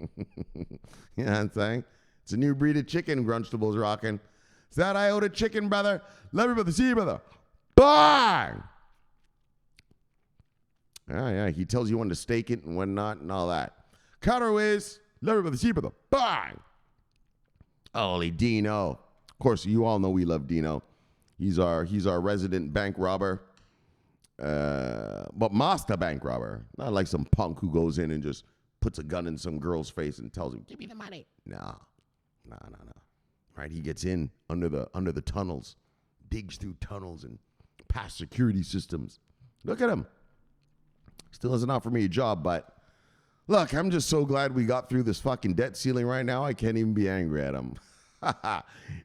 what I'm saying? It's a new breed of chicken Grunchtable's rocking. It's that IOTA chicken, brother. Love you, brother. See you, brother. Bang! Yeah. He tells you when to stake it and when not and all that. Counterways. Love you, brother. See you, brother. Bang! Holy Dino. Of course, you all know we love Dino. He's our resident bank robber. But master bank robber. Not like some punk who goes in and just puts a gun in some girl's face and tells him, give me the money. No. Right? He gets in under the tunnels, digs through tunnels and past security systems. Look at him. Still hasn't offered me a job, but look, I'm just so glad we got through this fucking debt ceiling right now. I can't even be angry at him.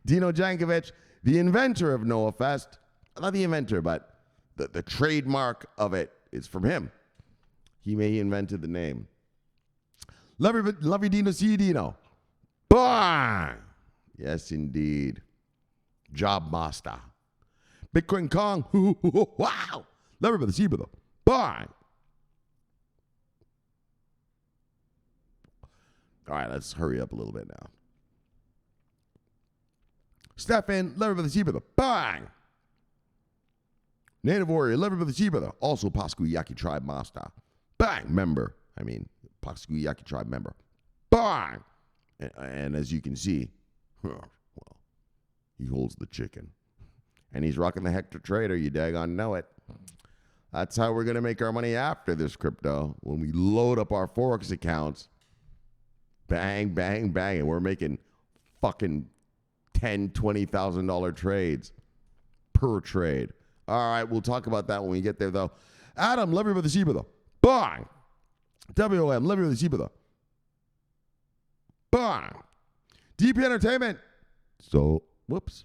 Dino Jankovic, the inventor of Noah Fest. Not the inventor, but the trademark of it is from him. He invented the name. Love you, Dino. See you, Dino. Bang! Yes, indeed. Job master. Bitcoin Kong. Wow. Never been the cheaper though. Bye. All right, let's hurry up a little bit now. Stefan, lever for the cheaper though. Bang. Native Warrior, lever for the cheaper though. Also Pascu Yaki Tribe master. Bang. Member. Pascu Yaki Tribe member. Bang. And as you can see, well, he holds the chicken. And he's rocking the Hector Trader, you daggone know it. That's how we're going to make our money after this crypto. When we load up our Forex accounts, bang, bang, bang, and we're making fucking $10,000, $20,000 trades per trade. All right, we'll talk about that when we get there, though. Adam, love you for the Sheba, though. Bang. WOM, love you for the Sheba, though. Bang. DP Entertainment. So, whoops.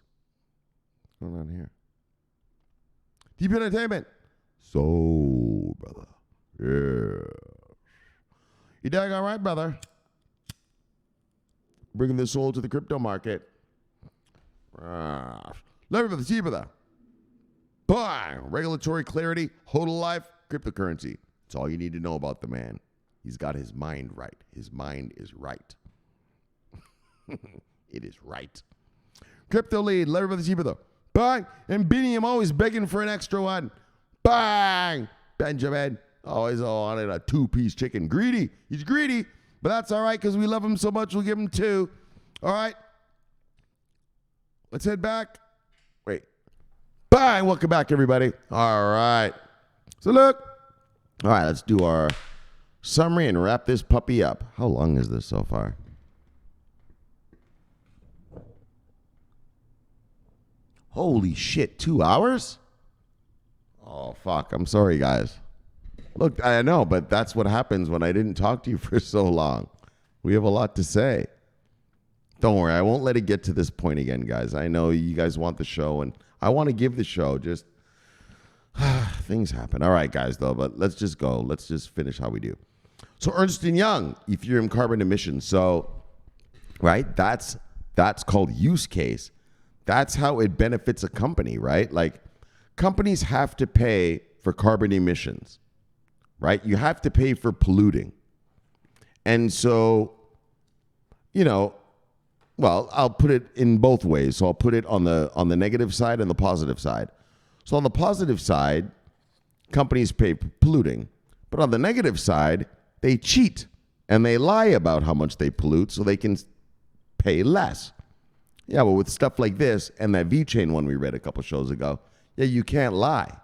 What's going on here? DP Entertainment. So, brother. Yeah. You dang all right, brother. Bringing this soul to the crypto market. Love you for the Sheba, though. Bang! Regulatory clarity, HODL life, cryptocurrency. That's all you need to know about the man. He's got his mind right. His mind is right. It is right. Crypto lead, lever for the cheaper though. Bang! And Beanie, I'm always begging for an extra one. Bang! Benjamin, always wanted a 2-piece chicken. Greedy. He's greedy, but that's all right because we love him so much we'll give him 2. All right. Let's head back. Wait. Bang! Welcome back, everybody. All right. So look. All right, let's do our summary and wrap this puppy up. How long is this so far? Holy shit, 2 hours? Oh, fuck. I'm sorry, guys. Look, I know, but that's what happens when I didn't talk to you for so long. We have a lot to say. Don't worry, I won't let it get to this point again, guys. I know you guys want the show, and I want to give the show. Just things happen. All right, guys, though, but let's just go. Let's just finish how we do. So Ernst Young, Ethereum carbon emissions. So, right, that's called use case. That's how it benefits a company, right? Like, companies have to pay for carbon emissions, right? You have to pay for polluting. And so, well, I'll put it in both ways. So I'll put it on the negative side and the positive side. So on the positive side, companies pay for polluting. But on the negative side, they cheat and they lie about how much they pollute so they can pay less. Yeah, but with stuff like this and that VeChain one we read a couple shows ago, yeah, you can't lie,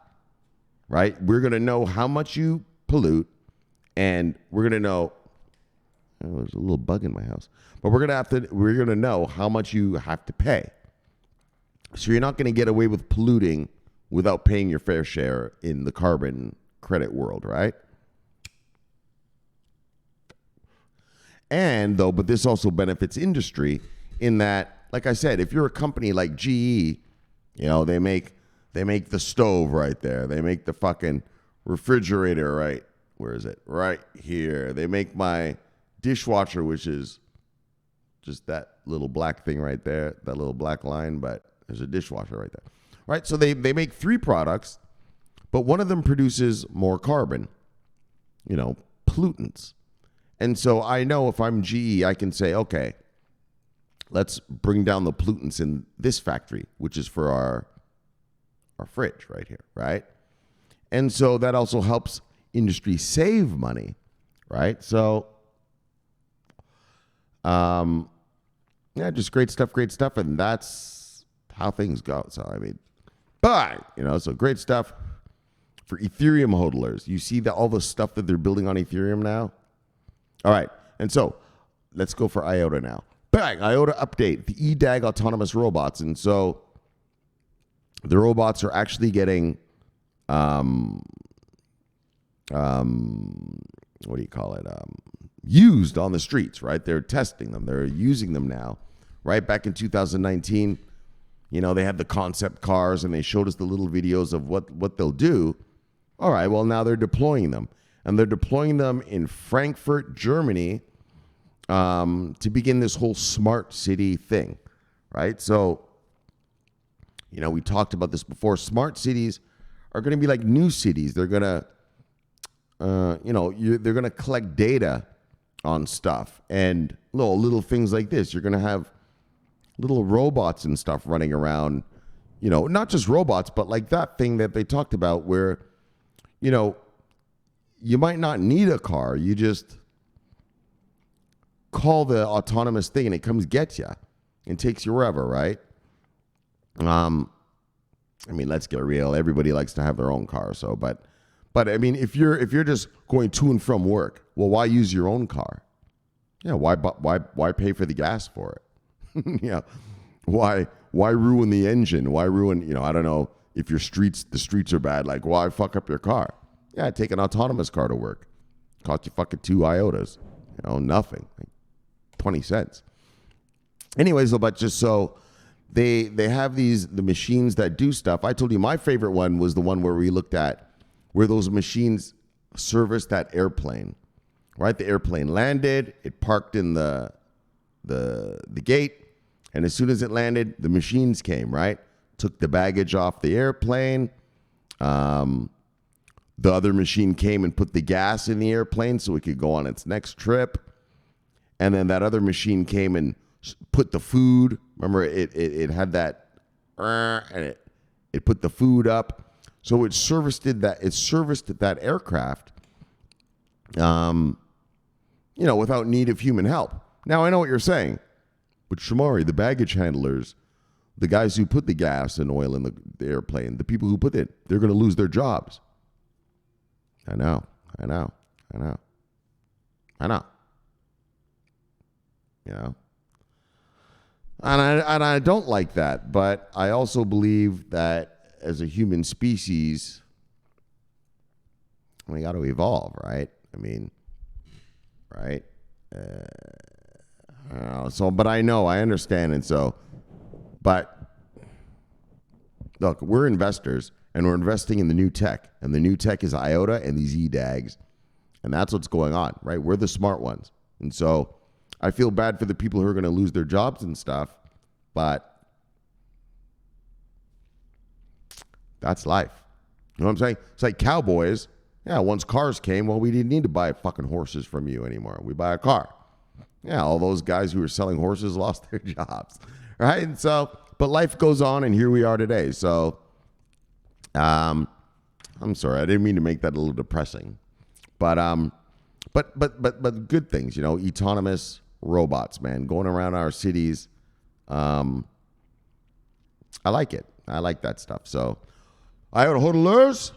right? We're going to know how much you pollute, and we're going to know, oh, there's a little bug in my house, but we're going to know how much you have to pay. So you're not going to get away with polluting without paying your fair share in the carbon credit world, right? And but this also benefits industry in that, like I said, if you're a company like GE, they make the stove right there. They make the fucking refrigerator right. Where is it? Right here. They make my dishwasher, which is just that little black thing right there, that little black line, but there's a dishwasher right there. Right? So they make 3 products, but one of them produces more carbon, pollutants. And so I know if I'm GE, I can say, okay, let's bring down the pollutants in this factory, which is for our fridge right here, right? And so that also helps industry save money, right? So, just great stuff, and that's how things go. So, so great stuff for Ethereum hodlers. You see all the stuff that they're building on Ethereum now? All right, and so let's go for IOTA now. Bang, IOTA update, the EDAG Autonomous robots. And so the robots are actually getting, used on the streets, right? They're testing them. They're using them now, right? Back in 2019, they had the concept cars and they showed us the little videos of what they'll do. All right, well, now they're deploying them. And they're deploying them in Frankfurt, Germany, to begin this whole smart city thing, right? So, we talked about this before. Smart cities are going to be like new cities. They're going to, they're going to collect data on stuff and little things like this. You're going to have little robots and stuff running around, not just robots, but like that thing that they talked about where, you might not need a car. You just call the autonomous thing and it comes get you and takes you wherever, right? Let's get real. Everybody likes to have their own car. So, but if you're just going to and from work, well, why use your own car? Yeah. Why pay for the gas for it? Yeah. Why ruin the engine? Why ruin, I don't know if the streets are bad. Like, why fuck up your car? Yeah. Take an autonomous car to work. Cost you fucking 2 IOTAs, nothing, like 20 cents. Anyways, but just so they have the machines that do stuff. I told you my favorite one was the one where we looked at where those machines serviced that airplane, right? The airplane landed, it parked in the gate, and as soon as it landed, the machines came, right? Took the baggage off the airplane. The other machine came and put the gas in the airplane so it could go on its next trip. And then that other machine came and put the food. Remember, it had that, and it put the food up. So it serviced that aircraft, without need of human help. Now, I know what you're saying, but Shomari, the baggage handlers, the guys who put the gas and oil in the airplane, the people who put it, they're going to lose their jobs. I know. And I don't like that, but I also believe that as a human species, we got to evolve, right? Right? But I know, I understand, but look, we're investors, and we're investing in the new tech, and the new tech is IOTA and these EDAGs, and that's what's going on, right? We're the smart ones, and so I feel bad for the people who are going to lose their jobs and stuff, but that's life. You know what I'm saying? It's like cowboys. Yeah, once cars came, well, we didn't need to buy fucking horses from you anymore. We buy a car. Yeah, all those guys who were selling horses lost their jobs, right? And so, but life goes on, and here we are today. So, I'm sorry, I didn't mean to make that a little depressing, but good things, autonomous robots, man, going around our cities. I like it. I like that stuff. So, IOTA hodlers,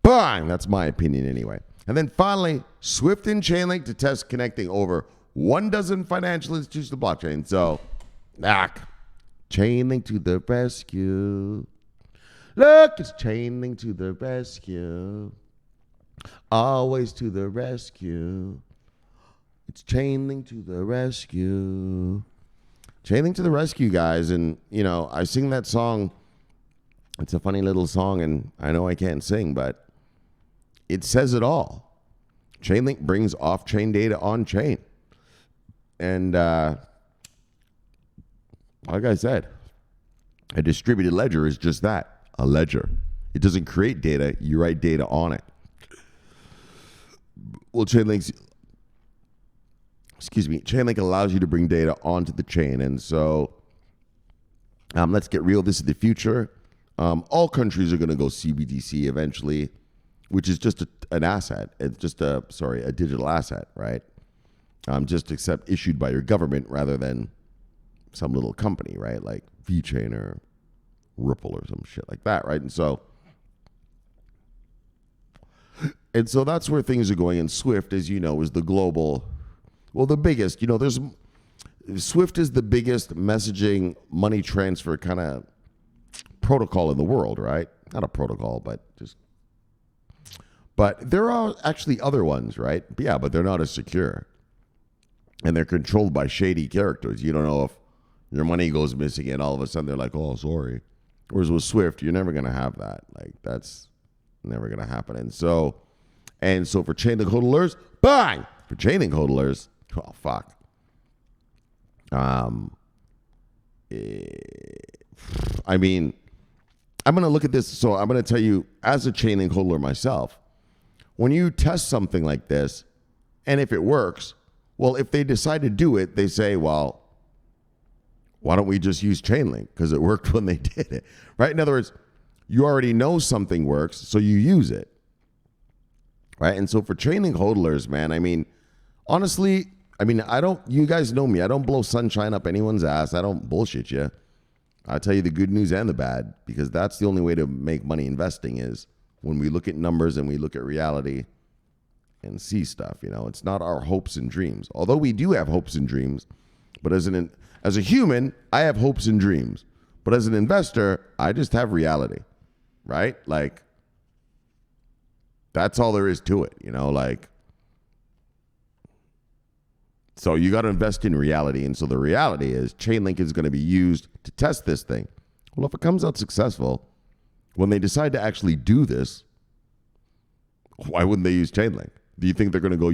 bang! That's my opinion anyway. And then finally, Swift and Chainlink to test connecting over 12 financial institutions to blockchain. So, Chainlink to the rescue. Look, it's Chainlink to the rescue. Always to the rescue. It's Chainlink to the rescue. Chainlink to the rescue, guys. And, I sing that song. It's a funny little song, and I know I can't sing, but it says it all. Chainlink brings off-chain data on-chain. And like I said, a distributed ledger is just that, a ledger. It doesn't create data, you write data on it. Well, Chainlink allows you to bring data onto the chain. And so let's get real. This is the future. All countries are going to go CBDC eventually, which is just an asset. It's just a digital asset, right? Just except issued by your government rather than some little company, right? Like VeChain or Ripple or some shit like that, right? And so that's where things are going. And Swift, as you know, is the global, the biggest. Swift is the biggest messaging money transfer kind of protocol in the world, right? Not a protocol, but there are actually other ones, right? But they're not as secure. And they're controlled by shady characters. You don't know if your money goes missing and all of a sudden they're like, oh, sorry. Whereas with Swift, you're never going to have that. Like, that's never going to happen. And so for Chainlink hodlers, bang! For Chainlink hodlers, oh, fuck. I mean, I'm going to look at this. So I'm going to tell you, as a Chainlink holder myself, when you test something like this, and if it works, well, if they decide to do it, they say, well, why don't we just use Chainlink? Because it worked when they did it, right? In other words, you already know something works, so you use it, right? And so for Chainlink hodlers, man, I mean, honestly, you guys know me. I don't blow sunshine up anyone's ass. I don't bullshit you. I'll tell you the good news and the bad, because that's the only way to make money investing is when we look at numbers and we look at reality and see stuff. You know, it's not our hopes and dreams. Although we do have hopes and dreams, but as a human, I have hopes and dreams. But as an investor, I just have reality, right? Like, that's all there is to it, you know, like. So you got to invest in reality. And so the reality is Chainlink is going to be used to test this thing. Well, if it comes out successful, when they decide to actually do this, why wouldn't they use Chainlink? Do you think they're going to go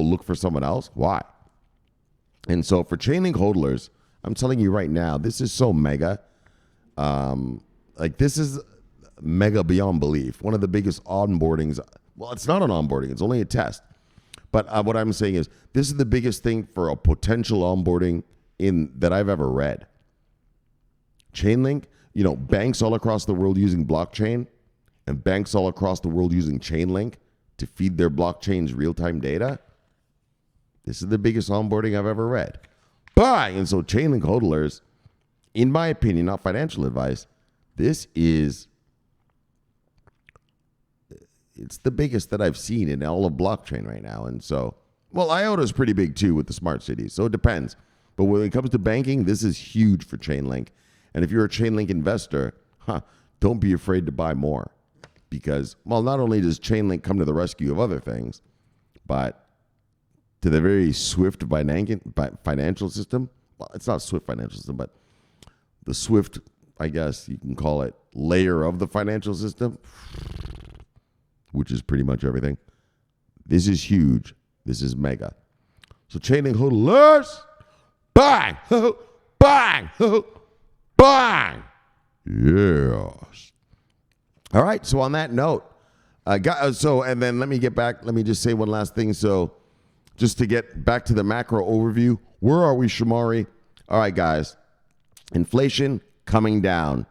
look for someone else? Why? And so for Chainlink hodlers, I'm telling you right now, this is so mega. This is mega beyond belief. One of the biggest onboardings. Well, it's not an onboarding. It's only a test. But what I'm saying is this is the biggest thing for a potential onboarding that I've ever read. Chainlink, you know, banks all across the world using blockchain and banks all across the world using Chainlink to feed their blockchain's real-time data. This is the biggest onboarding I've ever read. And so Chainlink hodlers, in my opinion, not financial advice, it's the biggest that I've seen in all of blockchain right now. And so, well, IOTA is pretty big too with the smart cities. So it depends. But when it comes to banking, this is huge for Chainlink. And if you're a Chainlink investor, don't be afraid to buy more. Because, well, not only does Chainlink come to the rescue of other things, but to the very swift financial system. Well, it's not swift financial system, but the swift, I guess you can call it, layer of the financial system, which is pretty much everything. This is huge. This is mega. So Chainlink hodlers, bang, bang, bang. Yes. All right. So on that note, and then let me get back. Let me just say one last thing. So just to get back to the macro overview, where are we, Shomari? All right, guys. Inflation coming down.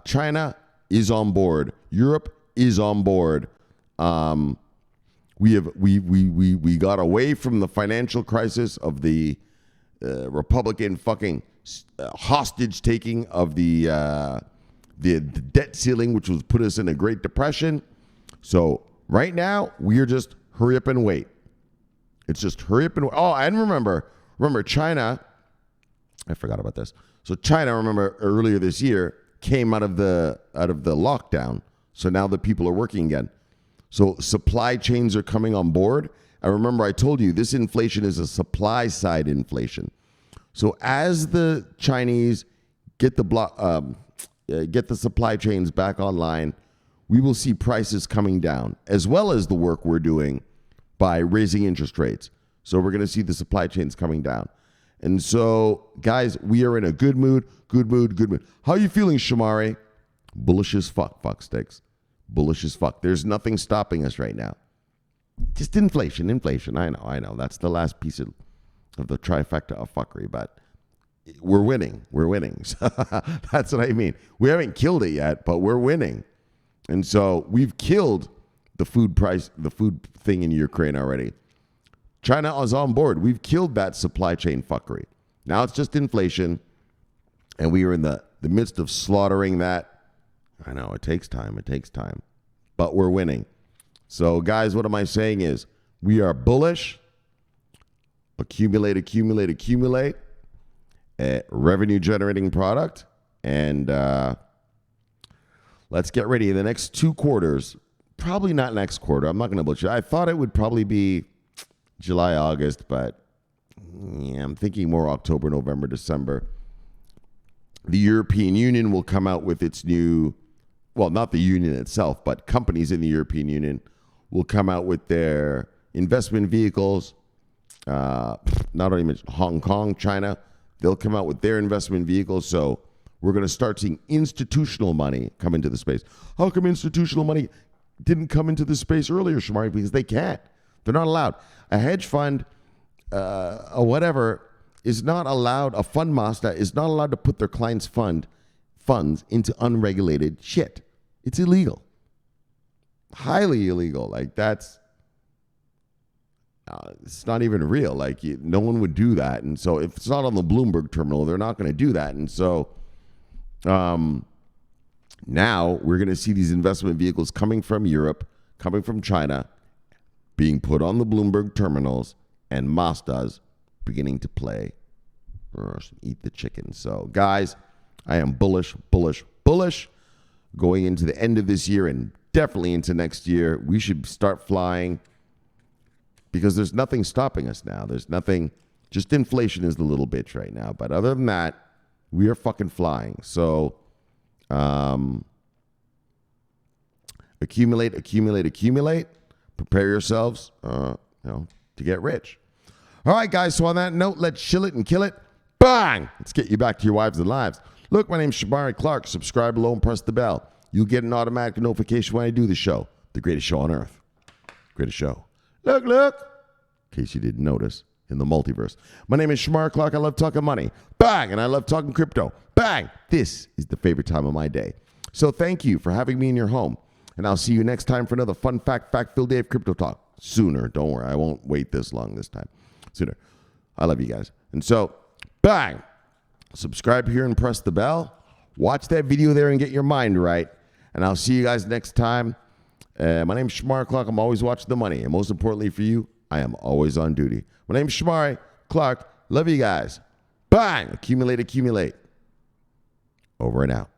China is on board. Europe is on board. We got away from the financial crisis of the Republican fucking hostage taking of the debt ceiling, which was put us in a Great Depression. So right now we are just hurry up and wait. It's just hurry up and wait. Oh, and remember China. I forgot about this. So China, remember earlier this year, came out of the lockdown. So now the people are working again. So supply chains are coming on board. I remember I told you this inflation is a supply side inflation. So as the Chinese get the supply chains back online, we will see prices coming down, as well as the work we're doing by raising interest rates. So we're going to see the supply chains coming down. And so, guys, we are in a good mood. How are you feeling, Shomari? Bullish as fuck, fucksticks. Bullish as fuck. There's nothing stopping us right now. Just inflation. I know. That's the last piece of the trifecta of fuckery, but we're winning. That's what I mean. We haven't killed it yet, but we're winning. And so we've killed the food thing in Ukraine already. China is on board. We've killed that supply chain fuckery. Now it's just inflation, and we are in the midst of slaughtering that. I know, it takes time, but we're winning. So, guys, what am I saying is we are bullish. Accumulate, a revenue-generating product, and let's get ready. In the next 2 quarters, probably not next quarter. I'm not going to bullshit. I thought it would probably be July, August, but yeah, I'm thinking more October, November, December. The European Union will come out with its new, well, not the union itself, but companies in the European Union will come out with their investment vehicles. Not only Hong Kong, China, they'll come out with their investment vehicles. So we're going to start seeing institutional money come into the space. How come institutional money didn't come into the space earlier, Shomari? Because they can't. They're not allowed. A hedge fund or whatever is not allowed. A fund master is not allowed to put their clients' funds into unregulated shit. It's illegal. Highly illegal. Like that's it's not even real. Like no one would do that. And so if it's not on the Bloomberg terminal, they're not going to do that. And so now we're going to see these investment vehicles coming from Europe, coming from China, being put on the Bloomberg terminals, and Mazdas beginning to play or eat the chicken. So, guys, I am bullish going into the end of this year and definitely into next year. We should start flying because there's nothing stopping us now. There's nothing. Just inflation is the little bitch right now. But other than that, we are fucking flying. So, accumulate. Prepare yourselves, to get rich. All right, guys. So on that note, let's chill it and kill it. Bang! Let's get you back to your wives and lives. Look, my name's Shomari Clarke. Subscribe below and press the bell. You'll get an automatic notification when I do the show. The greatest show on earth. Greatest show. Look. In case you didn't notice, in the multiverse. My name is Shomari Clarke. I love talking money. Bang! And I love talking crypto. Bang! This is the favorite time of my day. So thank you for having me in your home. And I'll see you next time for another fun fact-filled day of crypto talk. Sooner. Don't worry. I won't wait this long this time. Sooner. I love you guys. And so, bang! Subscribe here and press the bell. Watch that video there and get your mind right. And I'll see you guys next time. My name's Shomari Clarke. I'm always watching the money. And most importantly for you, I am always on duty. My name's Shomari Clarke. Love you guys. Bang! Accumulate. Over and out.